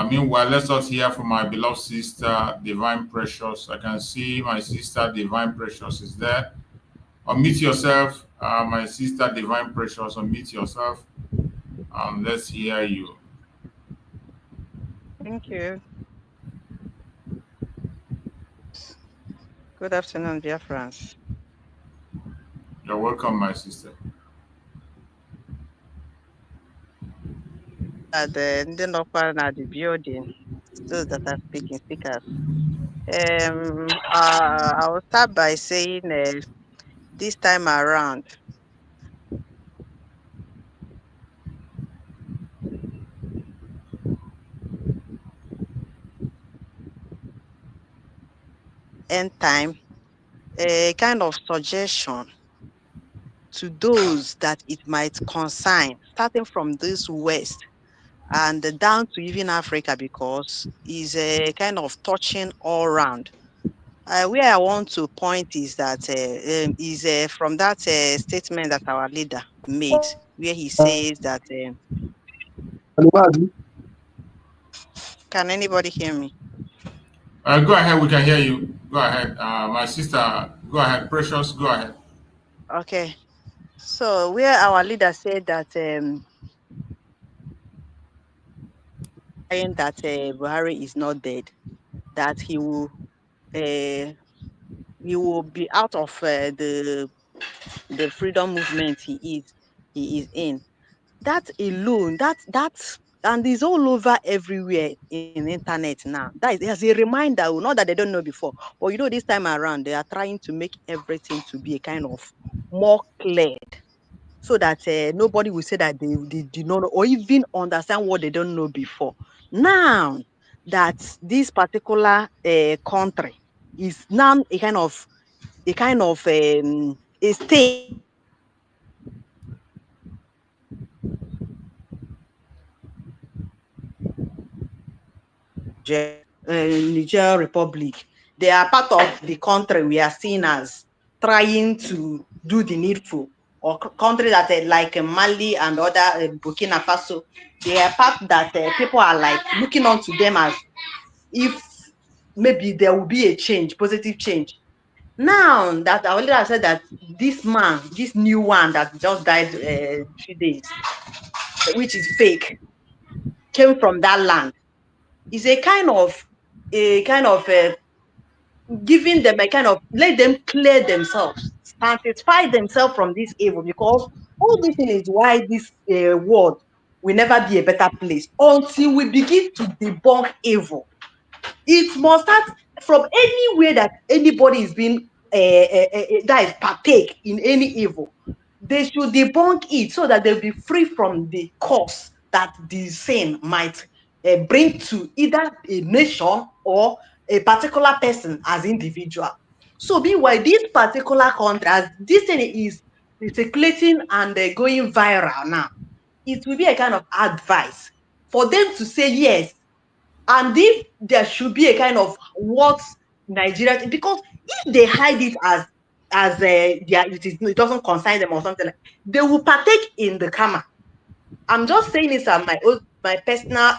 Meanwhile, let's us hear from my beloved sister, Divine Precious. I can see my sister, Divine Precious, is there. Unmute yourself, my sister, Divine Precious. Unmute yourself. Let's hear you. Thank you. Good afternoon, Biafrans. You're welcome, my sister. The local at the building, those that are speakers. I will start by saying this time around, end time, a kind of suggestion to those that it might concern, starting from this West and down to even Africa, because it's a kind of touching all around. Where I want to point is that from that statement that our leader made, where he says that. Can anybody hear me? Go ahead, we can hear you. Go ahead. My sister, go ahead. Precious, go ahead. Okay. So where our leader said that Buhari is not dead, that he will be out of the freedom movement he is in. That alone, that's and is all over everywhere in internet now. That is as a reminder, not that they don't know before, but this time around they are trying to make everything to be a kind of more clear, so that nobody will say that they did not know or even understand what they don't know before. Now that this particular country is now a kind of a state Niger Republic. They are part of the country we are seen as trying to do the needful or countries that like Mali and other Burkina Faso, they are part that people are like looking on to them as if maybe there will be a change, positive change. Now that I already said that this man, this new one that just died 3 days, which is fake, came from that land, is a kind of giving them a kind of, let them clear themselves, satisfy themselves from this evil, because all this thing is why this world will never be a better place until we begin to debunk evil. It must start from anywhere that anybody is being that is partake in any evil. They should debunk it so that they'll be free from the curse that the sin might bring to either a nation or a particular person as individual. So meanwhile, this particular country, as this thing is circulating and going viral now, it will be a kind of advice for them to say yes. And if there should be a kind of what Nigeria, because if they hide it as it doesn't concern them or something, like, they will partake in the karma. I'm just saying this as my personal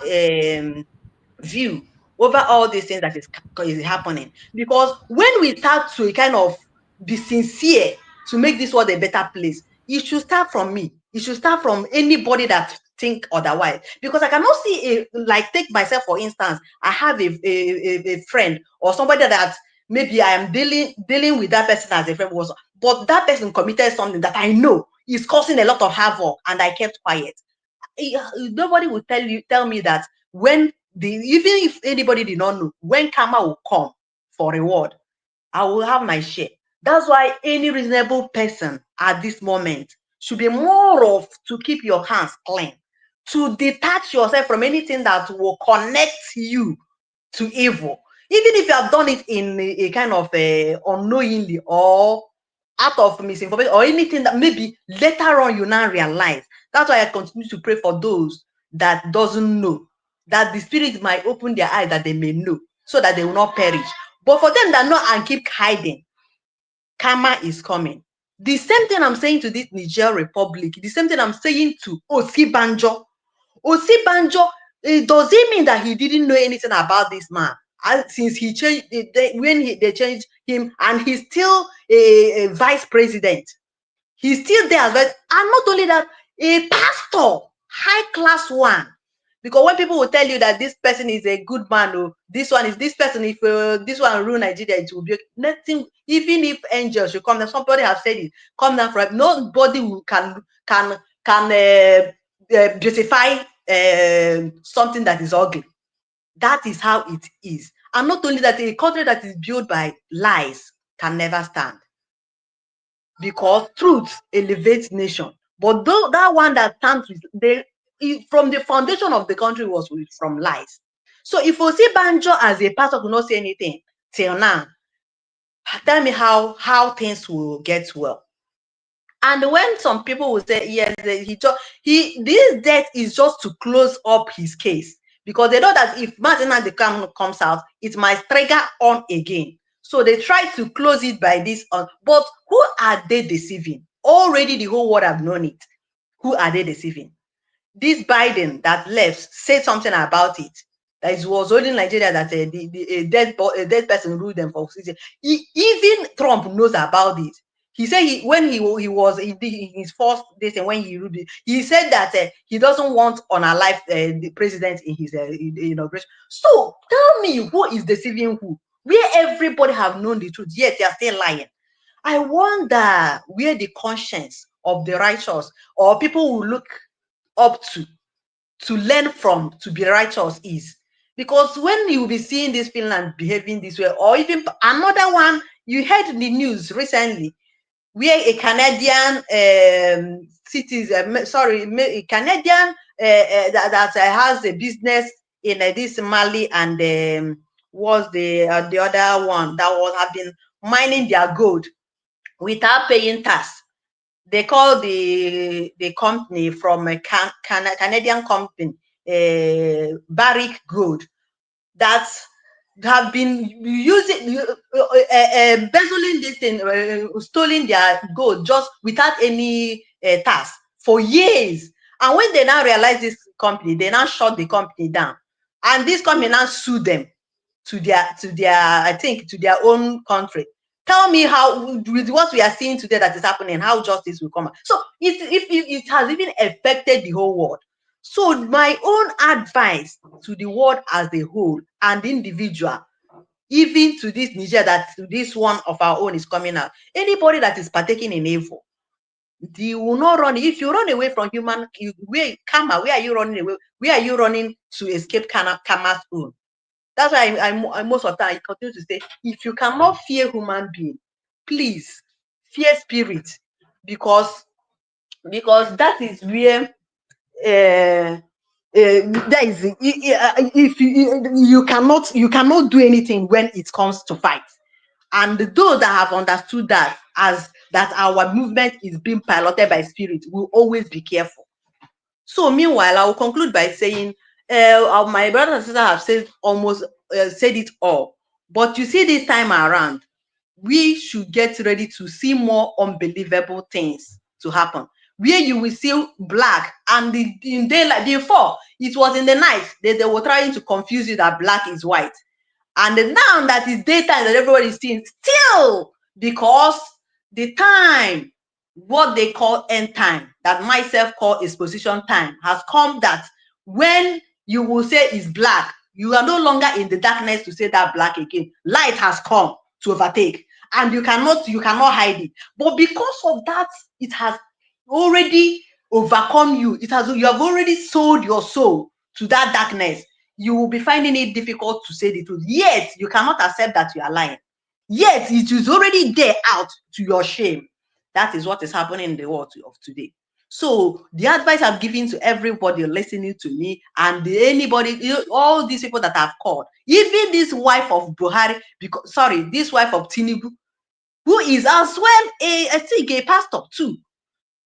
view over all these things that is happening. Because when we start to kind of be sincere to make this world a better place, it should start from me. It should start from anybody that think otherwise. Because I cannot see like take myself for instance. I have a friend or somebody that maybe I am dealing with that person as a friend was, but that person committed something that I know is causing a lot of havoc, and I kept quiet. Nobody will tell me that when even if anybody did not know, when karma will come for reward, I will have my share. That's why any reasonable person at this moment should be more of to keep your hands clean, to detach yourself from anything that will connect you to evil, even if you have done it in a kind of unknowingly or out of misinformation or anything that maybe later on you now realize. That's why I continue to pray for those that doesn't know, that the spirit might open their eyes that they may know, so that they will not perish. But for them that know and keep hiding, karma is coming. The same thing I'm saying to this Niger Republic, the same thing I'm saying to Osibanjo. Osibanjo, does it mean that he didn't know anything about this man? Since he changed, they changed him, and he's still a vice president. He's still there, but and not only that, a pastor, high class one. Because when people will tell you that this person is a good man, or this person, if this one rule Nigeria, it will be nothing. Even if angels should come down, somebody has said it, come down from nobody who can justify something that is ugly. That is how it is. And not only that, a country that is built by lies can never stand, because truth elevates nation. But though that one that stands with from the foundation of the country was from lies. So if Osibanjo as a pastor could not say anything till now, tell me how things will get well. And when some people will say yes, this death is just to close up his case, because they know that if Martin and the Kanu comes out, it might trigger on again. So they try to close it by this on. But who are they deceiving? Already the whole world have known it. Who are they deceiving? This Biden that left said something about it. That it was only Nigeria that a dead person ruled them for 6 years. Even Trump knows about it. He said when he was in his first days and when he ruled it, he said that he doesn't want unalive the president in his inauguration. So tell me, who is deceiving who? Where everybody have known the truth, yet they are still lying. I wonder where the conscience of the righteous or people who look up to learn from, to be righteous is. Because when you will be seeing this Finland behaving this way, or even another one, you heard in the news recently where a Canadian citizen, a Canadian that has a business in this Mali, and was the other one that have been mining their gold without paying tax. They call the company from a Canadian company, Barrick Gold. That have been using embezzling this thing, stealing their gold just without any tax for years. And when they now realize this company, they now shut the company down, and this company now sue them to their I think to their own country. Tell me how, with what we are seeing today that is happening, how justice will come. So it has even affected the whole world. So my own advice to the world as a whole and individual, even to this Niger, that this one of our own is coming out. Anybody that is partaking in evil, they will not run. If you run away from human, karma, where are you running away? Where are you running to escape karma's own? That's why I most of the time I continue to say, if you cannot fear human being, please fear spirit, because that is where that is if you cannot do anything when it comes to fight. And those that have understood that, as that our movement is being piloted by spirit, will always be careful. So meanwhile, I will conclude by saying, my brothers and sisters have said almost said it all. But you see, this time around, we should get ready to see more unbelievable things to happen. Where you will see black, and in daylight, before it was in the night, they were trying to confuse you that black is white. And now that it's daytime that everybody is seeing, still, because the time, what they call end time, that myself call exposition time, has come, that when you will say it's black, you are no longer in the darkness to say that black again. Light has come to overtake, and you cannot hide it. But because of that, it has already overcome you. You have already sold your soul to that darkness. You will be finding it difficult to say the truth. Yet you cannot accept that you are lying. Yet it is already there, out to your shame. That is what is happening in the world of today. So the advice I'm giving to everybody listening to me, and anybody, all these people that I've called, even this wife of Buhari, this wife of Tinubu, who is as well I think a pastor too.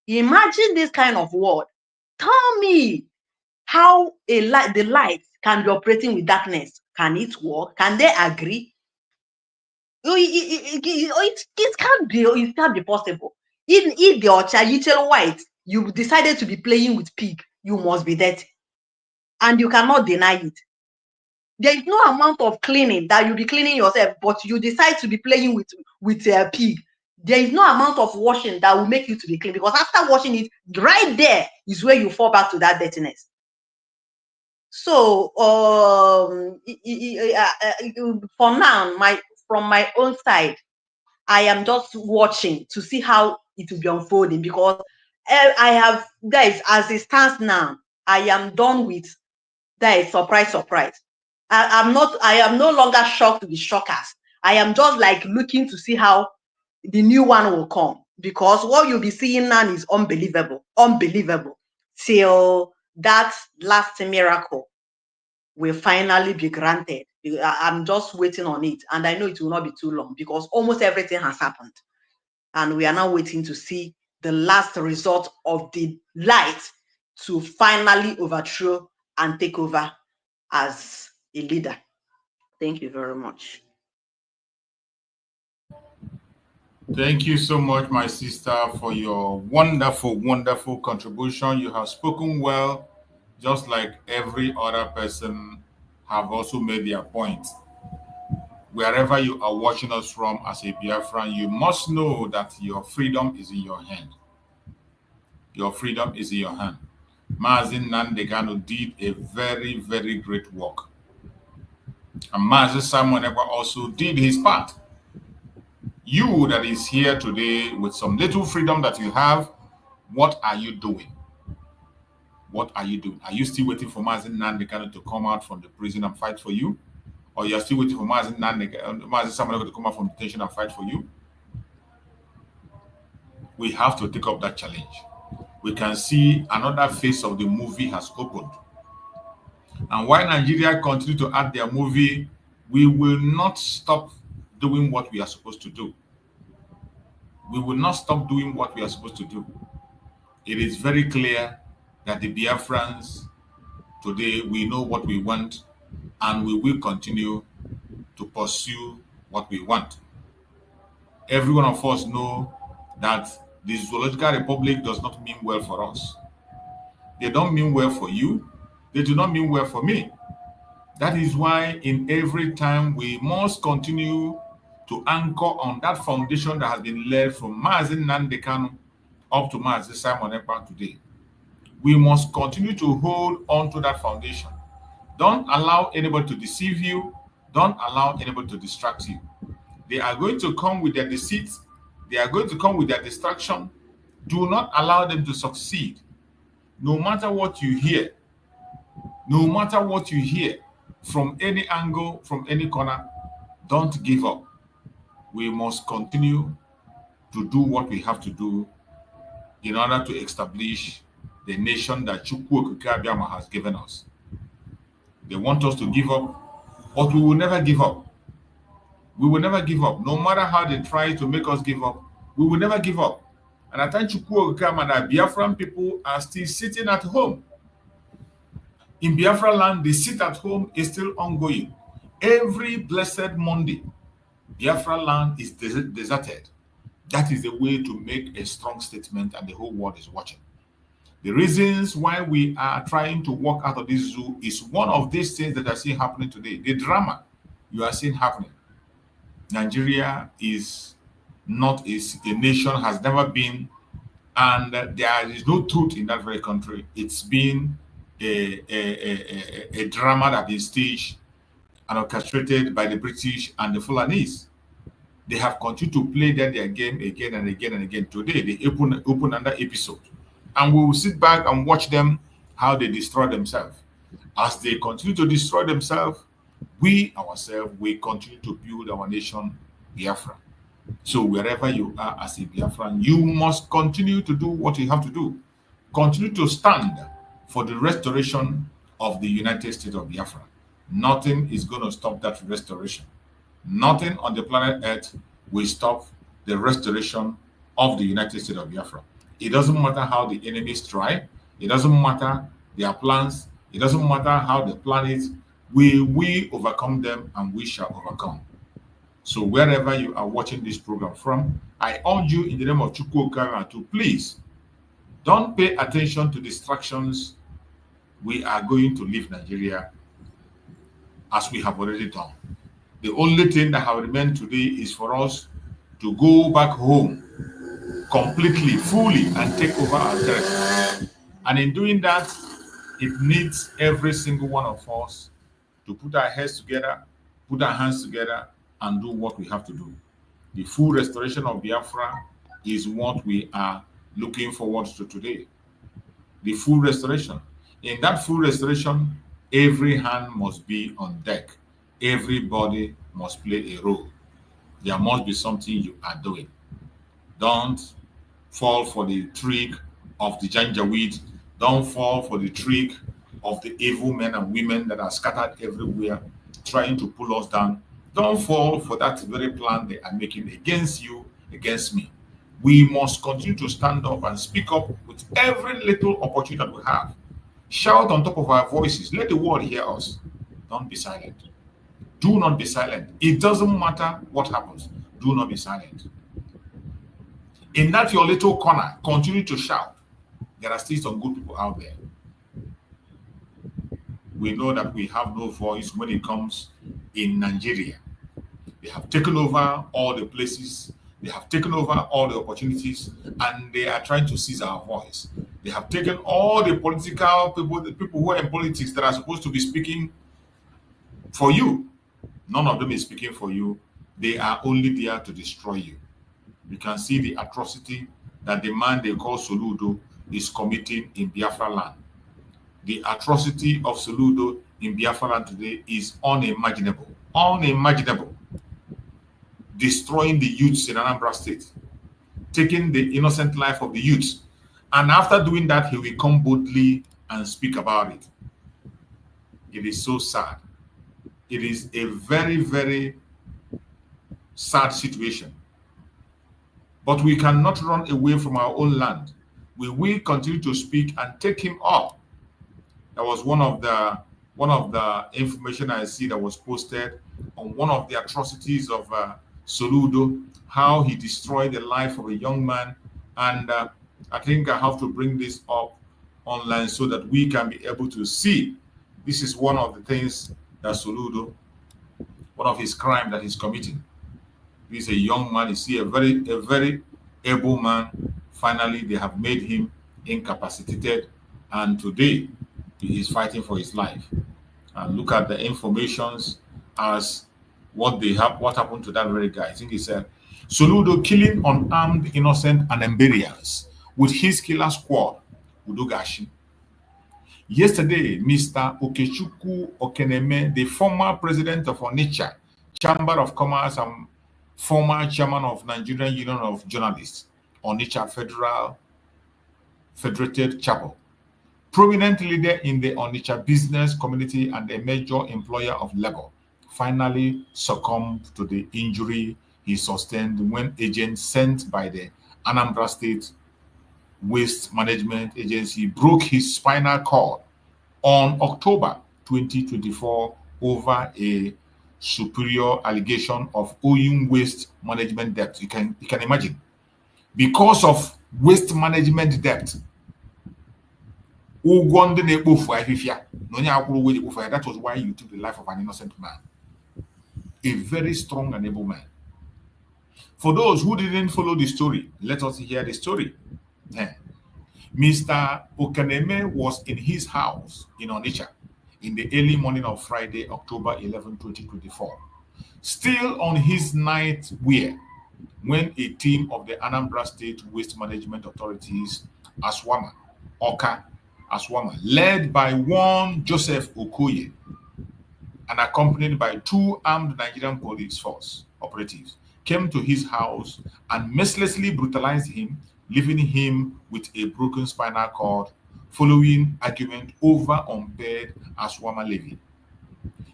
Imagine this kind of word. Tell me how the light can be operating with darkness. Can it work? Can they agree? It can't be possible. Even if the Ocha white, you decided to be playing with pig, you must be dirty, and you cannot deny it. There is no amount of cleaning that you'll be cleaning yourself, but you decide to be playing with a pig. There is no amount of washing that will make you to be clean, because after washing it, right there is where you fall back to that dirtiness. So for now, from my own side, I am just watching to see how it will be unfolding, because I have, guys, as it stands now, I am done with that. Surprise. I am no longer shocked with shockers. I am just like looking to see how the new one will come, because what you'll be seeing now is unbelievable, till that last miracle will finally be granted. I'm just waiting on it, and I know it will not be too long, because almost everything has happened, and we are now waiting to see the last result of the light to finally overthrow and take over as a leader. Thank you very much. Thank you so much, my sister, for your wonderful, wonderful contribution. You have spoken well, just like every other person have also made their point. Wherever you are watching us from as a Biafran, you must know that your freedom is in your hand. Your freedom is in your hand. Mazin Nandekano did a very, very great work. And Mazin Simon Ekpa also did his part. You that is here today with some little freedom that you have, what are you doing? What are you doing? Are you still waiting for Mazin Nandekano to come out from the prison and fight for you? Or you're still waiting for Mazin Simon to come out from detention and fight for you? We have to take up that challenge. We can see another phase of the movie has opened. And while Nigeria continue to add their movie, we will not stop doing what we are supposed to do. We will not stop doing what we are supposed to do. It is very clear that the Biafrans today, we know what we want, and we will continue to pursue what we want. Every one of us know that the Zoological Republic does not mean well for us. They don't mean well for you. They do not mean well for me. That is why in every time we must continue to anchor on that foundation that has been laid from Mazi Nnamdi Kanu up to Mazi Simon Ekpa today. We must continue to hold on to that foundation. Don't allow anybody to deceive you. Don't allow anybody to distract you. They are going to come with their deceit. They are going to come with their distraction. Do not allow them to succeed. No matter what you hear, no matter what you hear from any angle, from any corner, don't give up. We must continue to do what we have to do in order to establish the nation that Chukwu Okike Abiama has given us. They want us to give up, but we will never give up. We will never give up. No matter how they try to make us give up, we will never give up. And I thank Chukwu Okike Abiama that Biafran people are still sitting at home. In Biafra land, the sit at home is still ongoing. Every blessed Monday, Biafra land is deserted. That is the way to make a strong statement, and the whole world is watching. The reasons why we are trying to walk out of this zoo is one of these things that I see happening today. The drama you are seeing happening. Nigeria is not a nation, has never been, and there is no truth in that very country. It's been a drama that is staged and orchestrated by the British and the Fulanese. They have continued to play their game again and again and again. Today, they open another episode. And we will sit back and watch them, how they destroy themselves. As they continue to destroy themselves, we ourselves will continue to build our nation, Biafra. So wherever you are as a Biafran, you must continue to do what you have to do. Continue to stand for the restoration of the United States of Biafra. Nothing is going to stop that restoration. Nothing on the planet Earth will stop the restoration of the United States of Biafra. It doesn't matter how the enemies try. It doesn't matter their plans. It doesn't matter how the plan is. We overcome them, and we shall overcome. So wherever you are watching this program from, I urge you in the name of Chukwu Okike Abiama to please don't pay attention to distractions. We are going to leave Nigeria as we have already done. The only thing that have remained today is for us to go back home completely, fully, and take over our territory. And in doing that, it needs every single one of us to put our heads together, put our hands together, and do what we have to do. The full restoration of Biafra is what we are looking forward to today. The full restoration. In that full restoration, every hand must be on deck. Everybody must play a role. There must be something you are doing. Don't fall for the trick of the Janjaweed. Don't fall for the trick of the evil men and women that are scattered everywhere, trying to pull us down. Don't fall for that very plan they are making against you, against me. We must continue to stand up and speak up with every little opportunity that we have. Shout on top of our voices. Let the world hear us. Don't be silent. Do not be silent. It doesn't matter what happens. Do not be silent. In that your little corner, continue to shout. There are still some good people out there. We know that we have no voice when it comes in Nigeria. They have taken over all the places. They have taken over all the opportunities, and they are trying to seize our voice. They have taken all the political people, the people who are in politics that are supposed to be speaking for you. None of them is speaking for you. They are only there to destroy you. You can see the atrocity that the man they call Soludo is committing in Biafra land. The atrocity of Soludo in Biafra land today is unimaginable. Unimaginable. Destroying the youths in Anambra State. Taking the innocent life of the youths. And after doing that, he will come boldly and speak about it. It is so sad. It is a very, very sad situation. But we cannot run away from our own land. We will continue to speak and take him up. That was one of one of the information I see that was posted on one of the atrocities of Soludo, how he destroyed the life of a young man. And I think I have to bring this up online so that we can be able to see. This is one of the things that Soludo, one of his crimes that he's committing. He's a young man. You see, a very able man. Finally, they have made him incapacitated, and today he is fighting for his life. And look at the informations as what happened to that very guy. I think he said, Soludo killing unarmed innocent Anambarians with his killer squad, Udogashi. Yesterday, Mr. Okechukwu Okeneme, the former president of Onitsha Chamber of Commerce and former chairman of Nigerian Union of Journalists, Onitsha Federated Chapel, prominent leader in the Onitsha business community and a major employer of labor, finally succumbed to the injury he sustained when agents sent by the Anambra State Waste Management Agency broke his spinal cord on October 2024 over a superior allegation of owing waste management debt. You can imagine. Because of waste management debt, that was why you took the life of an innocent man. A very strong and able man. For those who didn't follow the story, let us hear the story. Mr. Okeneme was in his house in Onitsha in the early morning of Friday, October 11, 2024, still on his night wear, when a team of the Anambra State Waste Management Authorities, Aswama, led by one Joseph Okoye and accompanied by two armed Nigerian police force operatives, came to his house and mercilessly brutalized him, leaving him with a broken spinal cord following argument over unpaid Aswama levy.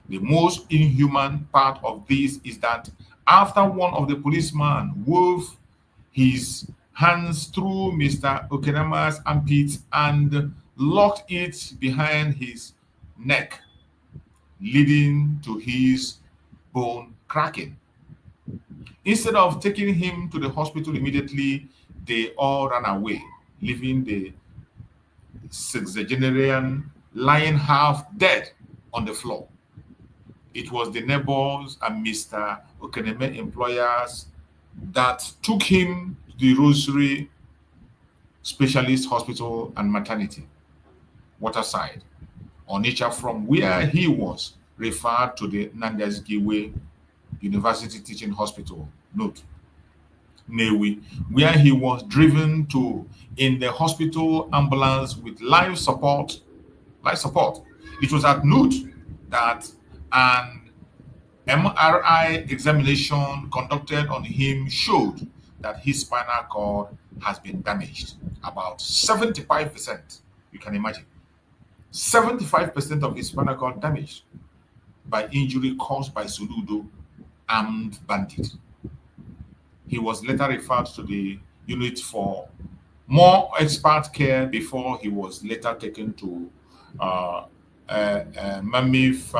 The most inhuman part of this is that after one of the policemen wove his hands through Mr. Okenema's armpit and locked it behind his neck, leading to his bone cracking. Instead of taking him to the hospital immediately, they all ran away, leaving the sexagenarian lying half dead on the floor. It was the neighbors and Mr. Okeneme employers that took him to the Rosary Specialist Hospital and Maternity, Waterside, Onitsha, from where he was referred to the Nandazikiwe University Teaching Hospital, Newi, where he was driven to in the hospital ambulance with life support. It was at note that an MRI examination conducted on him showed that his spinal cord has been damaged. About 75%, you can imagine. 75% of his spinal cord damaged by injury caused by Soludo armed bandit. He was later referred to the unit for more expert care before he was later taken to Mamif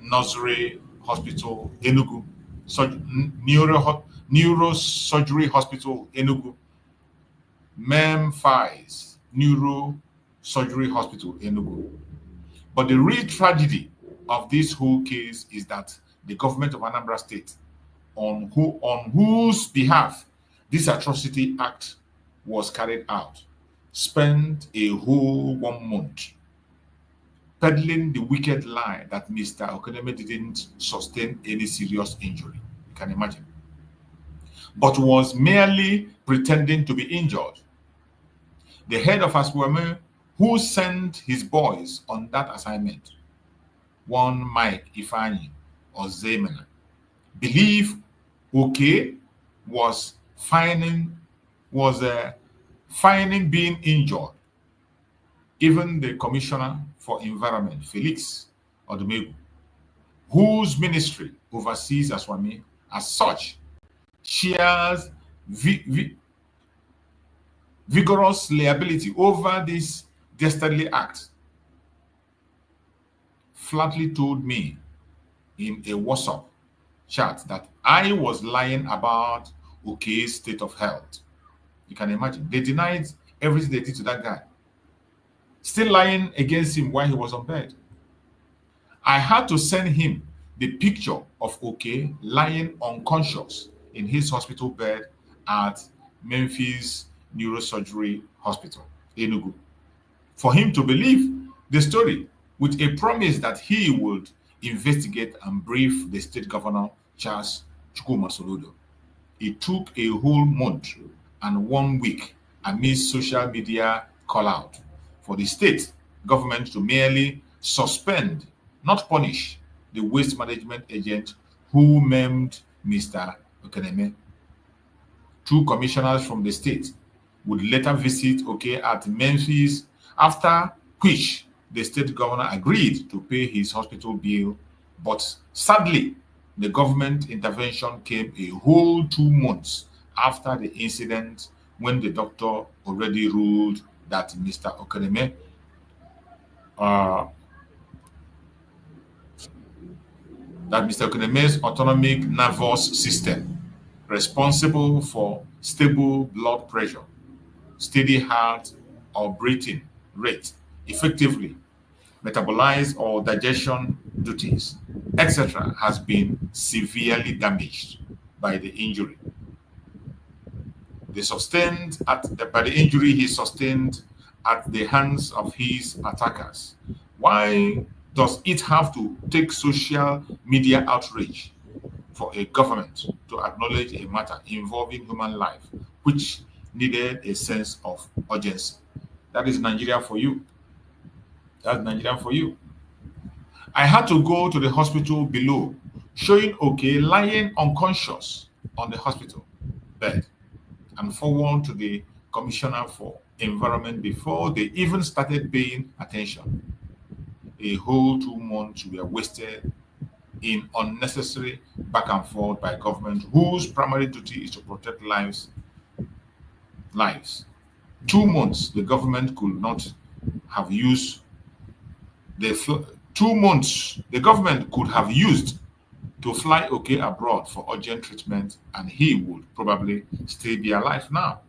Nursery Hospital, Enugu, Neurosurgery Hospital, Enugu, Memphis Neurosurgery Hospital, Enugu. But the real tragedy of this whole case is that the government of Anambra State, on whose behalf this atrocity act was carried out, spent a whole 1 month peddling the wicked lie that Mr. Okeneme didn't sustain any serious injury. You can imagine. But was merely pretending to be injured. The head of Aswame, who sent his boys on that assignment, one Mike Ifani or Zemena, believe was fining being injured. Even the Commissioner for Environment, Felix Odumegu, whose ministry oversees Aswami as such, shares vigorous liability over this dastardly act, flatly told me in a WhatsApp chat that I was lying about Okay's state of health. You can imagine. They denied everything they did to that guy. Still lying against him while he was on bed. I had to send him the picture of Okay lying unconscious in his hospital bed at Memphis Neurosurgery Hospital, Enugu, for him to believe the story with a promise that he would investigate and brief the state governor, Charles Chukwuma Soludo. It took a whole month and 1 week amidst social media call out for the state government to merely suspend, not punish, the waste management agent who maimed Mr. Okeneme. Two commissioners from the state would later visit Okay at Memphis, after which the state governor agreed to pay his hospital bill. But sadly, the government intervention came a whole 2 months after the incident, when the doctor already ruled that Mr. Okeneme Okeneme's autonomic nervous system, responsible for stable blood pressure, steady heart or breathing rate, effectively metabolize or digestion duties, etc., has been severely damaged by the injury. By the injury he sustained at the hands of his attackers. Why does it have to take social media outrage for a government to acknowledge a matter involving human life, which needed a sense of urgency? That is Nigeria for you. That's Nigeria for you. I had to go to the hospital below, showing Okay lying unconscious on the hospital bed, and forward to the Commissioner for Environment before they even started paying attention. A whole 2 months were wasted in unnecessary back and forth by government whose primary duty is to protect lives. 2 months the government could not have used 2 months the government could have used to fly Okay abroad for urgent treatment, and he would probably still be alive now.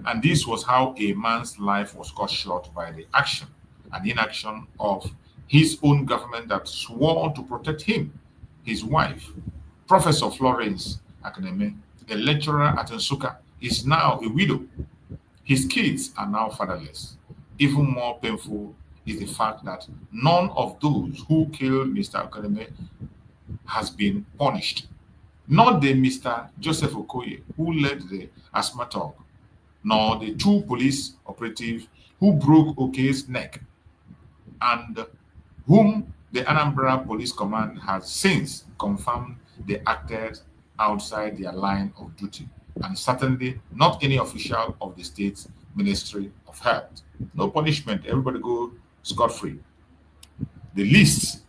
And this was how a man's life was cut short by the action and inaction of his own government that swore to protect him. His wife, Professor Florence Akeneme, a lecturer at Nsukka, is now a widow. His kids are now fatherless. Even more painful is the fact that none of those who killed Mr. Okeneme has been punished. Not the Mr. Joseph Okoye, who led the asthma talk, nor the 2 police operatives who broke Okay's neck, and whom the Anambra Police Command has since confirmed they acted outside their line of duty, and certainly not any official of the state's Ministry of Health. No punishment, everybody go scot-free. The least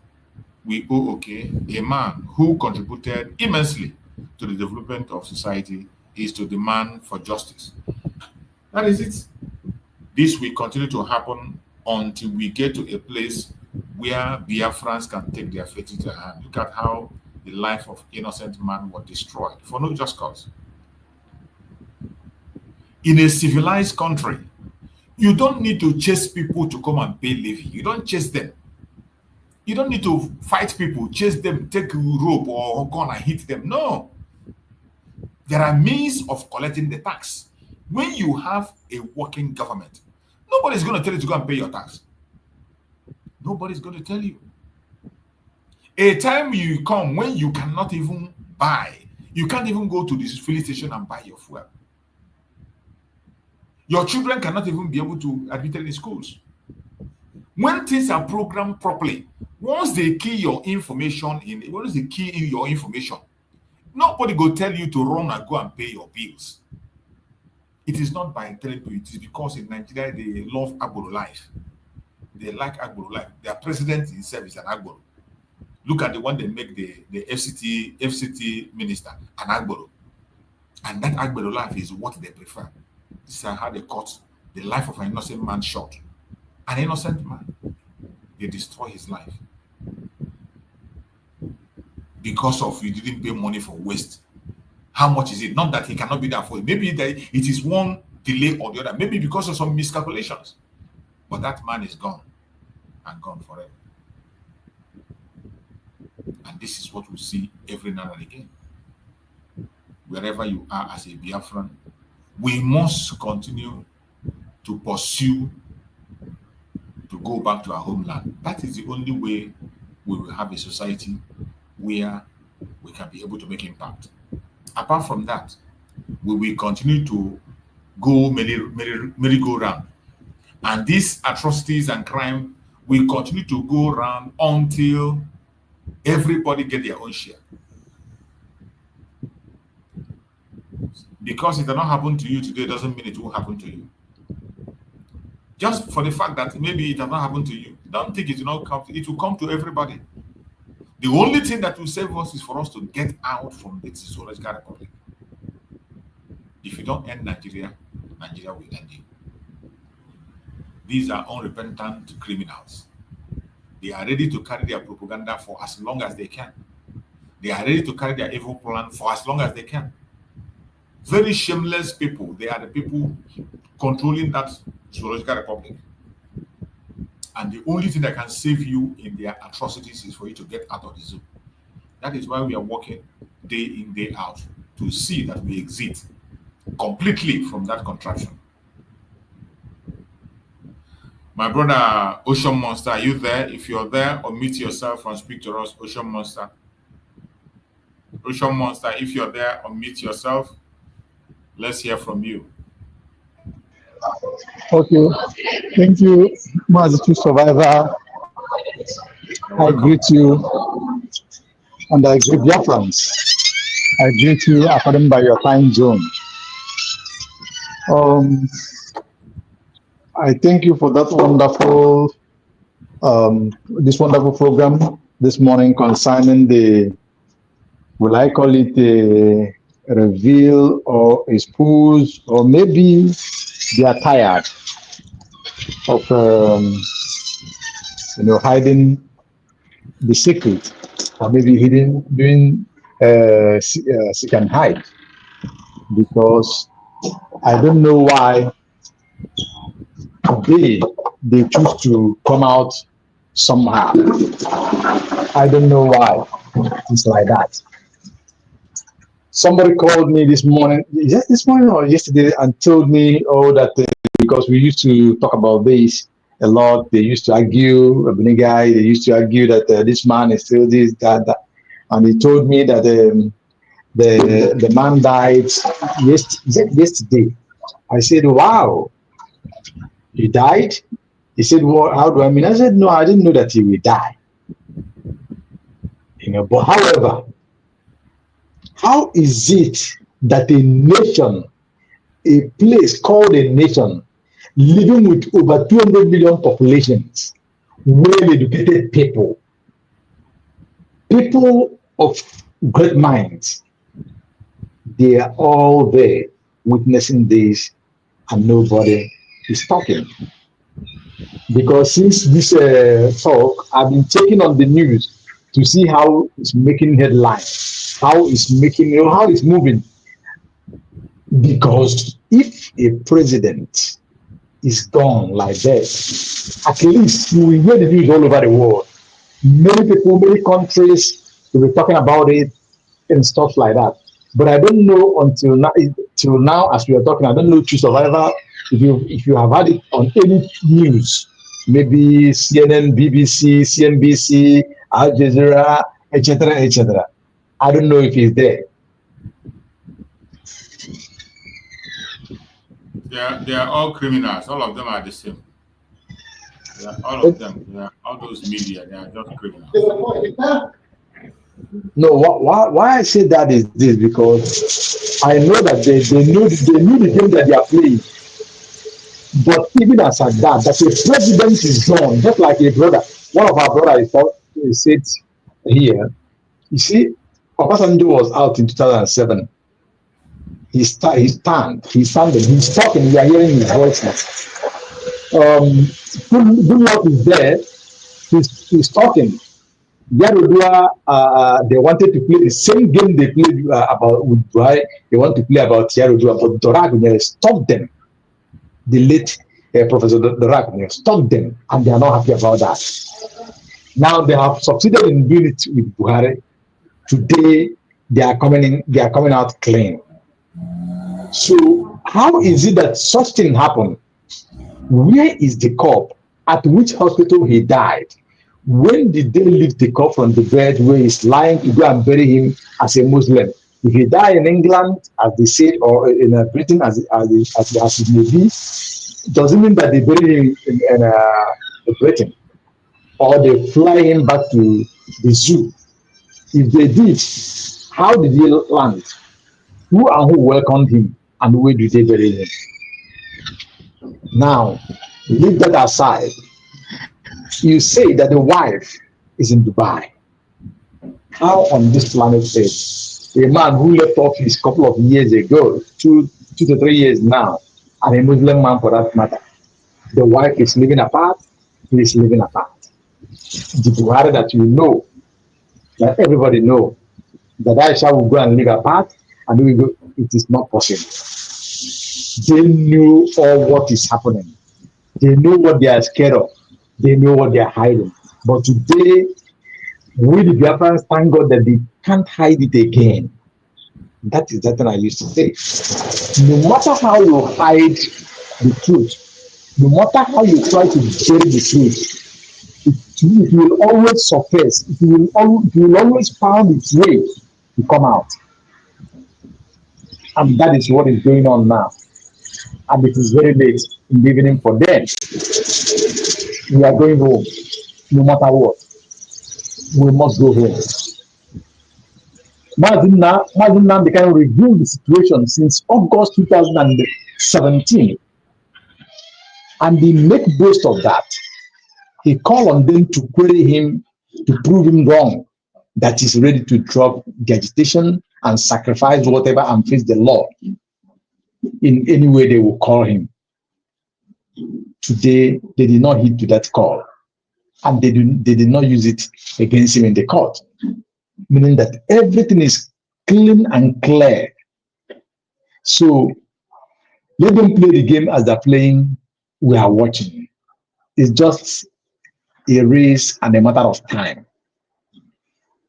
we owe Okay, a man who contributed immensely to the development of society, is to demand for justice. That is it. This will continue to happen until we get to a place where Biafrans can take their fate into their hand. Look at how the life of innocent man was destroyed for no just cause. In a civilized country, you don't need to chase people to come and pay levy. You don't chase them. You don't need to fight people, chase them, take a rope or gun and hit them. No. There are means of collecting the tax. When you have a working government, nobody's going to tell you to go and pay your tax. Nobody's going to tell you. A time you come when you cannot even buy, you can't even go to this filling station and buy your fuel. Your children cannot even be able to admit in schools. When things are programmed properly, once they key your information in, nobody go tell you to run and go and pay your bills. It is not by telling you, it is because in Nigeria they love Agboro life. They like Agboro life. Their president himself is an Agboro. Look at the one they make the FCT minister, an Agboro. And that Agboro life is what they prefer. This is how they cut the life of an innocent man short. An innocent man. they destroy his life because of you didn't pay money for waste. How much is it? Not that he cannot be there for it. Maybe that it is one delay or the other. Maybe because of some miscalculations. But that man is gone and gone forever. And this is what we see every now and again. Wherever you are as a Biafran, we must continue to pursue to go back to our homeland. That is the only way we will have a society where we can be able to make impact. Apart from that, we will continue to go merry-go-round. And these atrocities and crime will continue to go around until everybody get their own share. Because it does not happen to you today doesn't mean it won't happen to you. Just for the fact that maybe it has not happened to you, don't think it will not come. It will come to everybody. The only thing that will save us is for us to get out from the Zoological Republic. If you don't end Nigeria, Nigeria will end you. These are unrepentant criminals. They are ready to carry their propaganda for as long as they can. They are ready to carry their evil plan for as long as they can. Very shameless people. They are the people controlling that Zoological Republic. And the only thing that can save you in their atrocities is for you to get out of the zoo. That is why we are working day in, day out to see that we exit completely from that contraption. My brother Ocean Monster, are you there? If you're there, unmute yourself and speak to us, Ocean Monster. Ocean Monster, if you're there, unmute yourself. Let's hear from you. Okay, thank you, Master Survivor. I greet you, and I greet Biafrans. I greet you according by your time zone. I thank you for that wonderful, this wonderful program this morning concerning the, will I call it a reveal or expose, or maybe they are tired of hiding the secret, or maybe doing seek and hide, because I don't know why they choose to come out somehow. I don't know why it's like that. Somebody called me this morning, just this morning or yesterday, and told me, that because we used to talk about this a lot, they used to argue, they used to argue that this man is still this, that, and he told me that the man died yesterday. I said, wow, he died? He said, well, how do I mean? I said, no, I didn't know that he would die. But however, how is it that a nation, a place called a nation, living with over 200 million populations, well-educated people of great minds, they are all there witnessing this and nobody is talking? Because since this talk, I've been checking on the news to see how it's making headlines, how it's making, how it's moving. Because if a president is gone like that, at least you will hear the news all over the world. Many people, many countries will be talking about it and stuff like that. But I don't know until now, as we are talking, I don't know True Survivor, if you have had it on any news, maybe CNN, BBC, CNBC, Al Jazeera, etc., etc. I don't know if he's there. They are all criminals. All of them are the same. All of them. All those media, they are just criminals. No, why I say that is this, because I know that they knew the game that they are playing. But even as at that a president is gone, just like a brother. One of our brothers said here, you see, Obasanjo was out in 2007. He's talking, we are hearing his voice now. Good luck is there. he's talking. Yarodua, they wanted to play the same game they played about with Buhari. They want to play about Yarodua, but Dorak stopped them. The late Professor Dorak stopped them, and they are not happy about that. Now they have succeeded in doing it with Buhari. Today they are coming out clean. So how is it that such thing happened? Where is the corpse? At which hospital he died? When did they lift the corpse from the bed where he's lying to go and bury him as a Muslim? If he died in England, as they said, or in Britain, as it may be, doesn't mean that they bury him in Britain, or they fly him back to the zoo. If they did, how did he land? Who welcomed him, and where did they bury him? Now, leave that aside. You say that the wife is in Dubai. How on this planet Earth, a man who left office a couple of years ago, 2 to 3 years now, and a Muslim man for that matter, the wife is living apart, he is living apart. The Buhari that you know, that everybody know, that Aisha will go and live apart, and we go, it is not possible. They knew all what is happening. They know what they are scared of. They know what they are hiding. But today, we the Biafrans thank God that they can't hide it again. That is that thing I used to say. No matter how you hide the truth, no matter how you try to bury the truth, it will always surface. It will always find its way to come out. And that is what is going on now. And it is very late in the evening for them. We are going home, no matter what. We must go home. Mazin can review the situation since August 2017. And they make boast of that. He called on them to query him, to prove him wrong, that he's ready to drop the agitation and sacrifice whatever and face the law in any way they will call him. Today, they did not heed to that call, and they did not use it against him in the court, meaning that everything is clean and clear. So let them play the game as they're playing. We are watching. It's just a race and a matter of time.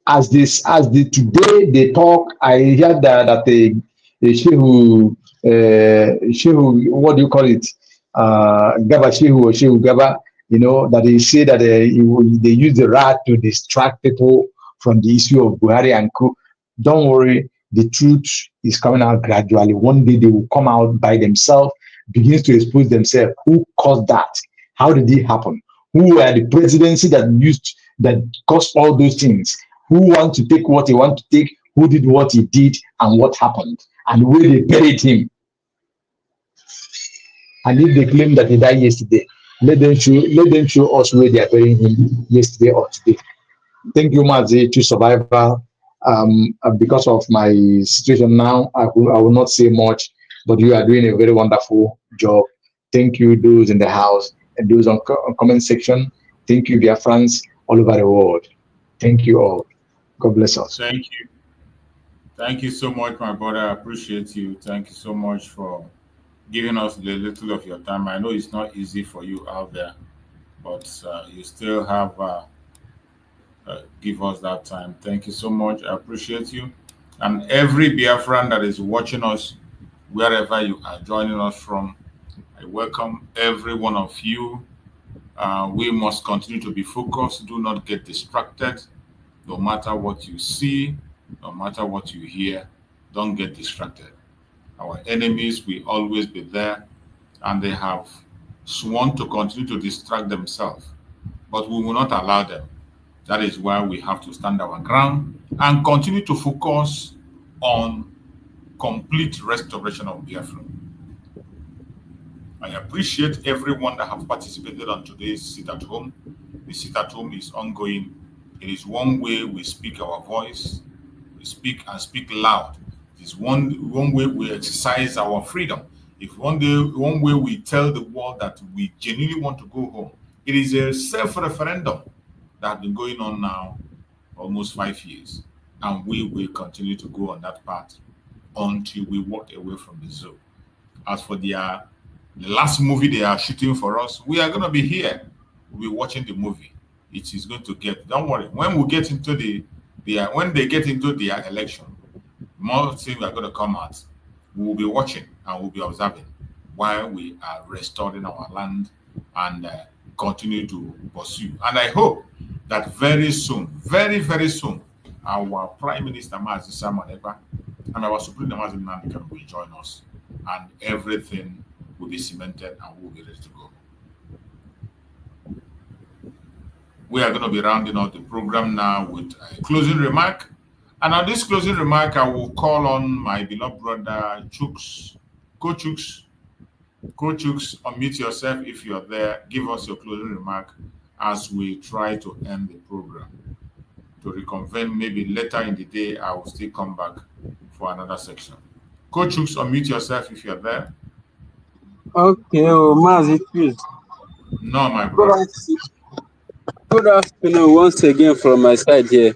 Today they talk, I heard that the Shehu, what do you call it? Gaba Shehu or Shehu Gaba, that they say that they use the rat to distract people from the issue of Buhari and Co. Don't worry, the truth is coming out gradually. One day they will come out by themselves, begins to expose themselves. Who caused that? How did it happen? Who were the presidency that caused all those things? Who wants to take what he wants to take? Who did what he did and what happened? And where they buried him? And if they claim that he died yesterday, let them show us where they are burying him yesterday or today. Thank you, Mazi, to survivor. Because of my situation now, I will not say much, but you are doing a very wonderful job. Thank you, those in the house and those on comment section. Thank you, Biafrans all over the world. Thank you all. God bless us. Thank you. Thank you so much, my brother. I appreciate you. Thank you so much for giving us a little of your time. I know it's not easy for you out there, but you still have give us that time. Thank you so much. I appreciate you. And every Biafran that is watching us, wherever you are joining us from, I welcome every one of you. We must continue to be focused. Do not get distracted. No matter what you see, no matter what you hear, don't get distracted. Our enemies will always be there, and they have sworn to continue to distract themselves, but we will not allow them. That is why we have to stand our ground and continue to focus on complete restoration of Biafra. I appreciate everyone that have participated on today's Sit at Home. The Sit at Home is ongoing. It is one way we speak our voice. We speak and speak loud. It is one way we exercise our freedom. If one way we tell the world that we genuinely want to go home. It is a self-referendum. that have been going on now almost 5 years. And we will continue to go on that path until we walk away from the zoo. As for the last movie they are shooting for us, we are going to be here. We'll be watching the movie. It is going to get, don't worry, when we get into when they get into the election, more things are going to come out. We will be watching and we'll be observing while we are restoring our land and continue to pursue. And I hope that very soon, very, very soon, our Prime Minister Mazi Simon Ekpa and our Supreme Mazi Nnamdi will join us, and everything will be cemented and we'll be ready to go. We are going to be rounding out the program now with a closing remark. And on this closing remark, I will call on my beloved brother Chooks. Coach Chooks. Coach Chooks, unmute yourself if you are there. Give us your closing remark as we try to end the program. To reconvene maybe later in the day, I will still come back for another section. Coach Chooks, unmute yourself if you are there. Okay, Mazi, please. No, my brother. Good afternoon once again from my side here.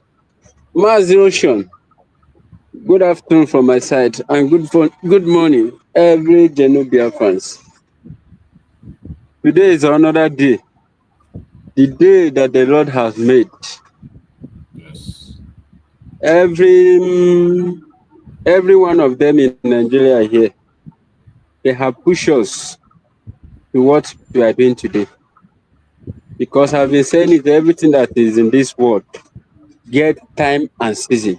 Mazi Ocean. Good afternoon from my side and good morning, every genuine Biafrans. Today is another day, the day that the Lord has made. Yes. Every one of them in Nigeria here, they have pushed us to what we are doing today. Because I've been saying it, everything that is in this world get time and season.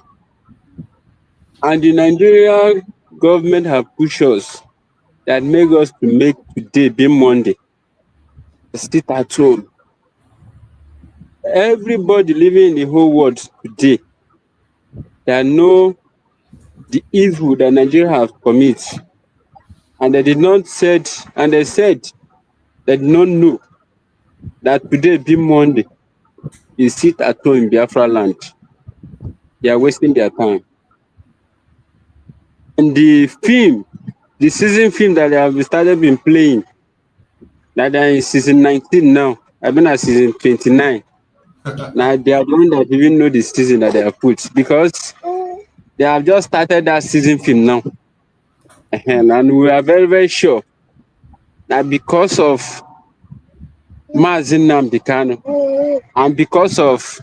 And the Nigerian government have pushed us that make us to make today be Monday. Sit at home. Everybody living in the whole world today that know the evil that Nigeria have committed, and they did not said, and they said they did not know that today being Monday is sit at home in Biafra land. They are wasting their time. And the season film that they have started been playing, that they are in season 19 now. I've been at season 29. Now they are the one that even know the season that they have put, because they have just started that season film now. And we are very, very sure that because of Mazi Nnamdi Kanu and because of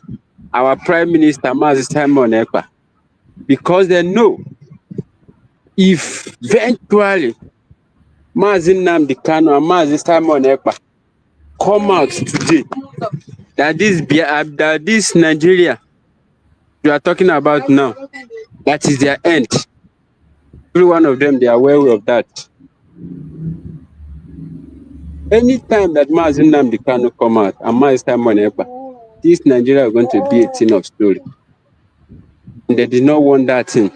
our Prime Minister Mazi Simon Ekpa, because they know if eventually Mazi Nnamdi Kanu and Mazi Simon Ekpa come out today, that this Nigeria you are talking about now, that is their end. Every one of them, they are aware of that. Anytime that Mazi Nnamdi Kanu come out and Mazi Simon Ekpa, this Nigeria is going to be a thing of story. And they did not want that thing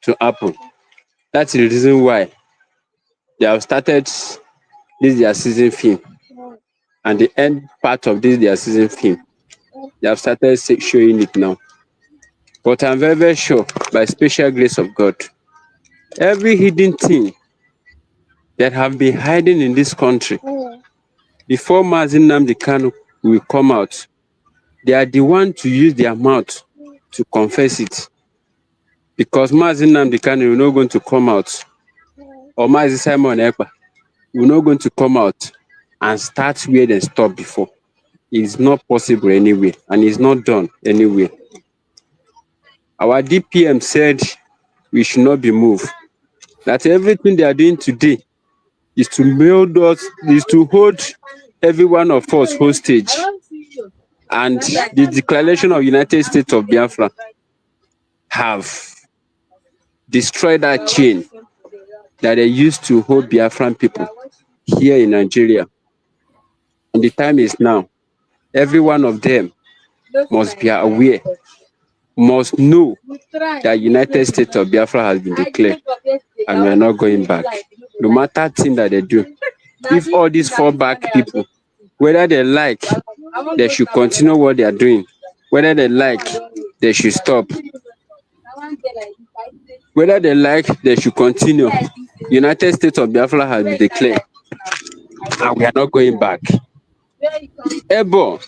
to happen. That's the reason why they have started this their season film. And the end part of this their season film, they have started showing it now. But I'm very, very sure, by special grace of God, every hidden thing that have been hiding in this country, before Mazi Nnamdi Kanu will come out, they are the one to use their mouth to confess it. Because Mazi Nnamdi Kanu is not going to come out, or Mazi Simon Ekpa will not going to come out and start where they stopped before. It's not possible anyway, and it's not done anyway. Our DPM said we should not be moved. That everything they are doing today is to hold every one of us hostage. And the declaration of United States of Biafra have destroyed that chain that they used to hold Biafran people here in Nigeria. And the time is now. Every one of them must be aware, must know that United States of Biafra has been declared and we are not going back. No matter thing that they do. If all these fallback people, whether they like, they should continue what they are doing. Whether they like, they should stop. Whether they like, they should continue. United States of Biafra has been declared and we are not going back. Ebo,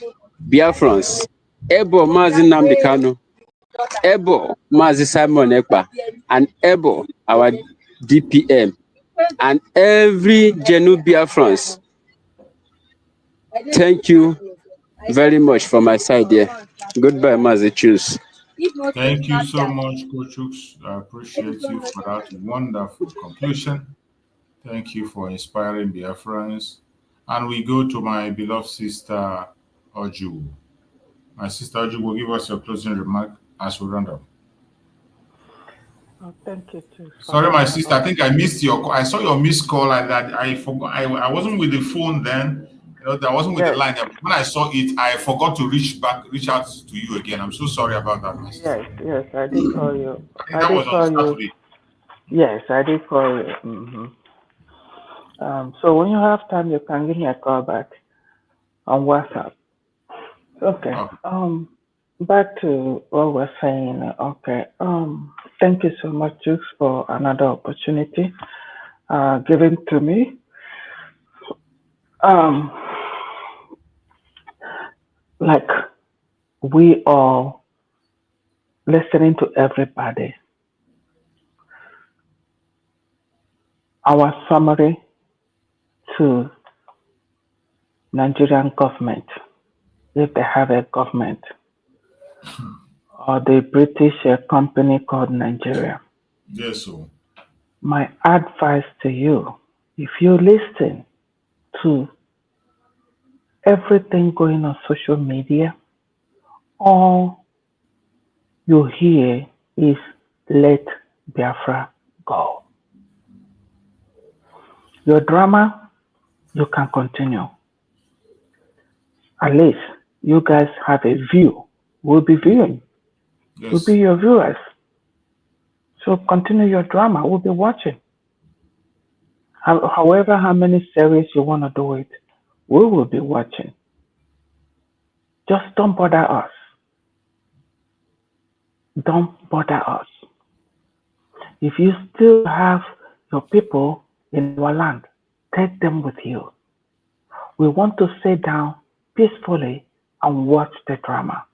Biafrans, Ebo Mazi Nnamdi Kanu, Ebo Mazi Simon Ekpa, and Ebo our DPM, and every genuine Biafrans. Thank you very much from my side here. Goodbye, Mazi. Choose. Thank you so much, Coach Hooks. I appreciate you for that wonderful conclusion. Thank you for inspiring Biafrans. And we go to my beloved sister, Oju. My sister Oju will give us your closing remark as we round up. Oh, thank you too. Sorry, my sister. I think I missed your call. I saw your missed call and that I forgot. I wasn't with the phone then. I wasn't with the line. When I saw it, I forgot to reach out to you again. I'm so sorry about that, my sister. Yes, I did call you. I think that was on Saturday. Yes, I did call you. So when you have time, you can give me a call back on WhatsApp. Okay. Back to what we're saying. Okay. Thank you so much, Jukes, for another opportunity given to me. Like we are listening to everybody. Our summary to Nigerian government, if they have a government, or the British company called Nigeria. Yes, sir. My advice to you, if you listen to everything going on social media, all you hear is let Biafra go. Your drama, you can continue. At least you guys have a view. We'll be viewing. Yes. We'll be your viewers. So continue your drama. We'll be watching. However, how many series you want to do it, we will be watching. Just don't bother us. Don't bother us. If you still have your people in our land, take them with you. We want to sit down peacefully and watch the drama.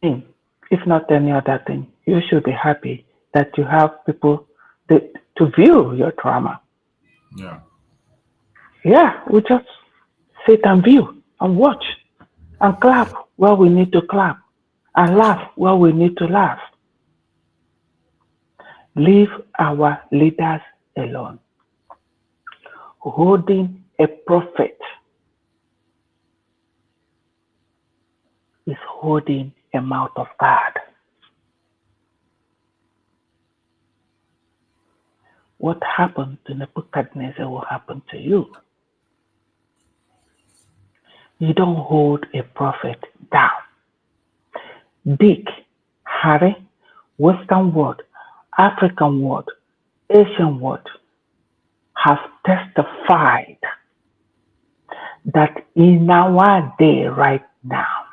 If not any other thing, you should be happy that you have people to view your drama. Yeah. Yeah, we just sit and view and watch and clap where we need to clap and laugh where we need to laugh. Leave our leaders alone. Holding a prophet is holding a mouth of God. What happened to Nebuchadnezzar will happen to you. You don't hold a prophet down. Big, hairy, Western world, African world, Asian world have testified that in our day right now,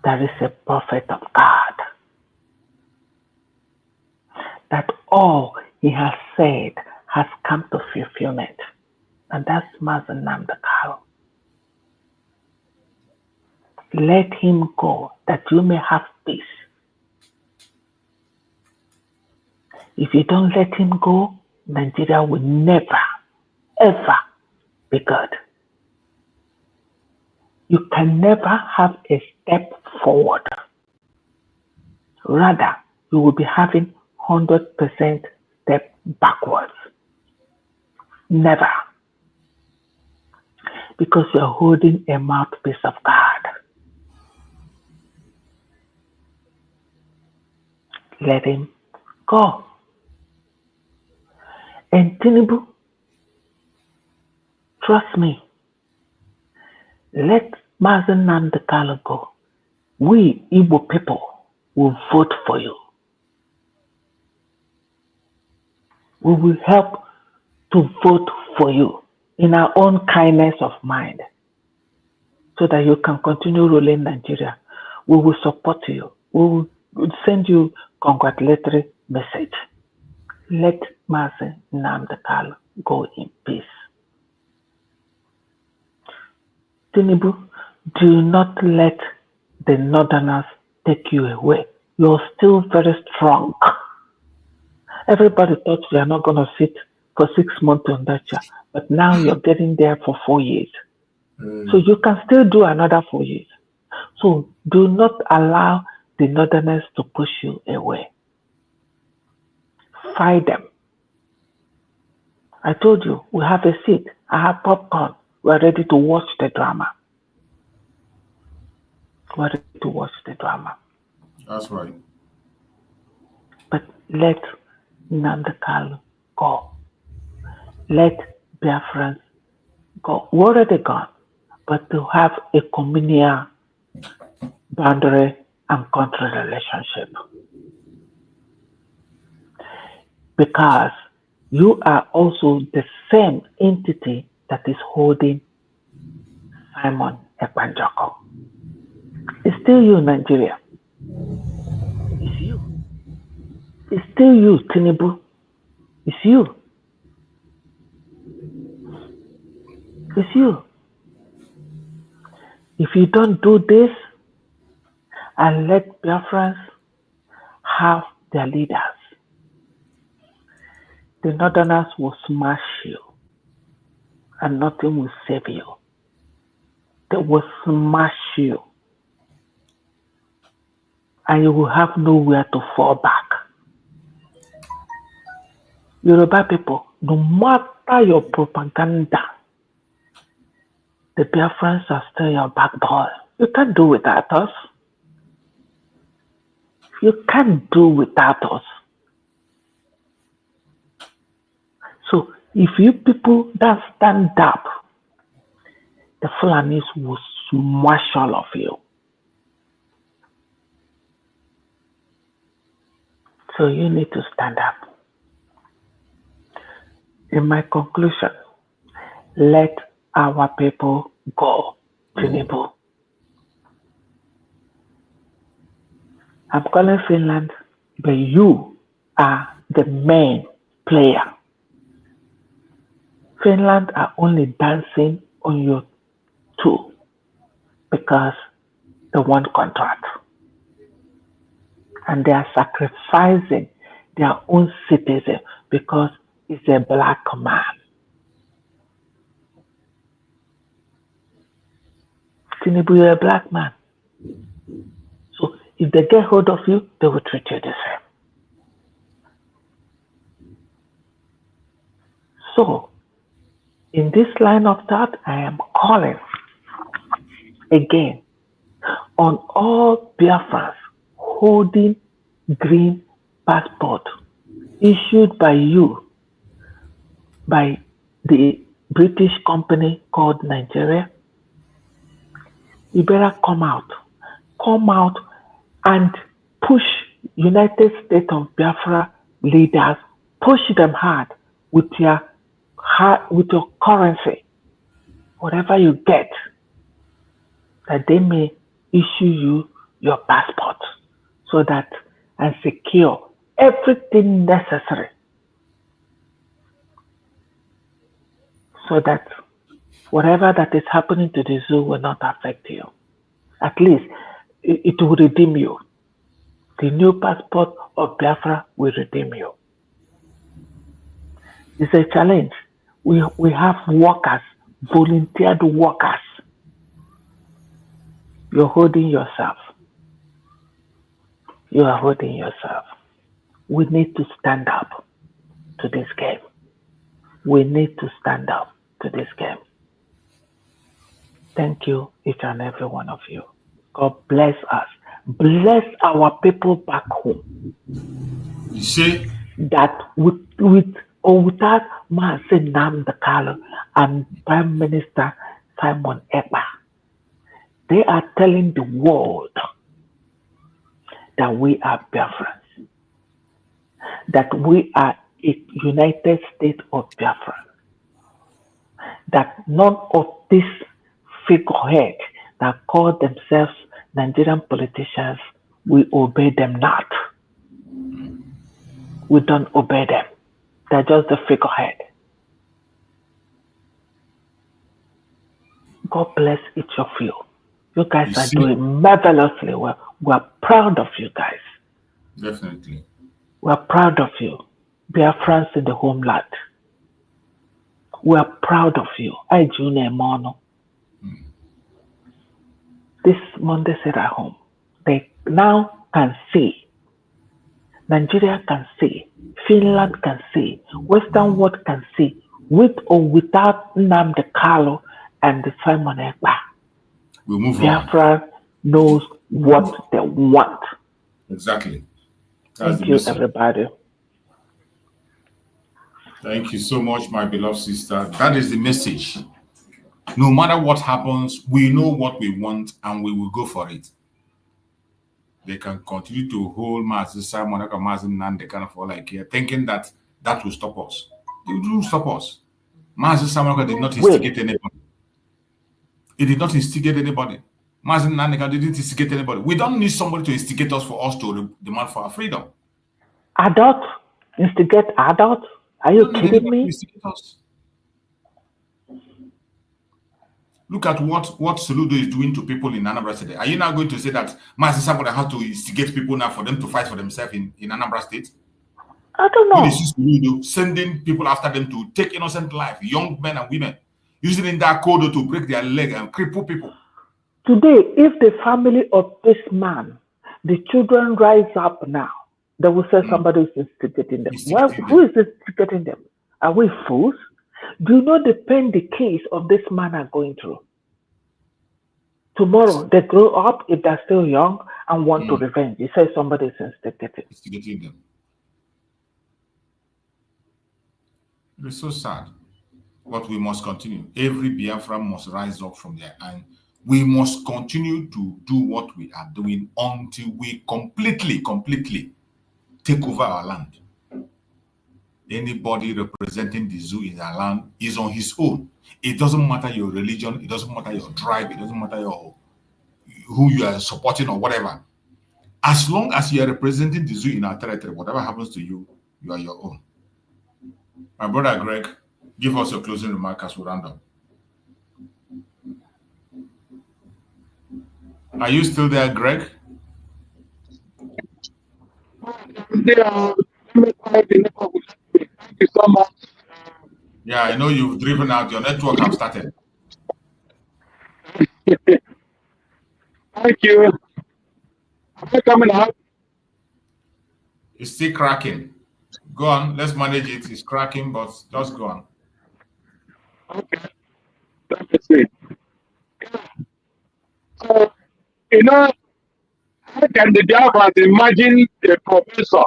there is a prophet of God. That all he has said has come to fulfillment. And that's Mazi Nnamdi Kanu. Let him go that you may have peace. If you don't let him go, Nigeria will never, ever be good. You can never have a step forward. Rather, you will be having 100% step backwards. Never. Because you're holding a mouthpiece of God. Let him go. And Tinubu, trust me, let Mazi Nnamdi Kanu go. We Igbo people will vote for you. We will help to vote for you in our own kindness of mind so that you can continue ruling Nigeria. We will support you. We will send you congratulatory message. Let Mazi Nnamdi Kanu go in peace. Tinubu, Do not let the Northerners take you away. You're still very strong. Everybody thought we are not going to sit for 6 months on that chair, but now you're getting there for 4 years. So you can still do another 4 years. So do not allow the Northerners to push you away. Fight them. I told you, we have a seat. I have popcorn. We're ready to watch the drama. We're ready to watch the drama. That's right. But let Nnamdi Kanu go. Let Biafrans go. We're already gone. But to have a communal boundary and country relationship. Because you are also the same entity that is holding Simon Ekpanjako. It's still you, Nigeria. It's you. It's still you, Tinubu. It's you. It's you. If you don't do this and let Biafrans have their leaders, the Northerners will smash you and nothing will save you. They will smash you and you will have nowhere to fall back. Yoruba people, no matter your propaganda, the Biafrans are still your backbone. You can't do without us. You can't do without us. So if you people don't stand up, the Fulanis will smash all of you. So you need to stand up. In my conclusion, let our people go, Tinubu. I'm calling Finland, but you are the main player. Finland are only dancing on your toe because they want contract. And they are sacrificing their own citizen because it's a black man. Tinubu, you're a black man. So if they get hold of you, they will treat you the same. So in this line of thought, I am calling again on all Biafrans holding green passport issued by you, by the British company called Nigeria. You better come out and push United States of Biafra leaders, push them hard with your currency, whatever you get, that they may issue you your passport so that and secure everything necessary so that whatever that is happening to the zoo will not affect you. At least it will redeem you. The new passport of Biafra will redeem you. It's a challenge. We have workers, volunteered workers. You're holding yourself. You are holding yourself. We need to stand up to this game. We need to stand up to this game. Thank you, each and every one of you. God bless us. Bless our people back home. You see? That with or without Mazi Nnamdi Kanu and Prime Minister Simon Ekpa, they are telling the world that we are Biafrans, that we are a United States of Biafra, that none of these figureheads that call themselves Nigerian politicians, we obey them not. We don't obey them. They're just the figurehead. God bless each of you. You guys are doing marvelously well. We're proud of you guys. Definitely. We're proud of you. Biafrans in the homeland. We're proud of you. I June Mono. This Monday sit at home. They now can see. Nigeria can see. Finland can see. Western world can see. With or without Nnamdi Kanu and the Simon Ekpa. We'll move Biafra knows what they want. Exactly. Thank you, everybody. Thank you so much, my beloved sister. That is the message. No matter what happens, we know what we want and we will go for it. They can continue to hold Mazi Simon Ekpa, Mazi Nnamdi Kanu for like here, thinking that that will stop us. It will stop us. Mazi Simon Ekpa did not instigate anybody. It did not instigate anybody. Mazi Nnamdi Kanu didn't instigate anybody. We don't need somebody to instigate us for us to demand for our freedom. Adult? Instigate adult? Are you kidding me? Look at what Soludo is doing to people in Anambra State. Are you now going to say that Mazi Simon has to instigate people now for them to fight for themselves in Anambra State? I don't know. When you see Soludo sending people after them to take innocent life, young men and women, using that code to break their leg and cripple people. Today, if the family of this man, the children rise up now, they will say somebody is instigating them. Well, who is instigating them? Are we fools? Do you know the pain the case of this man are going through? Tomorrow, they grow up, if they're still young, and want to revenge. You say somebody is instigating them. It's so sad. But we must continue. Every Biafran must rise up from there. And we must continue to do what we are doing until we completely take over our land. Anybody representing the zoo in our land is on his own. It doesn't matter your religion, it doesn't matter your tribe, it doesn't matter who you are supporting or whatever. As long as you are representing the zoo in our territory, whatever happens to you, you are your own. My brother Greg, give us your closing remark as we round up. Are you still there, Greg? Thank you so much. Yeah, I know you've driven out. Your network have started. Thank you. Are you coming out? It's still cracking. Go on. Let's manage it. It's cracking, but just go on. Okay. Let me see. So, how can the Biafrans imagine a professor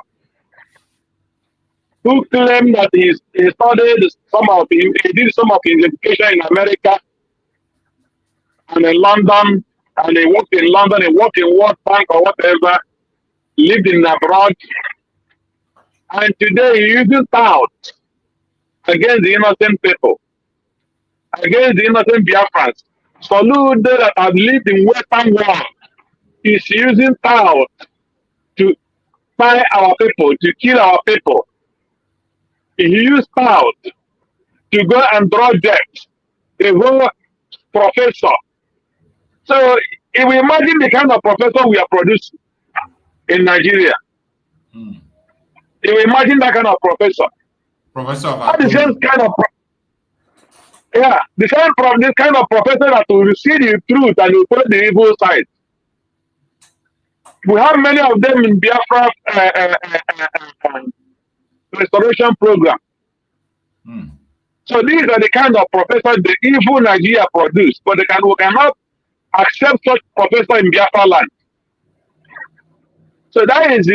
who claimed that he did some of his education in America and in London, and he worked in London, he worked in World Bank or whatever, lived in abroad, and today he uses doubt against the innocent people, against the innocent Biafrans. Soludo that have lived in Western world is using doubt to buy our people, to kill our people. He used doubt to go and draw debt, the whole professor. So if we imagine the kind of professor we are producing in Nigeria, if we imagine that kind of professor, the same kind of this kind of professor that will see the truth and will put the evil side. We have many of them in Biafra restoration program. So these are the kind of professors the evil Nigeria produce, but we cannot accept such professor in Biafra land. So that's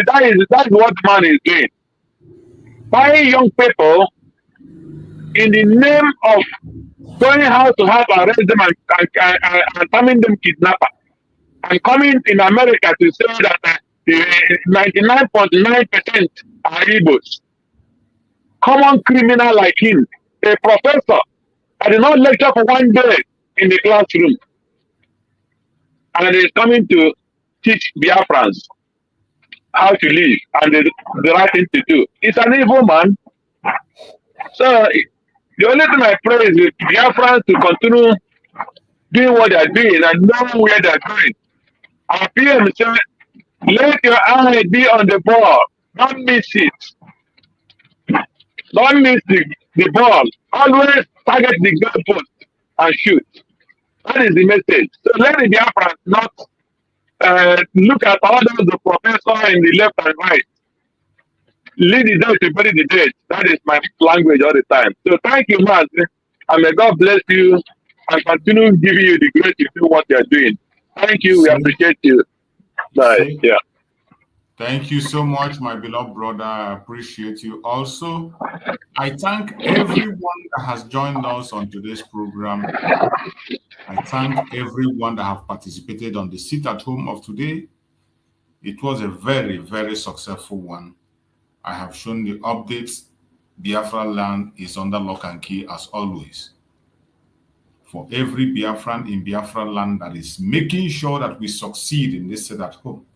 what the man is doing. Buying young people in the name of going how to have arrest them and terming them kidnapper, and coming in America to say that 99.9% are Igbos. Common criminal like him, a professor, I did not lecture for one day in the classroom, and is coming to teach Biafrans how to live and the right thing to do. It's an evil man. So the only thing I pray is with Biafrans to continue doing what they're doing and know where they're going. Our PM said, let your eye be on the ball. Don't miss it. Don't miss the ball. Always target the goalpost and shoot. That is the message. So let the Biafrans not look at all those the professor in the left and right. Lead the dead to bury the dead. That is my language all the time. So thank you, man. And may God bless you and continue giving you the grace to do what you are doing. Thank you. We appreciate you. Bye. Yeah. Thank you so much, my beloved brother. I appreciate you. Also, I thank everyone that has joined us on today's program. I thank everyone that have participated on the sit at home of today. It was a very, very successful one. I have shown the updates. Biafra land is under lock and key as always. For every Biafran in Biafra land that is making sure that we succeed in this sit at home,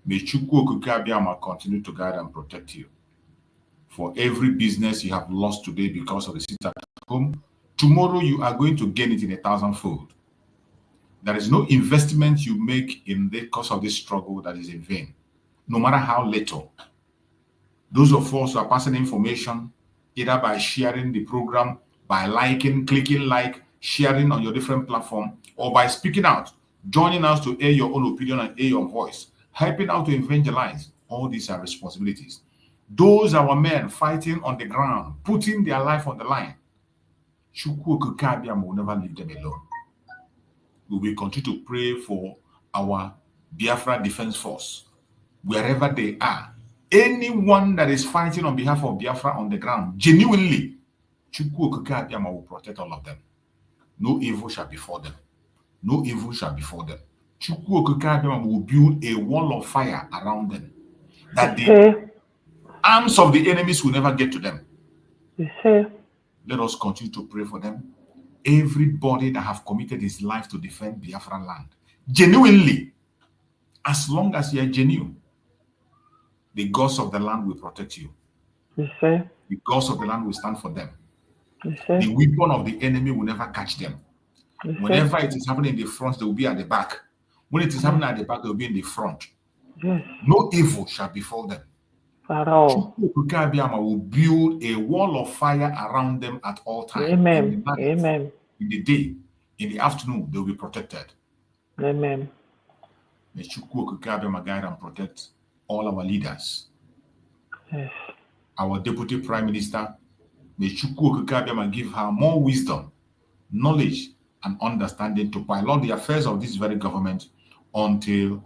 may Chukwu Okike Abiyama continue to guide and protect you. For every business you have lost today because of the sit at home, tomorrow you are going to gain it in 1,000-fold. There is no investment you make in the course of this struggle that is in vain, no matter how little. Those of us who are passing information, either by sharing the program, by liking, clicking like, sharing on your different platform, or by speaking out, joining us to air your own opinion and air your voice, helping out to evangelize, all these are responsibilities. Those are our men fighting on the ground, putting their life on the line. Chukwu Okike Abiyama will never leave them alone. We will continue to pray for our Biafra Defense Force, wherever they are. Anyone that is fighting on behalf of Biafra on the ground, genuinely, Chukwu Okike Abiyama will protect all of them. No evil shall befall them. No evil shall befall them. Chukwu Okike Abiyama will build a wall of fire around them, that the arms of the enemies will never get to them. Let us continue to pray for them. Everybody that have committed his life to defend Biafran land, genuinely, as long as you are genuine, the gods of the land will protect you. The gods of the land will stand for them. The weapon of the enemy will never catch them. Whenever it is happening in the front, they will be at the back. When it is happening at the back, they will be in the front. No evil shall befall them. Chukwu Okike Abiyama will build a wall of fire around them at all times. Amen. In the night, Amen. in the day, in the afternoon, they will be protected. Amen. May Chukwu Okike Abiyama guide and protect all our leaders. Yes. Our Deputy Prime Minister, may Chukwu Okike Abiyama give her more wisdom, knowledge, and understanding to pilot the affairs of this very government until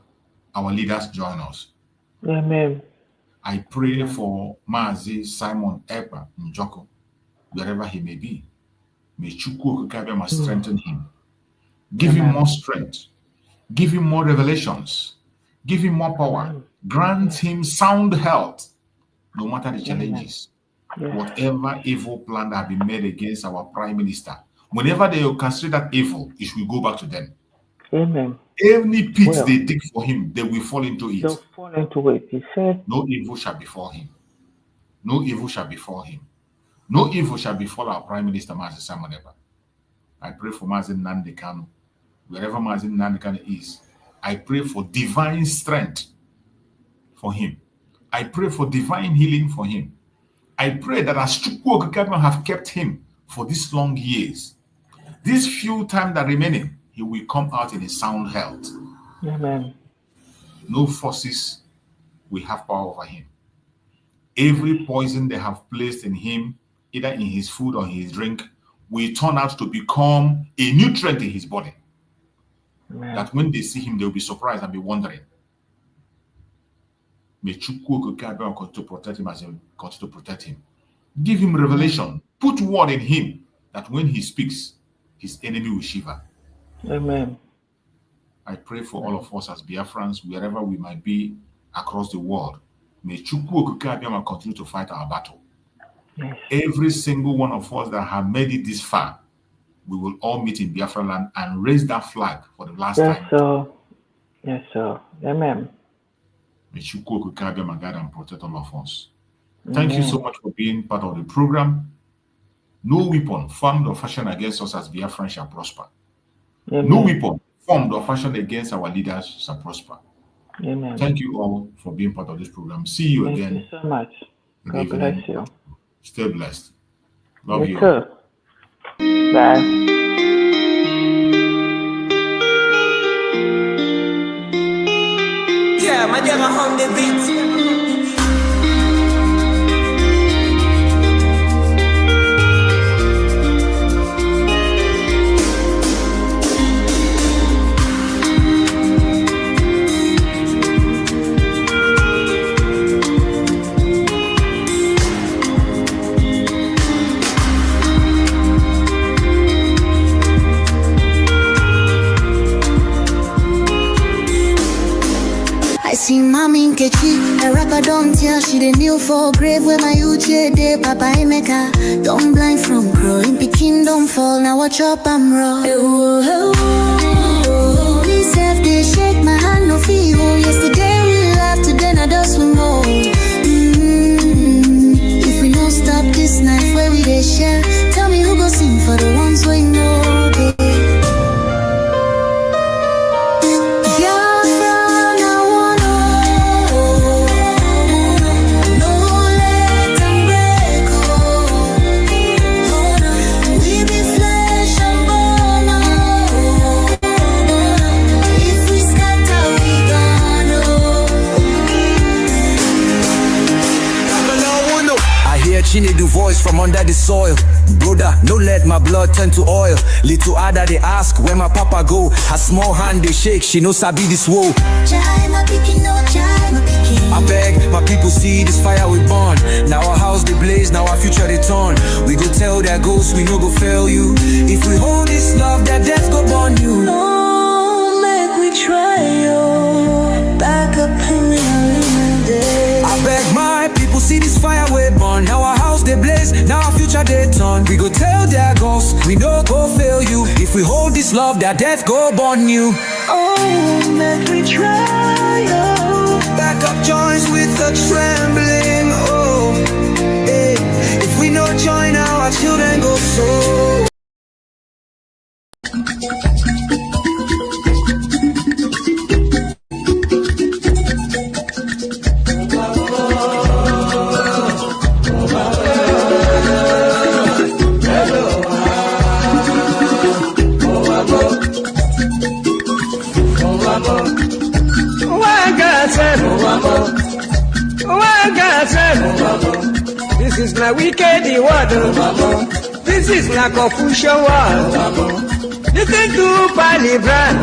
our leaders join us. Amen. I pray for Mazi Simon Ekpa Njoko, wherever he may be. May Chukwu Okike Abiyama strengthen him. Give him more strength. Give him more revelations. Give him more power. Grant him sound health, no matter the challenges. Whatever evil plan that have been made against our Prime Minister, whenever they consider that evil, it should go back to them. Amen. Any pit they dig for him, they will fall into it. They'll fall into it. He said, no evil shall befall him. No evil shall befall him. No evil shall befall our Prime Minister, Mazi Simon Ekpa. I pray for Mazi Nnamdi Kanu. Wherever Mazi Nnamdi Kanu is, I pray for divine strength for him. I pray for divine healing for him. I pray that as Chukwu Okike Abiyama have kept him for these long years, this few time that remaining, he will come out in a sound health. Amen. No forces will have power over him. Every poison they have placed in him, either in his food or his drink, will turn out to become a nutrient in his body. Amen. That when they see him, they will be surprised and be wondering. May Chukwu Okike Abiyama continue to protect him as he continue to protect him. Give him revelation. Put word in him that when he speaks, his enemy will shiver. Amen. I pray for all of us as Biafrans, wherever we might be across the world. May Chukwu Okike Abiyama continue to fight our battle. Yes. Every single one of us that have made it this far, we will all meet in Biafra land and raise that flag for the last time. Sir. Yes, sir. Amen. May Chukwu Okike Abiyama guide and protect all of us. Thank you so much for being part of the program. No weapon formed or fashioned against us as Biafrans shall prosper. Amen. No weapon formed or fashioned against our leaders shall prosper. Amen. Thank you all for being part of this program. See you Thank again. you so much. in the God evening. bless you. Stay blessed. Love you. Too. Bye. Yeah, my dear, on the beat. I see mommy Nkechi, a rapper don't tell she the kneel for grave where my uche de Papa Emeka. Don't blind from growing, Peking don't fall, now watch up I'm raw. Me self they shake my hand no feel. Yesterday we laughed, today now dust we more. If we don't stop this night where we they share, tell me who go sing for the ones we know. She need the voice from under the soil. Brother, no let my blood turn to oil. Little Ada they ask where my papa go. Her small hand they shake, she no sabi this woe. I beg my people see this fire we burn. Now our house they blaze, now our future they turn. We go tell their ghosts we no go fail you. If we hold this love, their death go burn you. No, make we try yo. Back up in the day. I beg my people see this fire we burn. Now our house they blaze, now our future they turn. We go tell their ghosts, we no go fail you. If we hold this love, their death go burn you. Oh, make we try yo. Back up joins with a trembling. Oh, hey. If we no join now, our children go so. This is my wicked word. This is my Confucian word. Listen to Palibran.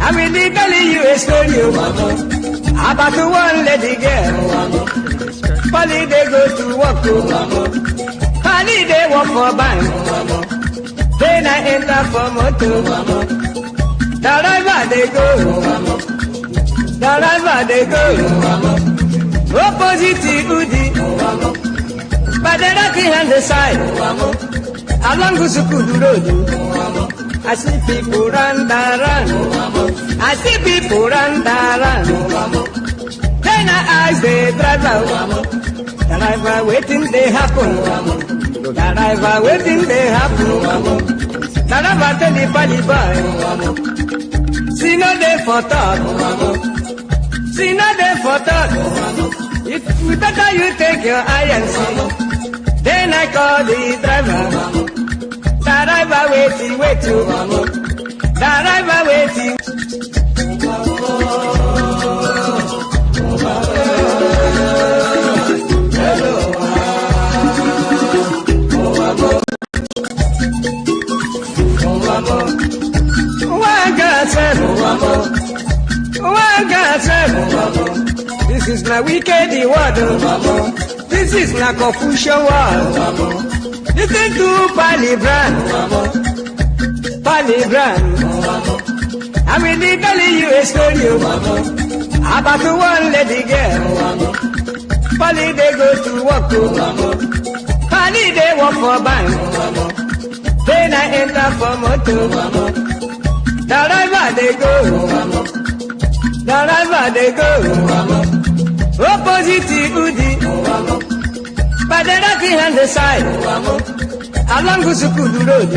I will be telling you a story about one lady girl. Pali they go to work. Pali they work for bank. Then I enter for motor. The river they go. The river they go. Opposite Udi. But the lucky hand the side. Along Gusukudu Road. I see people run. I see people run. Then I ask the driver. The driver waiting they happen. The driver waiting they happen. The driver tell the Pali boy. See no day for talk. See no day for talk. It better you take your eye and see. Then I call the driver. The driver wait you. The driver waiting. This is my wicked word. This is my Confucian word. Listen to Palibran. I will be telling you a story about one lady girl. Pali they go to work. Pali they work for bank. Then I enter for motor. The river they go. The river they go. Opposite Udi. But the lucky hand the side. along the school road.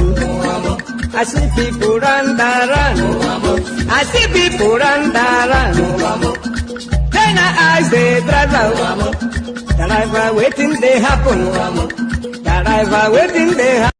I see people run. I see people run. Then I ask the driver waiting they happen. The driver waiting they happen.